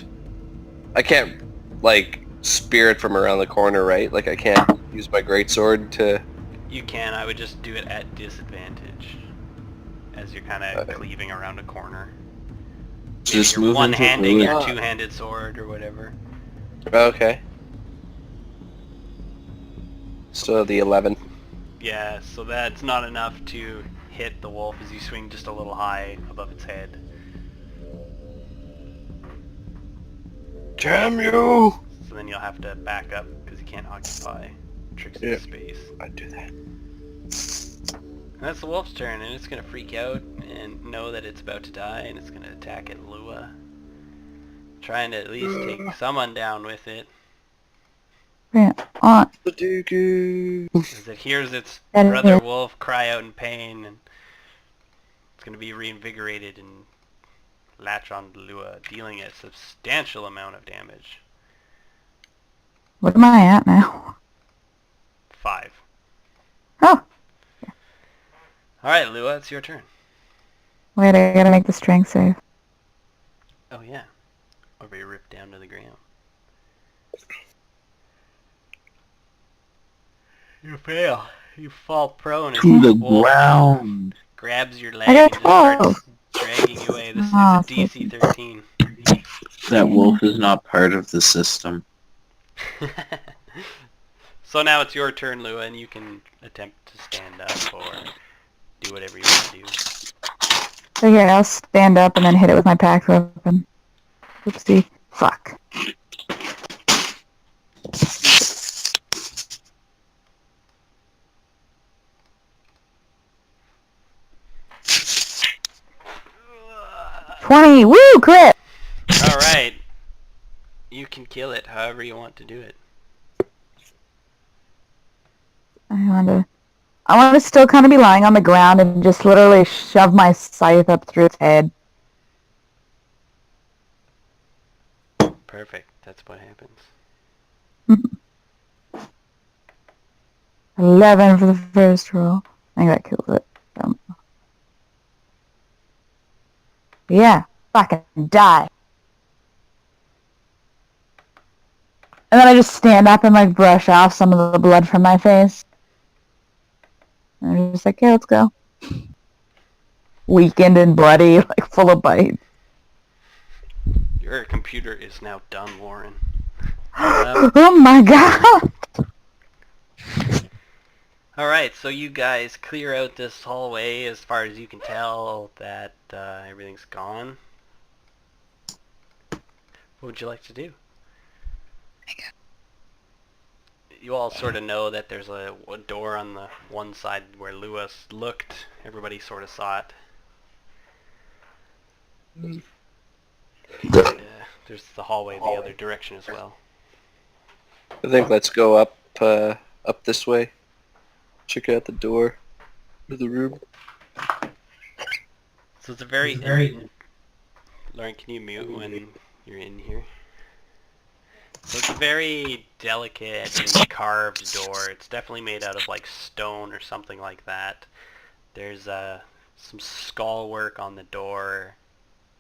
Speaker 2: I can't, like, spear it from around the corner, right? Like, I can't use my greatsword to...
Speaker 4: You can, I would just do it at disadvantage, as you're kind of
Speaker 2: Okay.
Speaker 4: cleaving around a corner.
Speaker 3: Just
Speaker 4: Maybe you're
Speaker 3: move into
Speaker 4: one-handing
Speaker 3: Louis.
Speaker 4: your two-handed sword or whatever.
Speaker 2: Okay. So the 11.
Speaker 4: Yeah, so that's not enough to hit the wolf as you swing just a little high above its head.
Speaker 2: Damn you!
Speaker 4: So then you'll have to back up because you can't occupy Trixie's
Speaker 2: Yeah.
Speaker 4: space.
Speaker 2: I'd do that.
Speaker 4: And that's the wolf's turn, and it's gonna freak out and know that it's about to die, and it's gonna attack at Lua. Trying to at least take someone down with it.
Speaker 1: Yeah, on.
Speaker 2: Hadouken!
Speaker 4: As it hears its
Speaker 1: That is
Speaker 4: brother
Speaker 1: it.
Speaker 4: wolf cry out in pain, and It's going to be reinvigorated and latch on to Lua, dealing a substantial amount of damage.
Speaker 1: What am I at now?
Speaker 4: 5.
Speaker 1: Oh,
Speaker 4: Alright, Lua, it's your turn.
Speaker 1: wait, I gotta make the strength save.
Speaker 4: Oh yeah. Or be ripped down to the ground. You fail. You fall prone as
Speaker 3: To the
Speaker 4: the wolf
Speaker 3: ground.
Speaker 4: grabs your leg
Speaker 1: I
Speaker 4: and
Speaker 1: got
Speaker 4: just
Speaker 1: 12.
Speaker 4: starts dragging you away. This is
Speaker 1: Oh,
Speaker 4: a DC 13.
Speaker 3: That wolf is not part of the system.
Speaker 4: So now it's your turn, Lua, and you can attempt to stand up or do whatever you want to do.
Speaker 1: So here, I'll stand up and then hit it with my pack weapon. Oopsie. Fuck.
Speaker 4: Uh,
Speaker 1: 20! Woo! Crit!
Speaker 4: Alright. You can kill it however you want to do it.
Speaker 1: I want to still kind of be lying on the ground and just literally shove my scythe up through its head.
Speaker 4: Perfect. That's what happens.
Speaker 1: 11 for the first roll. I think that kills it. Yeah. Fucking die. And then I just stand up and like brush off some of the blood from my face. And I'm just like, okay, let's go. Weakened and bloody, like full of bites.
Speaker 4: Your computer is now done, Warren.
Speaker 1: Oh my god!
Speaker 4: Alright, so you guys clear out this hallway as far as you can tell that everything's gone. What would you like to do? You all sort of know that there's a door on the one side where Lewis looked. Everybody sort of saw it. There's the hallway the other direction as well.
Speaker 2: I think let's go up this way. Check out the door to the room.
Speaker 4: So it's a very... Lauren, can you mute when you're in here? So it's a very delicate and carved door. It's definitely made out of like stone or something like that. There's some skull work on the door,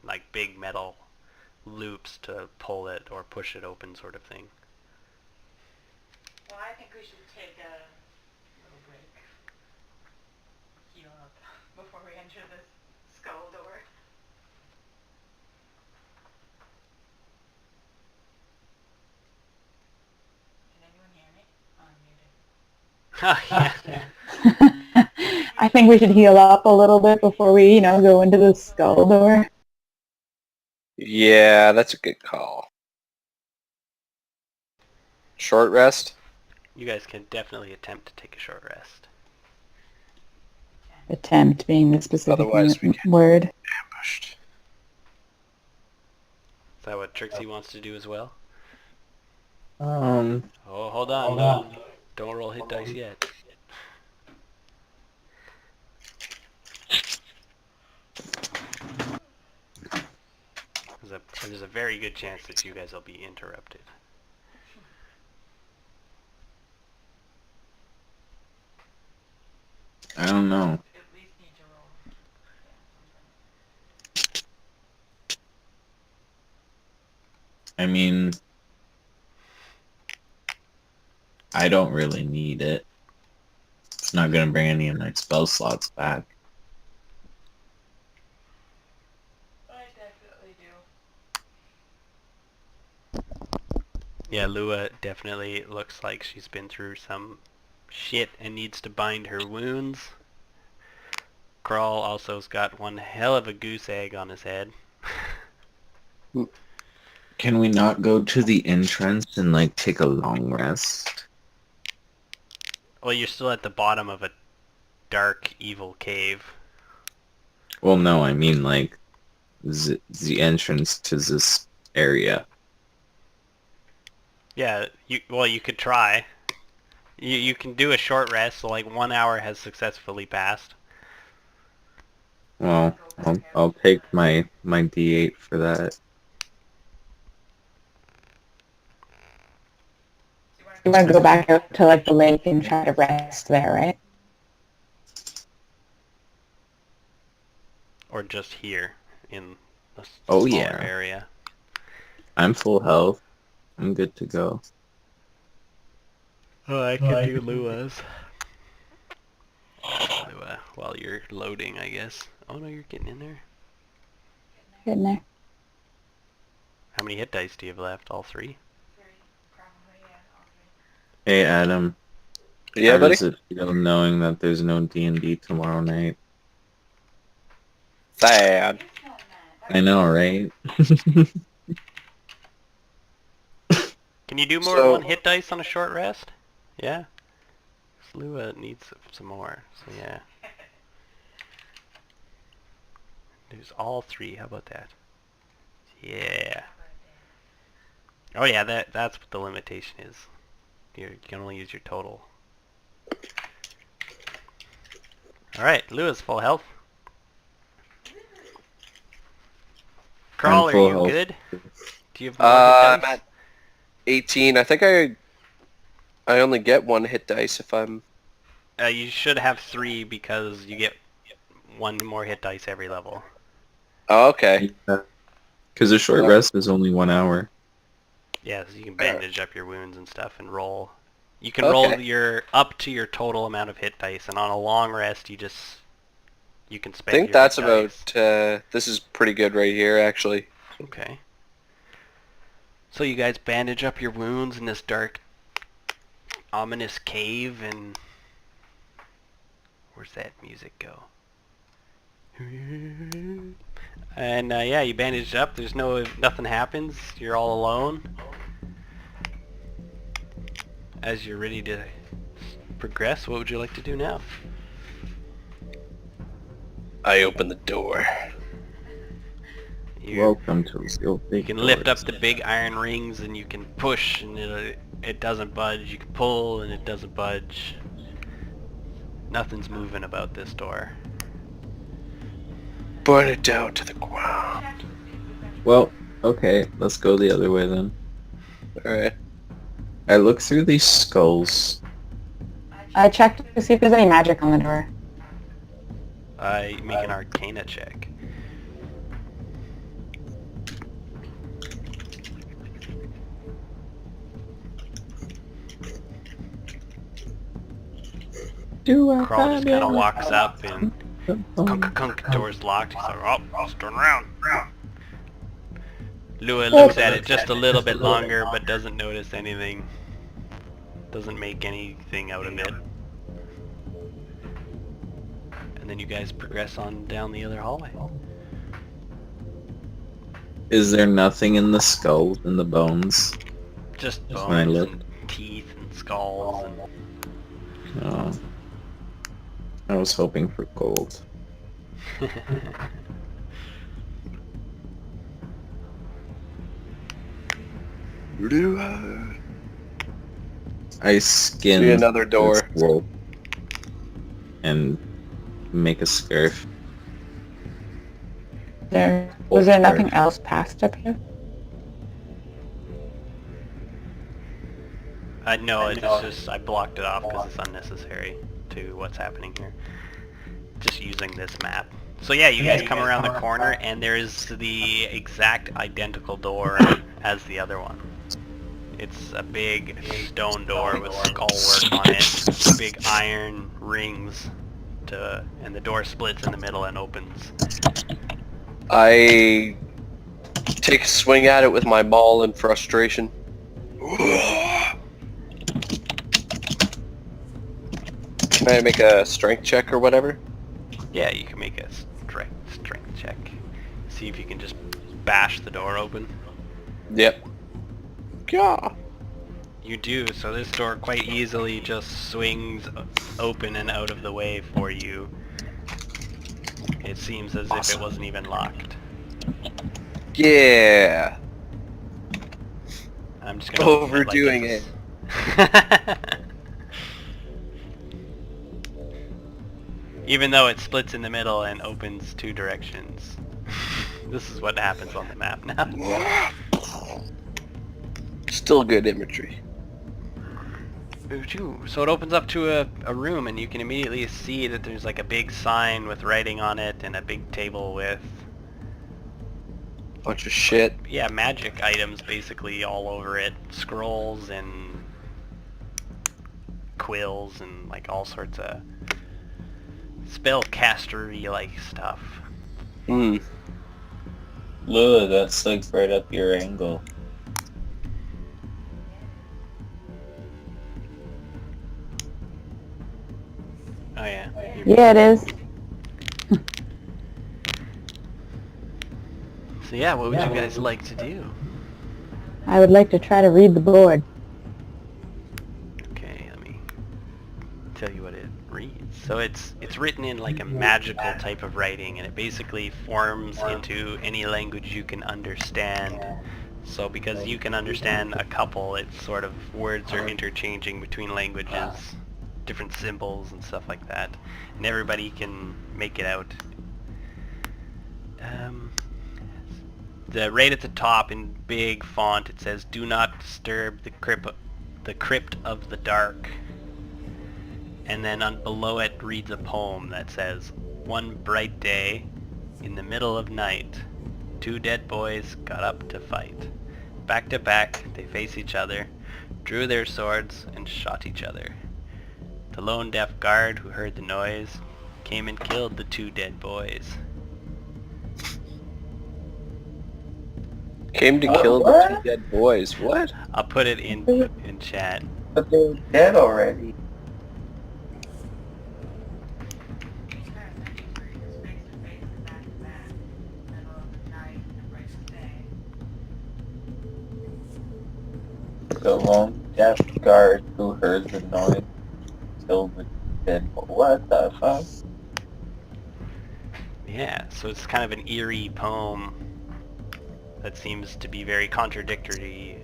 Speaker 4: like big metal loops to pull it or push it open sort of thing.
Speaker 7: Well, I think we should take a little break. Heal up before we enter this skull door. Can anyone hear me?
Speaker 4: Oh, yeah.
Speaker 1: I think we should heal up a little bit before we, go into the skull door.
Speaker 2: Yeah, that's a good call. Short rest?
Speaker 4: You guys can definitely attempt to take a short rest.
Speaker 1: Attempt being the specific
Speaker 2: Otherwise we get
Speaker 1: word.
Speaker 2: ambushed.
Speaker 4: Is that what Trixie wants to do as well?
Speaker 3: Um,
Speaker 4: Oh, hold on. Don't roll hit dice yet. There's a very good chance that you guys will be interrupted.
Speaker 3: I don't know.
Speaker 7: At least need to roll.
Speaker 3: I mean, I don't really need it. It's not gonna bring any of my spell slots back.
Speaker 7: I definitely do.
Speaker 4: Yeah, Lua definitely looks like she's been through some shit and needs to bind her wounds. Crawl also's got one hell of a goose egg on his head.
Speaker 3: Can we not go to the entrance and like take a long rest?
Speaker 4: Well, you're still at the bottom of a dark, evil cave.
Speaker 3: Well, no, I mean like the entrance to this area.
Speaker 4: Yeah, you could try. You can do a short rest, so like 1 hour has successfully passed.
Speaker 3: Well, I'll take my D8 for that.
Speaker 1: You want to go back out to like the lake and try to rest there, right?
Speaker 4: Or just here in a
Speaker 3: Oh,
Speaker 4: smaller
Speaker 3: yeah.
Speaker 4: area.
Speaker 3: I'm full health. I'm good to go.
Speaker 4: Oh, I can do Lua's. Lua, while you're loading, I guess. Oh no, you're getting in there.
Speaker 1: Getting there.
Speaker 4: How many hit dice do you have left? All 3?
Speaker 3: Hey, Adam.
Speaker 2: Yeah,
Speaker 3: How
Speaker 2: buddy?
Speaker 3: does it feel knowing that there's no D&D tomorrow night?
Speaker 2: Sad.
Speaker 3: I know, right?
Speaker 4: Can you do more
Speaker 2: So-
Speaker 4: 1 hit dice on a short rest? Yeah. Lua needs some more, so yeah. There's all 3, how about that? Yeah. Oh yeah, that's what the limitation is. You can only use your total. Alright, Lua's full health. Crawl, are
Speaker 3: full
Speaker 4: you
Speaker 3: health.
Speaker 4: good? Do you have more hit
Speaker 2: I'm
Speaker 4: dice?
Speaker 2: at 18. I think I only get 1 hit dice if I'm...
Speaker 4: You should have 3 because you get 1 more hit dice every level.
Speaker 2: Oh, okay.
Speaker 3: Because a short rest is only 1 hour.
Speaker 4: Yeah, so you can bandage up your wounds and stuff and roll. You can roll your up to your total amount of hit dice, and on a long rest, you can
Speaker 2: I
Speaker 4: spend.
Speaker 2: think
Speaker 4: your
Speaker 2: that's
Speaker 4: hit
Speaker 2: about...
Speaker 4: dice.
Speaker 2: this is pretty good right here, actually.
Speaker 4: Okay. So you guys bandage up your wounds in this dark, ominous cave, and where's that music go? And yeah, you bandage up. There's nothing happens. You're all alone. As you're ready to progress, what would you like to do now?
Speaker 2: I open the door.
Speaker 3: Welcome to Real Big
Speaker 4: You can lift up
Speaker 3: Doors.
Speaker 4: the big iron rings and you can push and it doesn't budge. You can pull and it doesn't budge. Nothing's moving about this door.
Speaker 2: Burn it down to the ground.
Speaker 3: Well, okay, let's go the other way then.
Speaker 2: Alright.
Speaker 3: I look through these skulls.
Speaker 1: I checked to see if there's any magic on the door.
Speaker 4: Make an Arcana check. Crawl just kind of walks up and kunk, door's locked. He's like, oh, let's turn around. Lua looks at it just a little bit longer, but doesn't notice anything. Doesn't make anything out of it. And then you guys progress on down the other hallway.
Speaker 3: Is there nothing in the skulls and the bones?
Speaker 4: Just
Speaker 3: Just when I
Speaker 4: bones
Speaker 3: look.
Speaker 4: and teeth and skulls and...
Speaker 3: Oh. I was hoping for gold. I skin
Speaker 2: See another door.
Speaker 3: this wolf and make a scarf.
Speaker 1: Was there nothing else past up here?
Speaker 4: No, it's just, I blocked it off because it's unnecessary to what's happening here. Just using this map. So yeah, you guys come around the corner and there's the exact identical door as the other one. It's a big stone door with skull work on it, big iron rings, and the door splits in the middle and opens.
Speaker 2: I take a swing at it with my maul in frustration. Can I make a strength check or whatever?
Speaker 4: Yeah, you can make a strength check. See if you can just bash the door open.
Speaker 2: Yep. Yeah.
Speaker 4: You do, so this door quite easily just swings open and out of the way for you. It seems as if it wasn't even locked.
Speaker 2: Yeah.
Speaker 4: I'm just gonna
Speaker 2: Overdoing
Speaker 4: it. Even though it splits in the middle and opens 2 directions. This is what happens on the map now.
Speaker 2: Still good imagery.
Speaker 4: So it opens up to a room, and you can immediately see that there's like a big sign with writing on it and a big table with,
Speaker 2: Bunch of shit.
Speaker 4: yeah, magic items basically all over it. Scrolls and quills and like all sorts of spellcastery like stuff.
Speaker 2: Hmm.
Speaker 5: Lula, that's like right up your angle.
Speaker 4: Oh yeah.
Speaker 1: Yeah, it is.
Speaker 4: So yeah, what would you guys like to do?
Speaker 1: I would like to try to read the board.
Speaker 4: Okay, let me tell you what it reads. So it's written in like a magical type of writing, and it basically forms into any language you can understand. So because you can understand a couple, it's sort of words are interchanging between languages, different symbols and stuff like that, and everybody can make it out. Right at the top in big font it says, "Do not disturb the crypt of the dark." And then below it reads a poem that says, "One bright day, in the middle of night, 2 dead boys got up to fight. Back to back, they face each other, drew their swords, and shot each other. The lone deaf guard who heard the noise came and killed the 2 dead boys."
Speaker 2: Came to kill the 2 dead boys. What?
Speaker 4: I'll put it in chat.
Speaker 5: But they're dead already. The lone deaf guard who heard the noise killed the dead boy. What the fuck?
Speaker 4: Yeah, so it's kind of an eerie poem that seems to be very contradictory.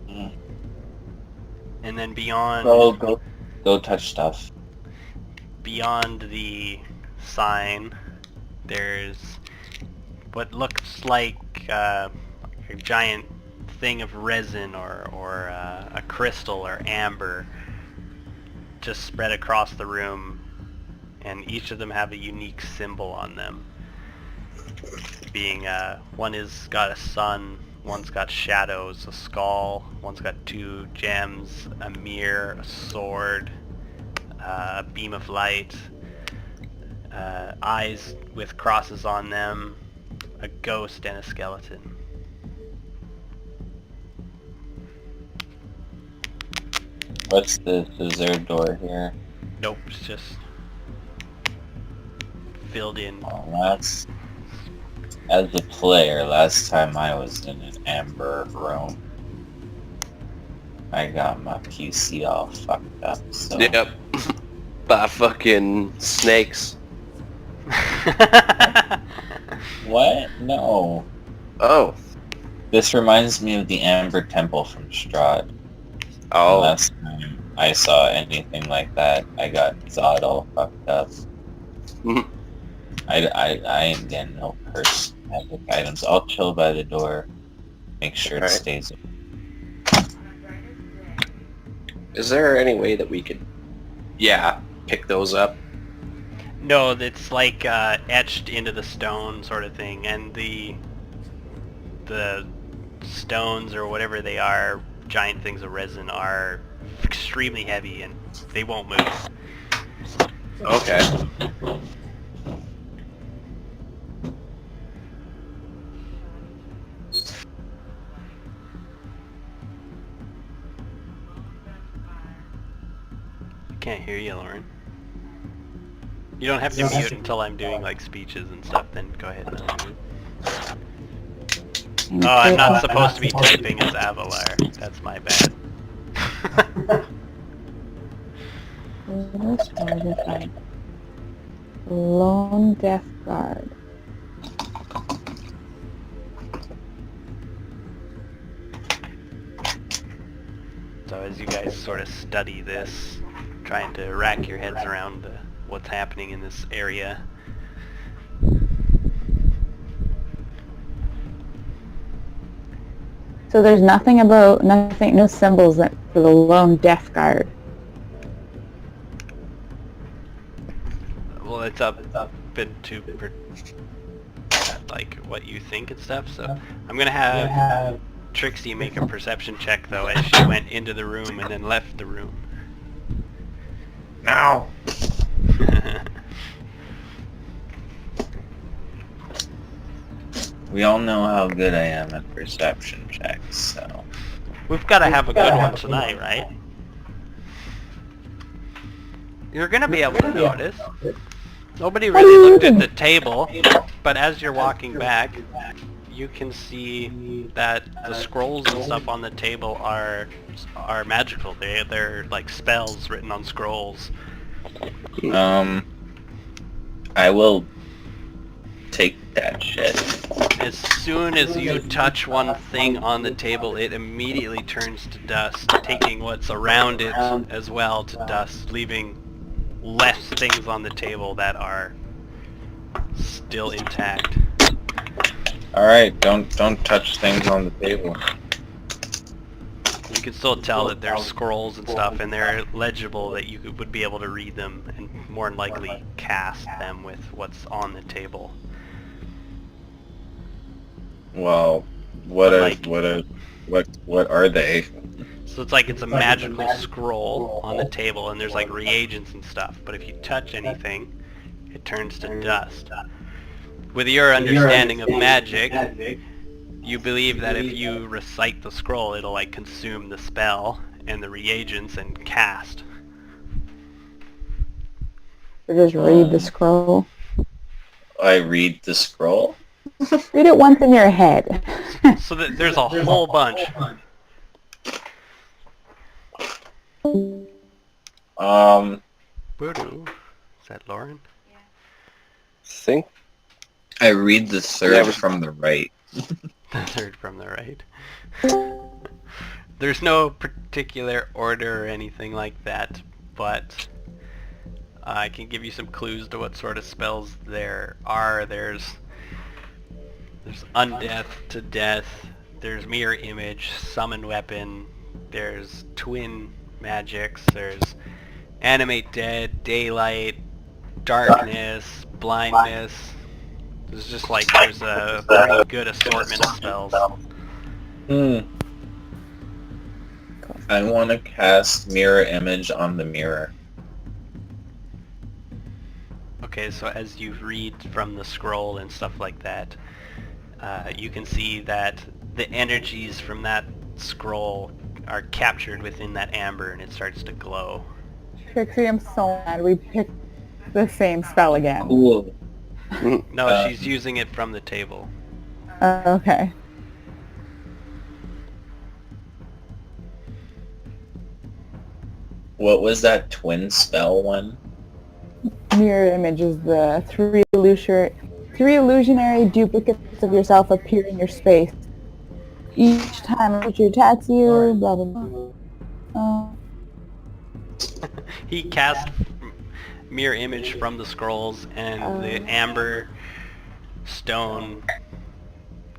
Speaker 5: Mm.
Speaker 4: And then beyond
Speaker 5: Go touch stuff.
Speaker 4: beyond the sign, there's what looks like a giant thing of resin or a crystal or amber just spread across the room, and each of them have a unique symbol on them. Being one is got a sun, one's got shadows, a skull, one's got 2 gems, a mirror, a sword, a beam of light, eyes with crosses on them, a ghost, and a skeleton.
Speaker 5: What's this? Is there a door here?
Speaker 4: Nope, it's just filled in.
Speaker 5: Oh, that's... As a player, last time I was in an amber room, I got my PC all fucked up, so...
Speaker 2: Yep. By fucking snakes.
Speaker 5: What? No.
Speaker 2: Oh.
Speaker 5: This reminds me of the Amber Temple from Strahd.
Speaker 2: Oh.
Speaker 5: Last time I saw anything like that, I got Zod all fucked up. I ain't getting no purse magic items. I'll chill by the door, make sure it
Speaker 2: Alright.
Speaker 5: stays.
Speaker 2: Is there any way that we could, pick those up?
Speaker 4: No, it's like etched into the stone sort of thing, and the stones or whatever they are, giant things of resin, are extremely heavy and they won't move.
Speaker 2: Okay.
Speaker 4: I can't hear you, Lauren. You don't have to mute until I'm doing like speeches and stuff, then go ahead and unmute. Oh, I'm not supposed to be typing as Avalar. That's my bad.
Speaker 1: Lone Death Guard.
Speaker 4: So as you guys sort of study this, trying to rack your heads around what's happening in this area.
Speaker 1: So there's no symbols for the lone death guard.
Speaker 4: Well, it's up bit to like what you think and stuff. So I'm gonna have Trixie make a perception check though as she went into the room and then left the room.
Speaker 3: No. We all know how good I am at perception checks, so...
Speaker 4: We've got to have a good one tonight, right? You're gonna be able to notice. Nobody really looked at the table, but as you're walking back, you can see that the scrolls and stuff on the table are magical. They're like spells written on scrolls.
Speaker 3: I will take that shit.
Speaker 4: As soon as you touch one thing on the table, it immediately turns to dust, taking what's around it as well to dust, leaving less things on the table that are still intact.
Speaker 3: Alright, don't touch things on the table.
Speaker 4: You can still tell that there's scrolls and stuff, and they're legible, that you would be able to read them and more than likely cast them with what's on the table.
Speaker 3: Well, what are they?
Speaker 4: So it's like it's a magical scroll on the table, and there's like reagents and stuff, but if you touch anything, it turns to dust. With your understanding of magic, you believe that if you recite the scroll, it'll like consume the spell and the reagents and cast.
Speaker 1: Or just read the scroll.
Speaker 3: I read the scroll?
Speaker 1: Read it once in your head.
Speaker 4: So that there's a whole bunch. Voodoo. Is that Lauren?
Speaker 2: Think
Speaker 3: I read the third from the right.
Speaker 4: The third from the right. There's no particular order or anything like that, but I can give you some clues to what sort of spells there are. There's undeath to death, there's mirror image, summon weapon, there's twin magics, there's animate dead, daylight, darkness, blindness. There's just like, there's a pretty good assortment of spells.
Speaker 3: I want to cast mirror image on the mirror.
Speaker 4: Okay, so as you read from the scroll and stuff like that, you can see that the energies from that scroll are captured within that amber and it starts to glow.
Speaker 1: Trixie, I'm so mad we picked the same spell again.
Speaker 3: Cool.
Speaker 4: No, she's using it from the table.
Speaker 1: Okay.
Speaker 3: What was that twin spell one?
Speaker 1: Mirror image is the three illusionary duplicates of yourself appear in your space. Each time a creature attacks you, blah blah blah.
Speaker 4: He cast mirror image from the scrolls and the amber stone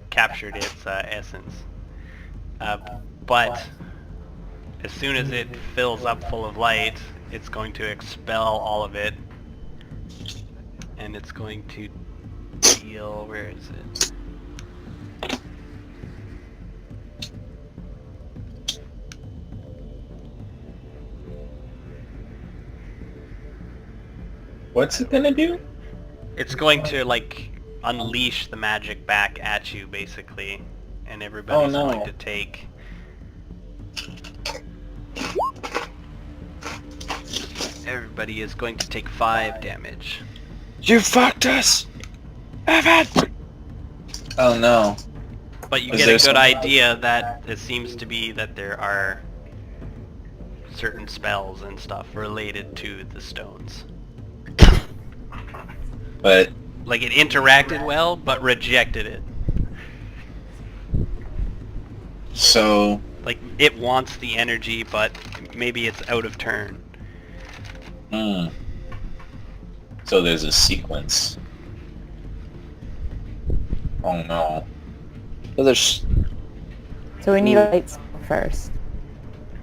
Speaker 4: captured its essence. But as soon as it fills up full of light, it's going to expel all of it, and it's going to deal, where is it?
Speaker 3: What's it gonna do?
Speaker 4: It's going to like unleash the magic back at you basically, and everybody's going to take everybody is going to take 5 damage.
Speaker 2: you fucked us, Evan.
Speaker 3: Oh no.
Speaker 4: But you
Speaker 3: Is
Speaker 4: get
Speaker 3: there
Speaker 4: a good
Speaker 3: some-
Speaker 4: idea that it seems to be that there are certain spells and stuff related to the stones.
Speaker 3: But
Speaker 4: Like it interacted well, but rejected it.
Speaker 3: so
Speaker 4: Like it wants the energy, but maybe it's out of turn.
Speaker 5: Hmm. So there's a sequence. Oh no.
Speaker 2: Oh, there's
Speaker 1: So we need a light spell first.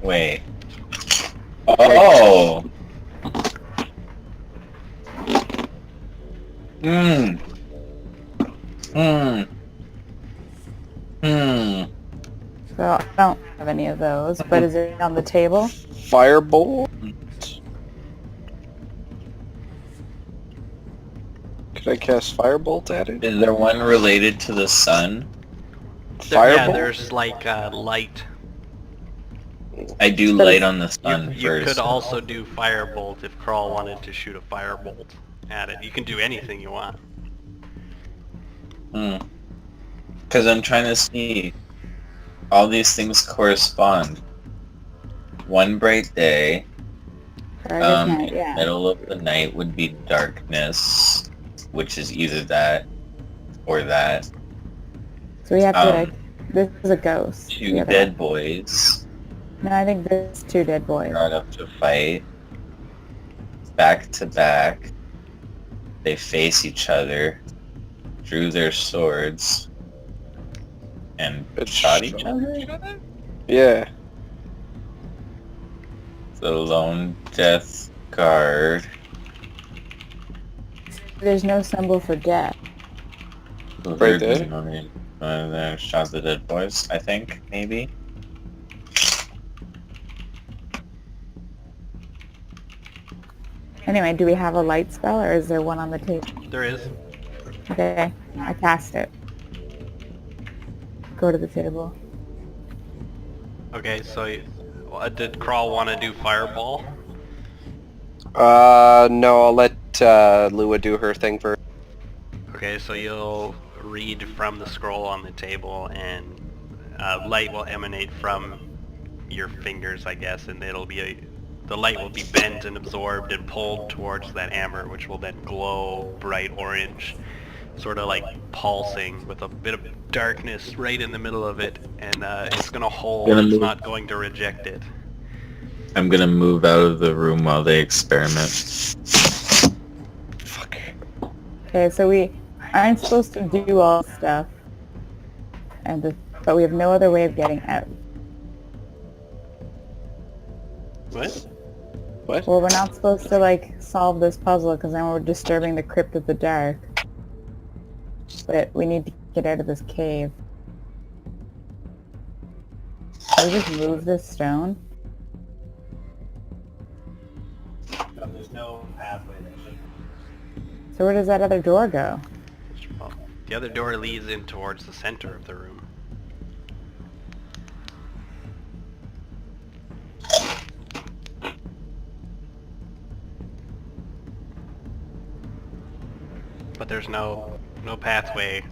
Speaker 5: Wait. Oh! Hmm. Hmm. Hmm.
Speaker 1: So I don't have any of those, but is it on the table?
Speaker 2: firebolt. Could I cast firebolt at it?
Speaker 5: Is there one related to the sun?
Speaker 2: Firebolt.
Speaker 4: there's like light.
Speaker 5: I do light on the sun
Speaker 4: You
Speaker 5: first.
Speaker 4: could also do firebolt if Crawl wanted to shoot a firebolt at it. You can do anything you want.
Speaker 5: Because I'm trying to see. All these things correspond. One bright day.
Speaker 1: Friday night, yeah.
Speaker 5: Middle of the night would be darkness, which is either that or that.
Speaker 1: So we have to like, this is a ghost.
Speaker 5: Two
Speaker 1: The other
Speaker 5: dead
Speaker 1: one.
Speaker 5: boys
Speaker 1: No, I think this is 2 dead boys.
Speaker 5: got up to fight. Back to back. They face each other, drew their swords, and shot each other?
Speaker 2: Yeah.
Speaker 5: The Lone Death Guard.
Speaker 1: There's no symbol for death.
Speaker 2: Right there.
Speaker 5: They shot the dead boys, I think, maybe.
Speaker 1: Anyway, do we have a light spell or is there one on the table?
Speaker 4: There is.
Speaker 1: Okay, I cast it. Go to the table.
Speaker 4: Okay, so did Crawl want to do fireball?
Speaker 2: No, I'll let Lua do her thing first.
Speaker 4: Okay, so you'll read from the scroll on the table, and light will emanate from your fingers, I guess, and the light will be bent and absorbed and pulled towards that amber, which will then glow bright orange, sort of like pulsing with a bit of darkness right in the middle of it, and it's going to hold. It's not going to reject it.
Speaker 5: I'm gonna move out of the room while they experiment.
Speaker 2: Fuck.
Speaker 1: Okay, so we aren't supposed to do all this stuff, but we have no other way of getting out.
Speaker 4: What?
Speaker 2: What?
Speaker 1: Well, we're not supposed to like solve this puzzle because then we're disturbing the crypt of the dark. But we need to get out of this cave. Can we just move this stone?
Speaker 4: There's no pathway there.
Speaker 1: So where does that other door go?
Speaker 4: Well, the other door leads in towards the center of the room. But there's no pathway.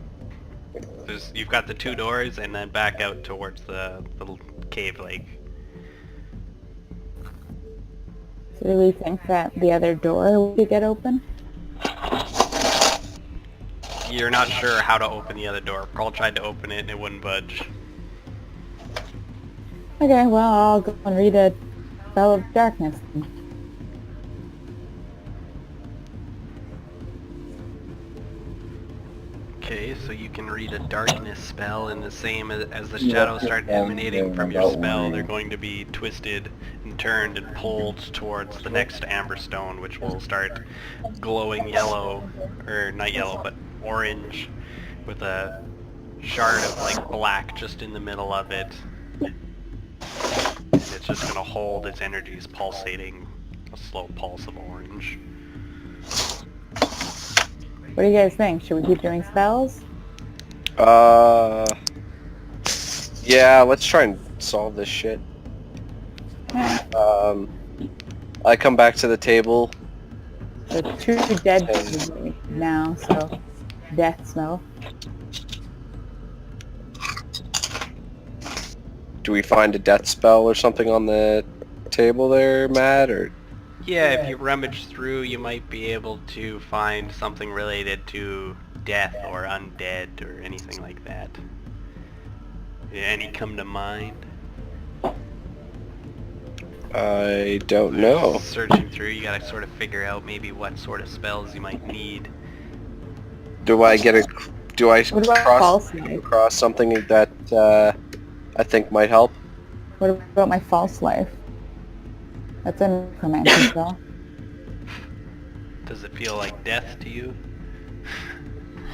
Speaker 4: You've got the 2 doors and then back out towards the cave lake.
Speaker 1: So do we think that the other door we get open?
Speaker 4: You're not sure how to open the other door. Carl tried to open it and it wouldn't budge.
Speaker 1: Okay, well, I'll go and read a Spell of Darkness.
Speaker 4: Okay, so you can read a darkness spell, and the same as the shadows start emanating from your spell, they're going to be twisted and turned and pulled towards the next amber stone, which will start glowing yellow, or not yellow, but orange, with a shard of like black just in the middle of it. And it's just going to hold its energies pulsating, a slow pulse of orange.
Speaker 1: What do you guys think? Should we keep doing spells?
Speaker 2: Yeah, let's try and solve this shit. I come back to the table.
Speaker 1: So 2 dead things now, so death smell.
Speaker 2: Do we find a death spell or something on the table there, Matt, or?
Speaker 4: Yeah, if you rummage through, you might be able to find something related to death or undead or anything like that. Any come to mind?
Speaker 2: I don't know.
Speaker 4: Searching through, you gotta sort of figure out maybe what sort of spells you might need.
Speaker 2: Do I get a? Do I
Speaker 1: What about false
Speaker 2: cross
Speaker 1: life?
Speaker 2: across something that I think might help?
Speaker 1: What about my false life? That's a necromancy spell.
Speaker 4: Does it feel like death to you?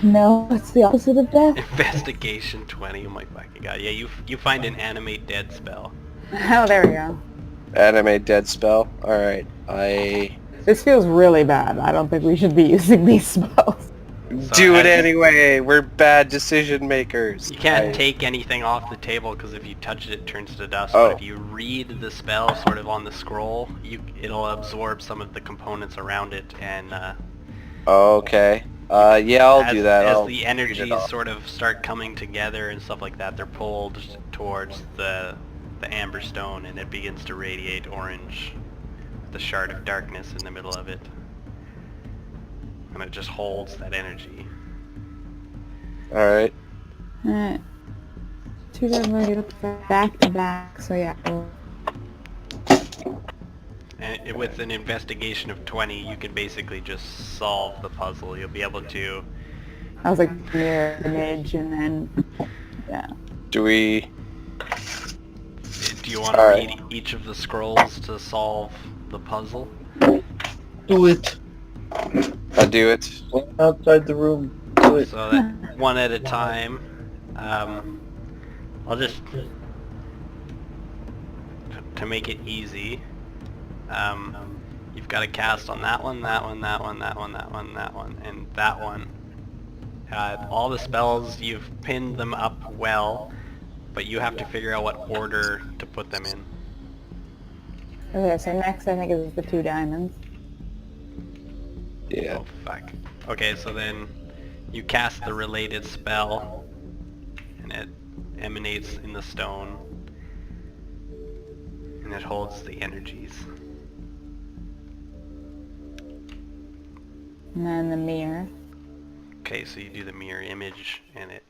Speaker 1: No, it's the opposite of death.
Speaker 4: Investigation 20, oh my fucking god. Yeah, you find an animate dead spell.
Speaker 1: Oh, there we go.
Speaker 2: Animate dead spell. All right.
Speaker 1: This feels really bad. I don't think we should be using these spells.
Speaker 2: Do it
Speaker 4: as-
Speaker 2: anyway. We're bad decision makers.
Speaker 4: You can't take anything off the table because if you touch it, it turns to dust.
Speaker 2: Oh.
Speaker 4: But if you read the spell sort of on the scroll, it'll absorb some of the components around it, and
Speaker 2: Okay. Yeah, I'll do that.
Speaker 4: As
Speaker 2: I'll
Speaker 4: the
Speaker 2: read it
Speaker 4: energies
Speaker 2: off.
Speaker 4: sort of start coming together and stuff like that, they're pulled towards the amber stone, and it begins to radiate orange, with the shard of darkness in the middle of it, and it just holds that energy.
Speaker 2: All right.
Speaker 1: Alright. Too bad we're gonna put back to back, so yeah.
Speaker 4: And with an investigation of 20, you can basically just solve the puzzle. You'll be able to...
Speaker 1: I was like mirror image and then, yeah.
Speaker 2: Do we?
Speaker 4: Do you want to
Speaker 2: Alright.
Speaker 4: read each of the scrolls to solve the puzzle?
Speaker 5: Do it.
Speaker 2: I'll do it.
Speaker 5: Went outside the room. Do it.
Speaker 4: So that one at a time. I'll just... To make it easy, you've got to cast on that one, that one, that one, that one, that one, that one, and that one. All the spells, you've pinned them up well, but you have to figure out what order to put them in.
Speaker 1: Okay, so next I think is the 2 diamonds.
Speaker 2: Yeah.
Speaker 4: Oh, fuck. Okay, so then you cast the related spell, and it emanates in the stone, and it holds the energies.
Speaker 1: And then the mirror.
Speaker 4: Okay, so you do the mirror image, and it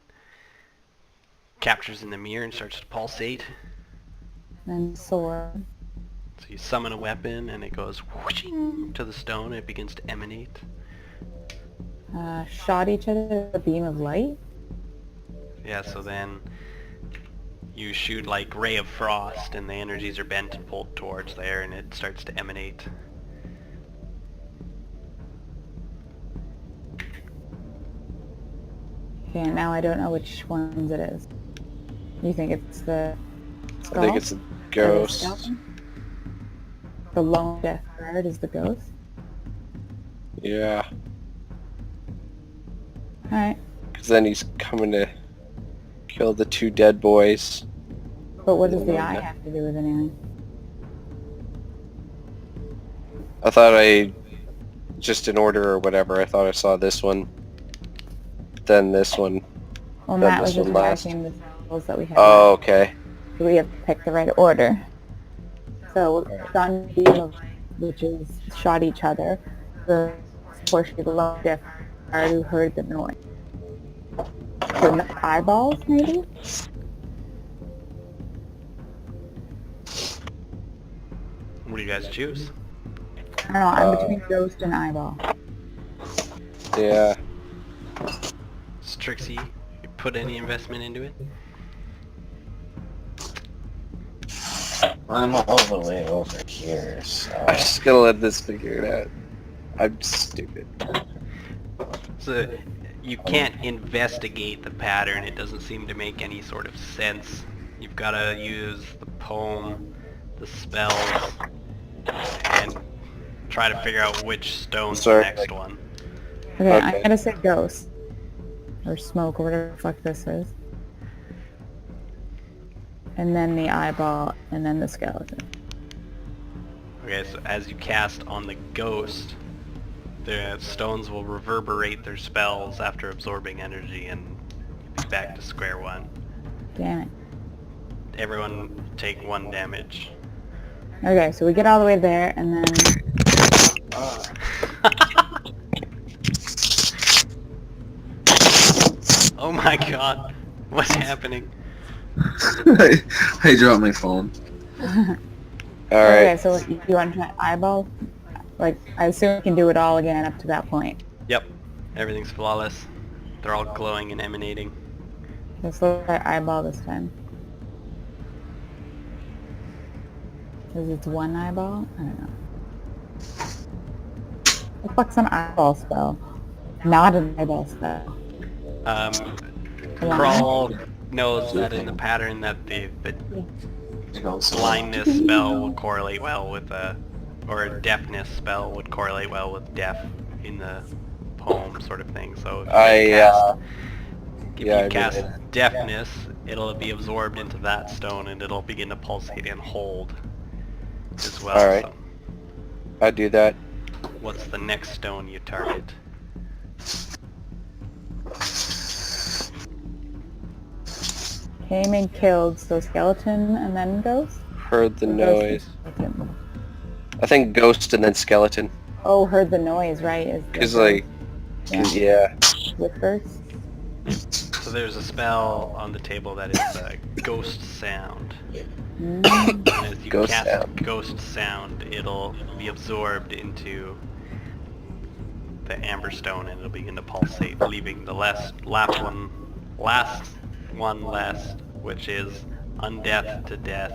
Speaker 4: captures in the mirror and starts to pulsate.
Speaker 1: Then sword.
Speaker 4: So you summon a weapon, and it goes whooshing to the stone, and it begins to emanate.
Speaker 1: Shot each other with a beam of light.
Speaker 4: Yeah, so then you shoot like Ray of Frost, and the energies are bent and pulled towards there, and it starts to emanate.
Speaker 1: Okay, and now I don't know which ones it is. You think it's the skull?
Speaker 2: I think it's a
Speaker 1: Or the
Speaker 2: ghost.
Speaker 1: skeleton? The lone death guard is the ghost?
Speaker 2: Yeah.
Speaker 1: Alright.
Speaker 2: Because then he's coming to kill the 2 dead boys.
Speaker 1: But what does the eye have to do with anything?
Speaker 2: I thought just in order or whatever, I thought I saw this one, then this one.
Speaker 1: Well,
Speaker 2: Then
Speaker 1: Matt was
Speaker 2: this
Speaker 1: just
Speaker 2: one last.
Speaker 1: marking the spells that we have.
Speaker 2: Oh, okay.
Speaker 1: So we have to pick the right order. So, Sun Beam of which is shot each other. The portion of the lone death guard who heard the noise. So no eyeballs, maybe?
Speaker 4: What do you guys choose?
Speaker 1: I don't know, I'm between ghost and eyeball.
Speaker 2: Yeah.
Speaker 4: It's Trixie. You put any investment into it?
Speaker 5: I'm all the way over here, so...
Speaker 2: I'm just gonna let this figure it out. I'm stupid.
Speaker 4: So you can't investigate the pattern. It doesn't seem to make any sort of sense. You've got to use the poem, the spells, and try to figure out which stone's the
Speaker 2: Sorry.
Speaker 4: next one.
Speaker 1: Okay, I'm
Speaker 2: Okay.
Speaker 1: gonna say ghost. Or smoke, or whatever the fuck this is. And then the eyeball, and then the skeleton.
Speaker 4: Okay, so as you cast on the ghost, the stones will reverberate their spells after absorbing energy and be back to square one.
Speaker 1: Damn it.
Speaker 4: Everyone take 1 damage.
Speaker 1: Okay, so we get all the way there, and then...
Speaker 4: Oh my god, what's happening?
Speaker 3: I dropped my phone.
Speaker 2: Alright.
Speaker 1: Okay, so you want to try eyeball? Like, I assume you can do it all again up to that point.
Speaker 4: Yep. Everything's flawless. They're all glowing and emanating.
Speaker 1: Let's look at eyeball this time. Because it's one eyeball? I don't know. What the fuck's an eyeball spell? Not an eyeball spell.
Speaker 4: Crawl knows that in the pattern that the blindness spell will correlate well with or a deafness spell would correlate well with deaf in the poem sort of thing. So if you cast deafness, it'll be absorbed into that stone and it'll begin to pulsate and hold as well.
Speaker 2: Alright.
Speaker 4: So
Speaker 2: I do that.
Speaker 4: what's the next stone you target?
Speaker 1: Came and killed, so skeleton and then ghost?
Speaker 2: Heard the
Speaker 1: Or
Speaker 2: noise.
Speaker 1: skeleton?
Speaker 2: I think ghost and then skeleton.
Speaker 1: Oh, heard the noise, right? Is the
Speaker 2: Cause like, yeah.
Speaker 1: whispers?
Speaker 4: So there's a spell on the table that is a ghost sound.
Speaker 1: Mm.
Speaker 4: And as you
Speaker 2: Ghost
Speaker 4: cast
Speaker 2: sound.
Speaker 4: ghost sound, it'll be absorbed into the amber stone and it'll begin to pulsate, leaving the last one left, which is undeath to death.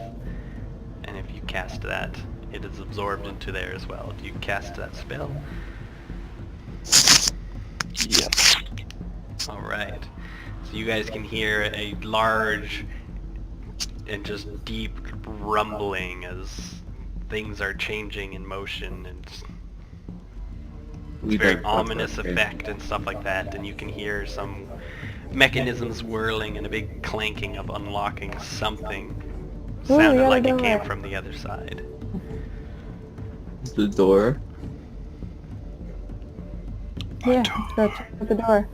Speaker 4: And if you cast that, it is absorbed into there as well. Do you cast that spell?
Speaker 2: Yes.
Speaker 4: Alright. So you guys can hear a large and just deep rumbling as things are changing in motion, and it's very ominous effect and stuff like that, and you can hear some mechanisms whirling and a big clanking of unlocking something.
Speaker 1: Ooh,
Speaker 4: Sounded
Speaker 1: yeah,
Speaker 4: like
Speaker 1: the
Speaker 4: it came
Speaker 1: door.
Speaker 4: from the other side.
Speaker 3: The door.
Speaker 1: Yeah, let's go check out the door.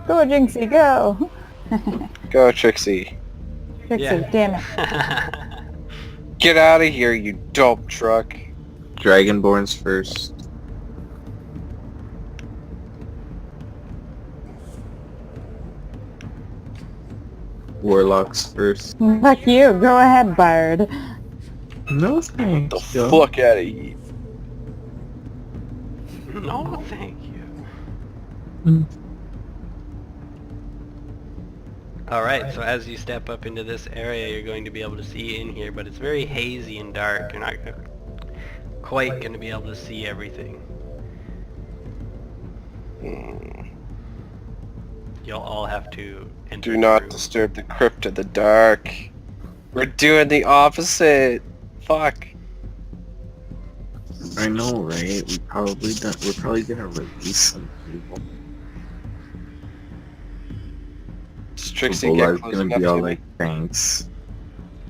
Speaker 1: Go, Jinxie, go!
Speaker 2: Go, Trixie.
Speaker 1: Jinxie,
Speaker 4: Yeah.
Speaker 1: damn it.
Speaker 2: Get out of here, you dope truck.
Speaker 3: Dragonborn's first. Warlock's first.
Speaker 1: Fuck you, go ahead, Bard.
Speaker 3: No thank
Speaker 2: The
Speaker 3: you.
Speaker 2: fuck out of here.
Speaker 4: No, thank you. Alright, so as you step up into this area, you're going to be able to see in here, but it's very hazy and dark. You're not quite going to be able to see everything. You'll all have to enter
Speaker 2: Do not
Speaker 4: through.
Speaker 2: disturb the crypt of the dark. We're doing the opposite. Fuck.
Speaker 3: I know, right? We're probably gonna release some people.
Speaker 2: Does Trixie
Speaker 3: Avolars
Speaker 2: get close
Speaker 3: gonna
Speaker 2: enough
Speaker 3: be all
Speaker 2: to
Speaker 3: like,
Speaker 2: me?
Speaker 3: thanks.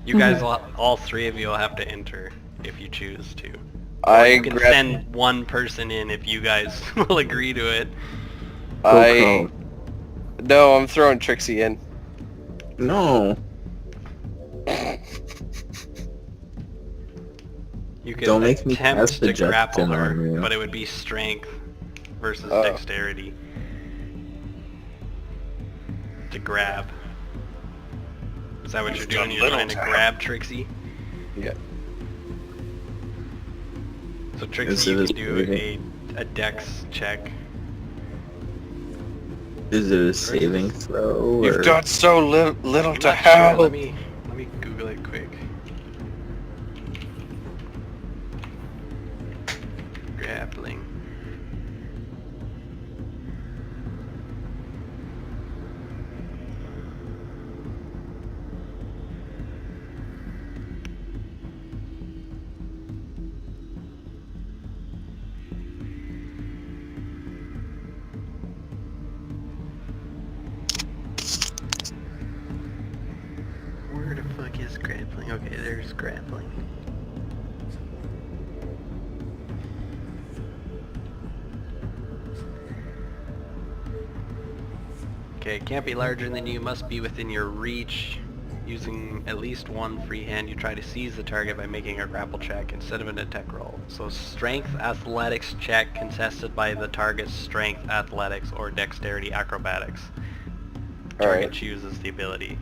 Speaker 4: You guys, all three of you will have to enter if you choose to. Or
Speaker 2: I
Speaker 4: you can
Speaker 2: grab.
Speaker 4: send one person in if you guys will agree to it.
Speaker 2: I. No, I'm throwing Trixie in.
Speaker 3: No.
Speaker 4: You could
Speaker 3: Don't make me
Speaker 4: attempt
Speaker 3: cast
Speaker 4: to
Speaker 3: the
Speaker 4: grapple
Speaker 3: Justin
Speaker 4: her,
Speaker 3: on you.
Speaker 4: but it would be strength versus
Speaker 2: Oh.
Speaker 4: dexterity to grab. Is that what you're doing? You're trying to grab Trixie?
Speaker 2: Yeah.
Speaker 4: So Trixie,
Speaker 3: Is
Speaker 4: you
Speaker 3: it
Speaker 4: can do
Speaker 3: a
Speaker 4: a dex check.
Speaker 3: Is it a saving throw?
Speaker 2: You've
Speaker 3: or-
Speaker 2: done so little
Speaker 4: I'm
Speaker 2: to
Speaker 4: not sure.
Speaker 2: help.
Speaker 4: Let me Google it quick. Grappling. Where the fuck is grappling? Okay, there's grappling. Okay, it can't be larger than you, must be within your reach. Using at least one free hand, you try to seize the target by making a grapple check instead of an attack roll. So strength athletics check contested by the target's strength athletics or dexterity acrobatics. Target
Speaker 2: Alright.
Speaker 4: chooses the ability.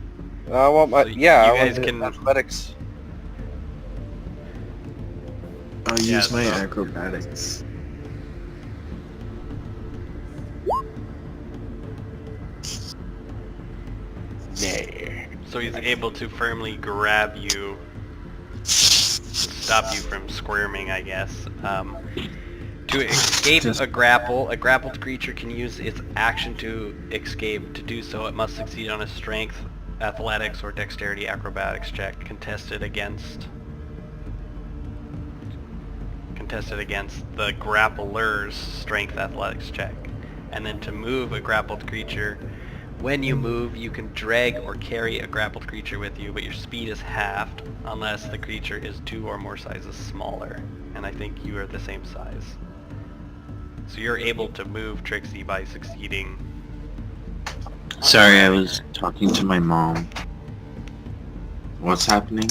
Speaker 2: I want my.
Speaker 4: So
Speaker 2: Yeah,
Speaker 4: you
Speaker 2: I want
Speaker 4: guys can-
Speaker 2: athletics.
Speaker 3: I'll
Speaker 4: Yeah,
Speaker 3: use my
Speaker 4: so-
Speaker 3: acrobatics. There.
Speaker 4: So he's able to firmly grab you, stop you from squirming, I guess. To escape a grappled creature can use its action to escape. To do so, it must succeed on a strength, athletics, or dexterity acrobatics check contested against the grappler's strength athletics check. And then to move a grappled creature, when you move, you can drag or carry a grappled creature with you, but your speed is halved unless the creature is 2 or more sizes smaller. And I think you are the same size. So you're able to move Trixie by succeeding.
Speaker 3: Sorry, I was talking to my mom. What's happening?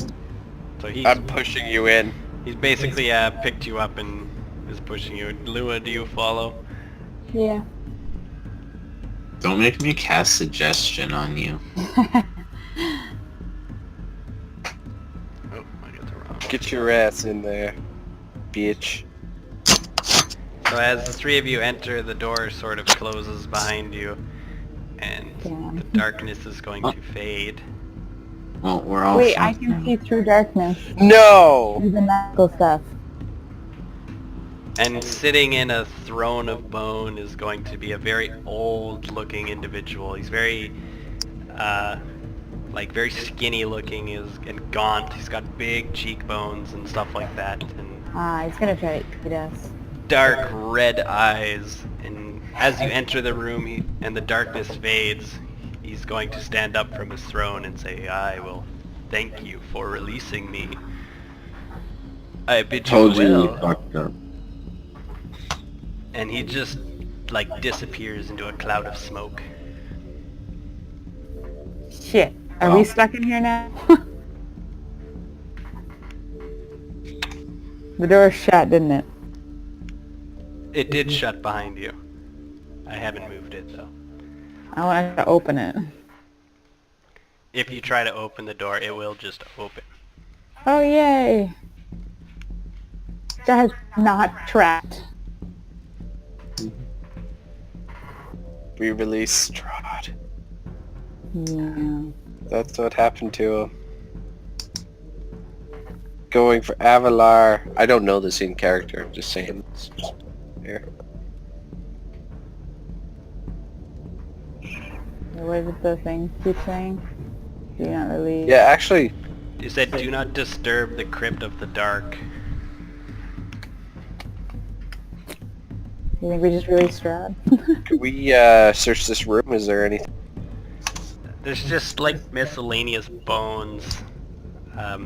Speaker 4: So he's
Speaker 2: I'm pushing you in.
Speaker 4: he's basically picked you up and is pushing you. Lua, do you follow?
Speaker 1: Yeah.
Speaker 3: Don't make me cast suggestion on you.
Speaker 4: Oh, I got the wrong.
Speaker 2: Get your ass in there, bitch.
Speaker 4: So as the three of you enter, the door sort of closes behind you, and
Speaker 1: Damn.
Speaker 4: the darkness is going to fade.
Speaker 3: Well, we're all
Speaker 1: Wait, I
Speaker 3: fine.
Speaker 1: can see through darkness.
Speaker 2: No!
Speaker 1: Through the magical stuff.
Speaker 4: And sitting in a throne of bone is going to be a very old-looking individual. He's very, very skinny looking, and gaunt. He's got big cheekbones and stuff like that, and
Speaker 1: He's gonna try to eat us.
Speaker 4: dark red eyes. And as you enter the room and the darkness fades, he's going to stand up from his throne and say, "I will thank you for releasing me. I bid you
Speaker 3: Told you
Speaker 4: well."
Speaker 3: you fucked up.
Speaker 4: And he just, disappears into a cloud of smoke.
Speaker 1: Shit. Are we stuck in here now? The door shut, didn't it?
Speaker 4: It did shut behind you. I haven't moved it, though.
Speaker 1: I wanted to open it.
Speaker 4: If you try to open the door, it will just open.
Speaker 1: Oh, yay! That is not trapped.
Speaker 2: We released Strahd.
Speaker 1: Yeah.
Speaker 2: That's what happened to him. Going for Avalar. I don't know this in character, I'm just saying this. Here.
Speaker 1: What did the thing keep saying? Do not release.
Speaker 2: Yeah, actually,
Speaker 4: You said, "Do not disturb the crypt of the dark."
Speaker 1: You think we just released Strahd?
Speaker 2: could we search this room? Is there anything?
Speaker 4: There's just, miscellaneous bones.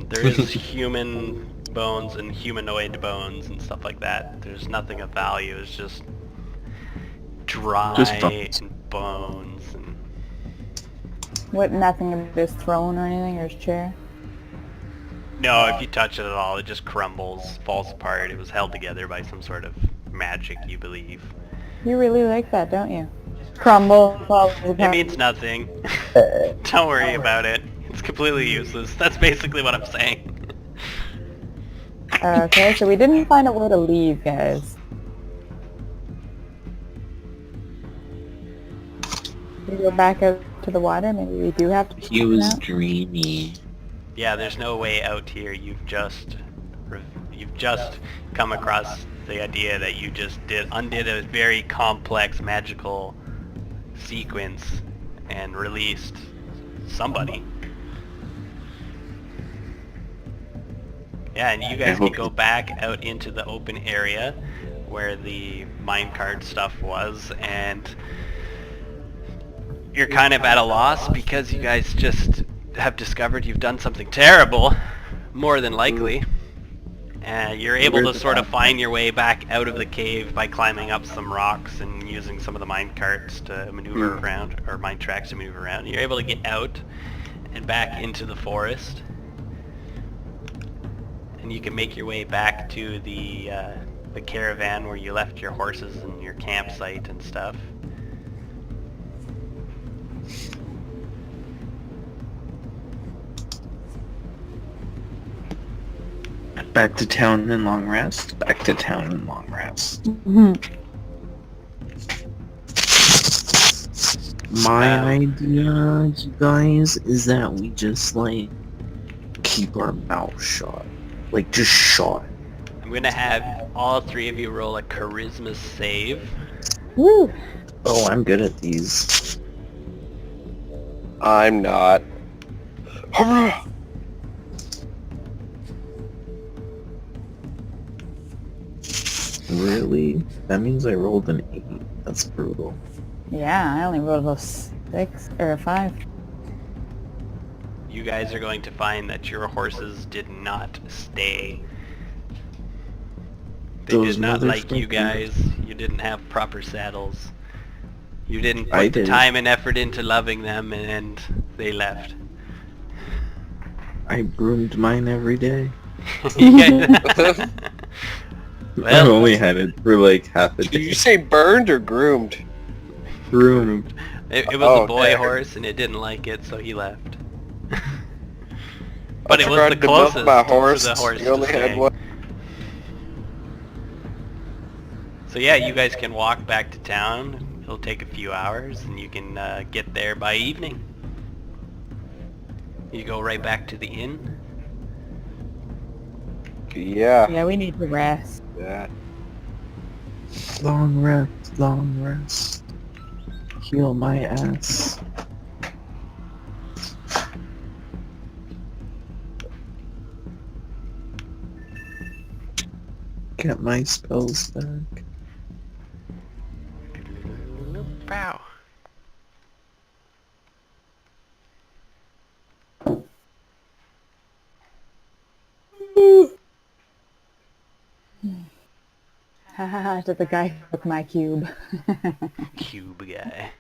Speaker 4: There is human bones and humanoid bones and stuff like that. There's nothing of value. It's just dry
Speaker 3: Just bones.
Speaker 4: and bones. And
Speaker 1: What, nothing of this throne or anything, or his chair?
Speaker 4: no, if you touch it at all, it just crumbles, falls apart. It was held together by some sort of magic, you believe.
Speaker 1: You really like that, don't you? Crumble, falls
Speaker 4: It
Speaker 1: apart.
Speaker 4: means nothing. Don't worry about it. It's completely useless. That's basically what I'm saying.
Speaker 1: Okay, so we didn't find a way to leave, guys. We go back out to the water. Maybe we do have to.
Speaker 3: He was
Speaker 1: now?
Speaker 3: dreamy.
Speaker 4: Yeah, there's no way out here. You've just come across the idea that you just undid a very complex magical sequence and released somebody. Yeah, and you guys can go back out into the open area where the minecart stuff was, and you're kind of at a loss because you guys just have discovered you've done something terrible, more than likely. You're able to sort of find your way back out of the cave by climbing up some rocks and using some of the mine carts to maneuver around, or mine tracks to maneuver around. You're able to get out and back into the forest. And you can make your way back to the caravan where you left your horses and your campsite and stuff.
Speaker 3: Back to town and long rest. Back to town and long rest. My idea, you guys, is that we just like keep our mouth shut. Like just shut.
Speaker 4: I'm gonna have all three of you roll a charisma save.
Speaker 1: Woo!
Speaker 3: Oh, I'm good at these.
Speaker 2: I'm not.
Speaker 3: Really? That means I rolled an 8. That's brutal.
Speaker 1: Yeah, I only rolled a 6 or a 5.
Speaker 4: You guys are going to find that your horses did not stay. They
Speaker 3: Those
Speaker 4: did not like you
Speaker 3: motherfuckers.
Speaker 4: guys. You didn't have proper saddles. You didn't
Speaker 3: I
Speaker 4: put the
Speaker 3: did.
Speaker 4: time and effort into loving them, and they left.
Speaker 3: I groomed mine every day.
Speaker 4: Yeah.
Speaker 3: I
Speaker 4: Well,
Speaker 3: only had it for like half a
Speaker 2: Did
Speaker 3: day.
Speaker 2: you say burned or groomed?
Speaker 3: Groomed.
Speaker 4: it was
Speaker 2: Oh,
Speaker 4: a boy
Speaker 2: okay.
Speaker 4: horse, and it didn't like it, so he left. But
Speaker 2: I
Speaker 4: it was the
Speaker 2: forgot to milk
Speaker 4: closest
Speaker 2: my
Speaker 4: to
Speaker 2: horse.
Speaker 4: the horse
Speaker 2: You only
Speaker 4: to
Speaker 2: had
Speaker 4: staying.
Speaker 2: one.
Speaker 4: So yeah, you guys can walk back to town. It'll take a few hours, and you can get there by evening. You go right back to the inn.
Speaker 2: Yeah.
Speaker 1: Yeah, we need to rest.
Speaker 2: Yeah.
Speaker 3: Long rest, long rest. Heal my ass. Get my spells back.
Speaker 4: Pow.
Speaker 1: Haha, to the guy who took my cube.
Speaker 4: Cube guy.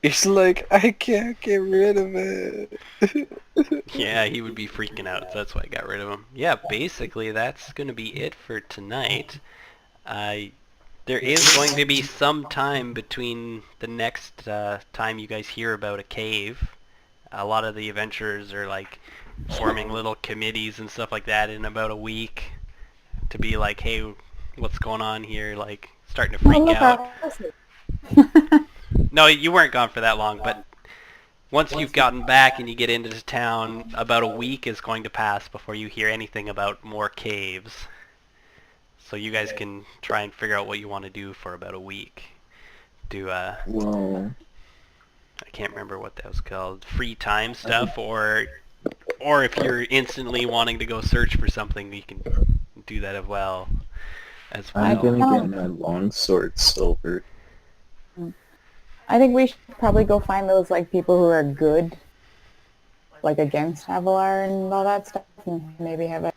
Speaker 2: He's like, I can't get rid of it.
Speaker 4: Yeah, he would be freaking out, so that's why I got rid of him. Yeah, basically that's going to be it for tonight. There is going to be some time between the next time you guys hear about a cave. A lot of the adventurers are like forming little committees and stuff like that in about a week to be like, hey, what's going on here? Like, starting to freak out. No, you weren't gone for that long, but once you've gotten back and you get into town, about a week is going to pass before you hear anything about more caves. So you guys can try and figure out what you want to do for about a week. Do,
Speaker 3: Whoa.
Speaker 4: I can't remember what that was called, free time stuff, or if you're instantly wanting to go search for something, you can do that as well.
Speaker 3: I'm gonna get my longsword silver.
Speaker 1: I think we should probably go find those like people who are good, like against Avalar and all that stuff, and maybe have a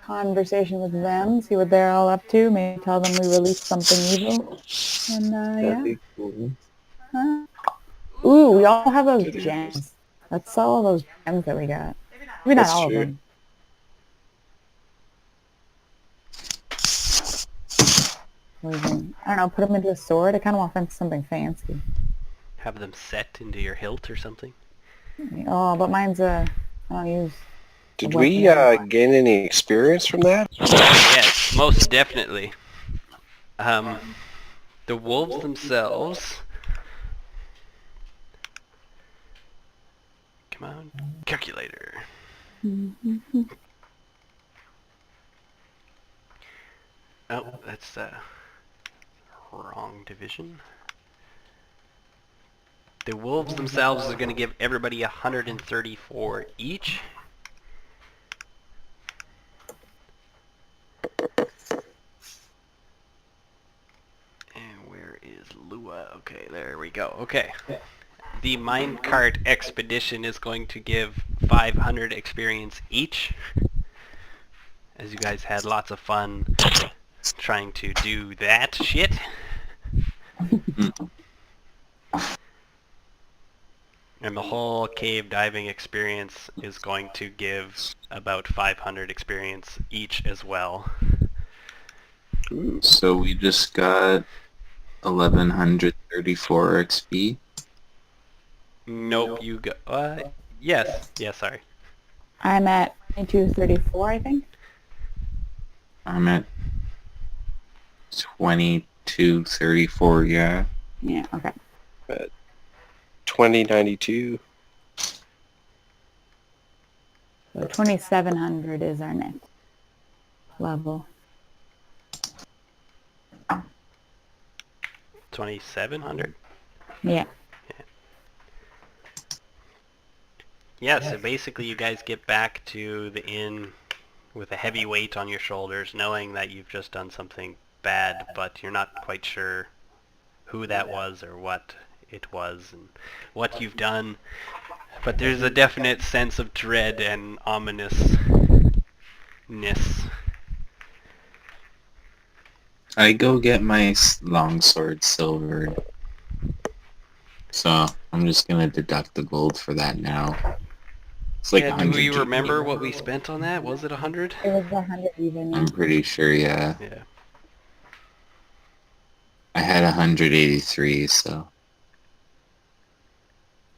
Speaker 1: conversation with them, see what they're all up to, maybe tell them we released something evil, and
Speaker 3: That'd
Speaker 1: yeah.
Speaker 3: be cool.
Speaker 1: Huh? Ooh, we all have those gems. Let's sell all those gems that we got. Maybe not
Speaker 2: That's
Speaker 1: all
Speaker 2: true.
Speaker 1: of them. What do you think? I don't know, put them into a sword. I kind of want something fancy.
Speaker 4: Have them set into your hilt or something.
Speaker 1: Oh, but mine's I don't use.
Speaker 2: Did
Speaker 1: a
Speaker 2: we
Speaker 1: weapon.
Speaker 2: gain any experience from that?
Speaker 4: Yes, most definitely. The wolves themselves. Come on, calculator. Oh, that's wrong division. The wolves themselves are going to give everybody 134 each. And where is Lua? Okay, there we go. Okay. The Minecart expedition is going to give 500 experience each. As you guys had lots of fun trying to do that shit. And the whole cave diving experience is going to give about 500 experience each as well.
Speaker 3: So we just got 1134 XP.
Speaker 4: Nope, you go. Yes, sorry.
Speaker 1: I'm at 2234, I think.
Speaker 3: I'm at 2234, yeah.
Speaker 1: Yeah, okay.
Speaker 2: 2092.
Speaker 1: So 2700 is our next level.
Speaker 4: 2,700.
Speaker 1: Yeah.
Speaker 4: Yeah, so basically you guys get back to the inn with a heavy weight on your shoulders, knowing that you've just done something bad, but you're not quite sure who that was or what it was and what you've done. But there's a definite sense of dread and ominousness.
Speaker 3: I go get my longsword silvered. So I'm just gonna deduct the gold for that now. It's like
Speaker 4: Yeah,
Speaker 3: 100
Speaker 4: do you
Speaker 3: GP.
Speaker 4: remember what we spent on that? Was it 100?
Speaker 1: It was 100 even.
Speaker 3: I'm pretty sure, yeah.
Speaker 4: Yeah.
Speaker 3: I had 183, so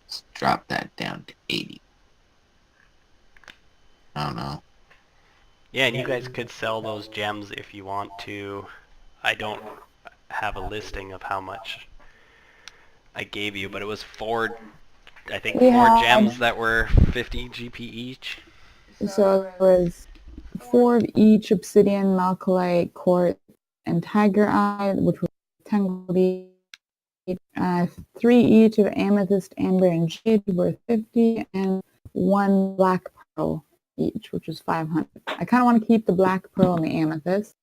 Speaker 3: let's drop that down to 80. I don't know.
Speaker 4: Yeah, and you guys could sell those gems if you want to. I don't have a listing of how much I gave you, but it was four gems that were 50 GP each.
Speaker 1: So it was 4 of each obsidian, malachite, quartz, and tiger eye, which was 10 gold each. 3 each of amethyst, amber, and jade were 50, and 1 black pearl each, which was 500. I kind of want to keep the black pearl and the amethyst.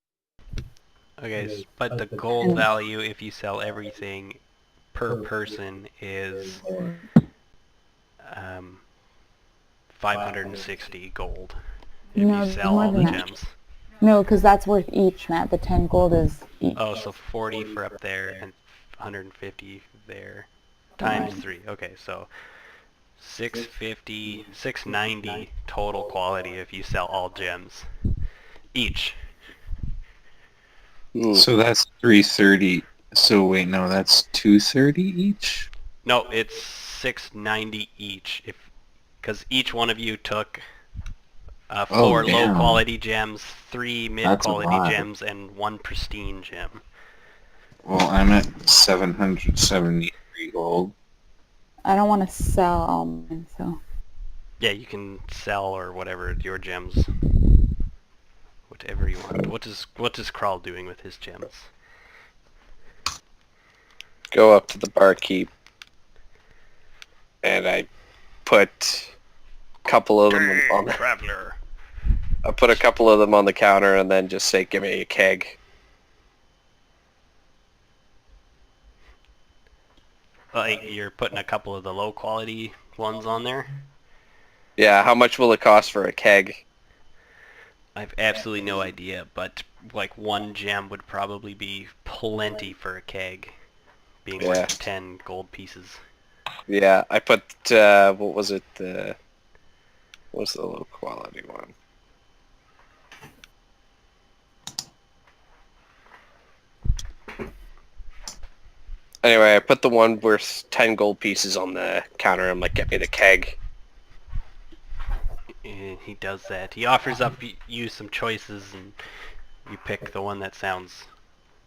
Speaker 4: Okay, but the gold value if you sell everything per person is 560 gold if
Speaker 1: No,
Speaker 4: you sell
Speaker 1: more
Speaker 4: all the
Speaker 1: than that.
Speaker 4: gems.
Speaker 1: No, because that's worth each, Matt. The 10 gold is each.
Speaker 4: Oh, so 40 for up there and 150 there times 3. Okay, so 650, 690 total quality if you sell all gems each.
Speaker 3: So that's 330. So wait, no, that's 230 each?
Speaker 4: No, it's 690 each because each one of you took 4
Speaker 3: damn.
Speaker 4: low quality gems, 3 mid
Speaker 3: That's a
Speaker 4: quality
Speaker 3: lot.
Speaker 4: gems, and 1 pristine gem.
Speaker 3: Well, I'm at 773 gold.
Speaker 1: I don't want to sell all mine, so...
Speaker 4: Yeah, you can sell or whatever your gems, whatever you want. What is Kral doing with his gems?
Speaker 2: Go up to the barkeep, and I put a couple of them on the...
Speaker 4: Traveler.
Speaker 2: I put a couple of them on the counter, and then just say, "Give me a keg."
Speaker 4: Like you're putting a couple of the low quality ones on there.
Speaker 2: Yeah, how much will it cost for a keg?
Speaker 4: I have absolutely no idea, but like 1 gem would probably be plenty for a keg, being
Speaker 2: Yeah.
Speaker 4: worth 10 gold pieces.
Speaker 2: Yeah, I put what was it? What's the low quality one? Anyway, I put the one worth 10 gold pieces on the counter. I'm like, "Get me the keg."
Speaker 4: And he does that. He offers up you some choices, and you pick the one that sounds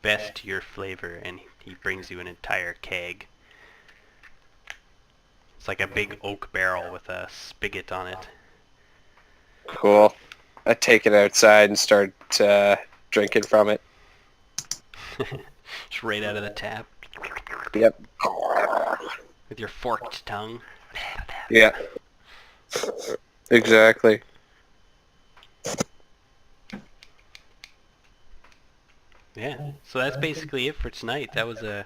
Speaker 4: best to your flavor, and he brings you an entire keg. It's like a big oak barrel with a spigot on it.
Speaker 2: Cool. I take it outside and start drinking from it.
Speaker 4: Just right out of the tap.
Speaker 2: Yep.
Speaker 4: With your forked tongue.
Speaker 2: Yeah. Exactly.
Speaker 4: Yeah. So that's basically it for tonight. That was a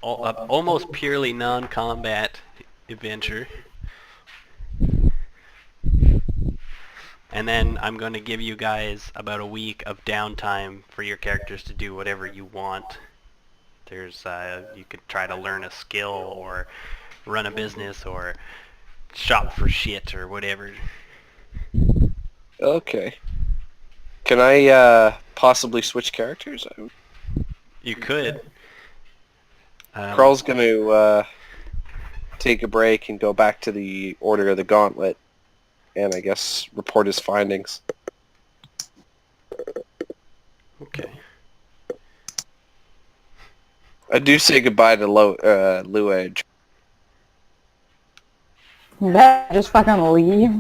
Speaker 4: almost purely non-combat adventure. And then I'm going to give you guys about a week of downtime for your characters to do whatever you want. There's you could try to learn a skill or run a business or shop for shit or whatever.
Speaker 2: Okay. Can I possibly switch characters?
Speaker 4: You could.
Speaker 2: Carl's going to take a break and go back to the Order of the Gauntlet. and I guess report his findings.
Speaker 4: Okay.
Speaker 2: I do say goodbye to Lou Edge.
Speaker 1: You better just fucking leave.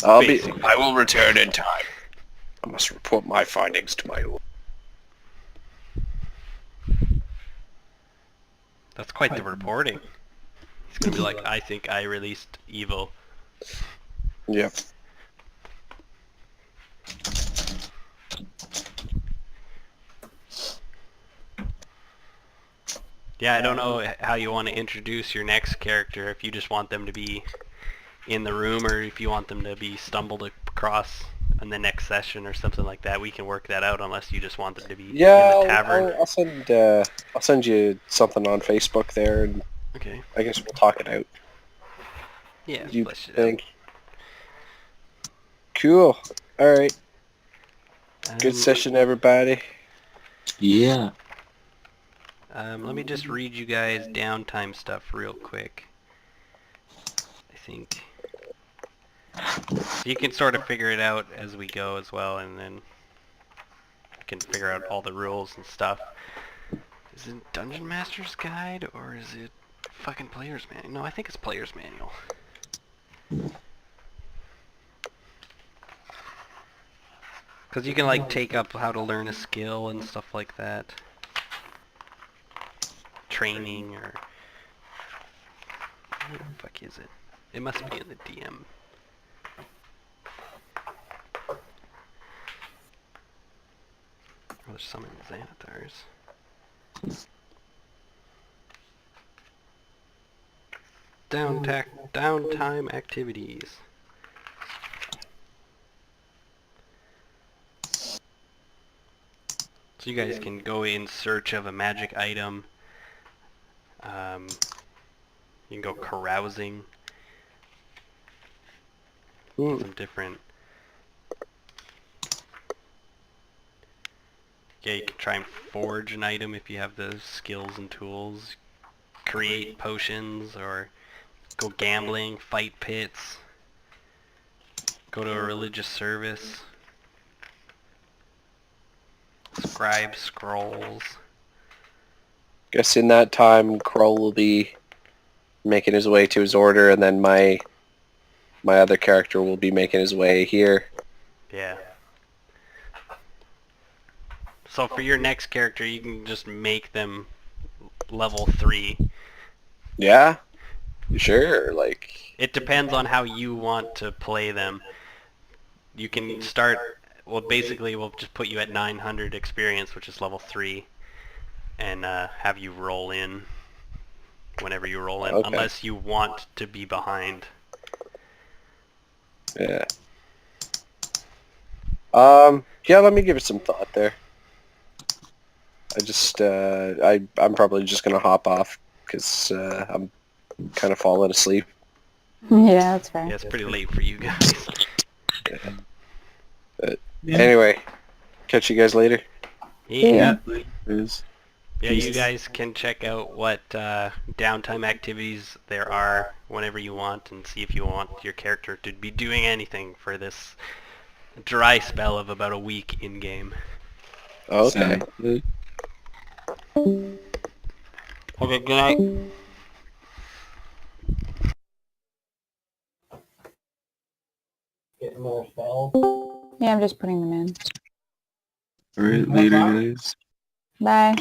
Speaker 2: I will return in time. I must report my findings to my own.
Speaker 4: That's quite the reporting. He's gonna be like, I think I released evil.
Speaker 2: Yep.
Speaker 4: Yeah, I don't know how you want to introduce your next character, if you just want them to be in the room or if you want them to be stumbled across in the next session or something like that. We can work that out unless you just want them to be in the tavern.
Speaker 2: I'll send you something on Facebook there, and
Speaker 4: Okay.
Speaker 2: I guess we'll talk it out.
Speaker 4: Yeah,
Speaker 2: You
Speaker 4: flesh it
Speaker 2: think? Cool. All right.
Speaker 4: out.
Speaker 2: Good session, everybody.
Speaker 3: Yeah.
Speaker 4: Let me just read you guys downtime stuff real quick. I think you can sort of figure it out as we go as well, and then you can figure out all the rules and stuff. Is it Dungeon Master's Guide or is it fucking Player's Manual? No, I think it's Player's Manual. Because you can like take up how to learn a skill and stuff like that. Training or... Where the fuck is it? It must be in the DM. Oh, there's some in Xanathars. Downtime activities. So you guys can go in search of a magic item. You can go carousing. Some different... Yeah, you can try and forge an item if you have the skills and tools. Create potions, or go gambling, fight pits. Go to a religious service. Scribe scrolls.
Speaker 2: Guess in that time, Kroll will be making his way to his order, and then my other character will be making his way here.
Speaker 4: Yeah. So for your next character, you can just make them level 3.
Speaker 2: Yeah? Sure, like...
Speaker 4: It depends on how you want to play them. You can start... Well, basically, we'll just put you at 900 experience, which is level 3, and have you roll in whenever you roll in,
Speaker 2: Okay.
Speaker 4: unless you want to be behind.
Speaker 2: Yeah. Yeah, let me give it some thought there. I just, I'm probably just gonna hop off, because I'm kind of falling asleep.
Speaker 1: Yeah, that's fair.
Speaker 4: Yeah, it's pretty late for you guys.
Speaker 2: Anyway, catch you guys later.
Speaker 4: Yeah.
Speaker 3: Is
Speaker 4: Yeah, you guys can check out what downtime activities there are whenever you want and see if you want your character to be doing anything for this dry spell of about a week in-game.
Speaker 2: Okay.
Speaker 3: good.
Speaker 4: Okay, good night.
Speaker 5: Getting more spells.
Speaker 1: Yeah, I'm just putting them in.
Speaker 3: Alright, later guys.
Speaker 1: Bye.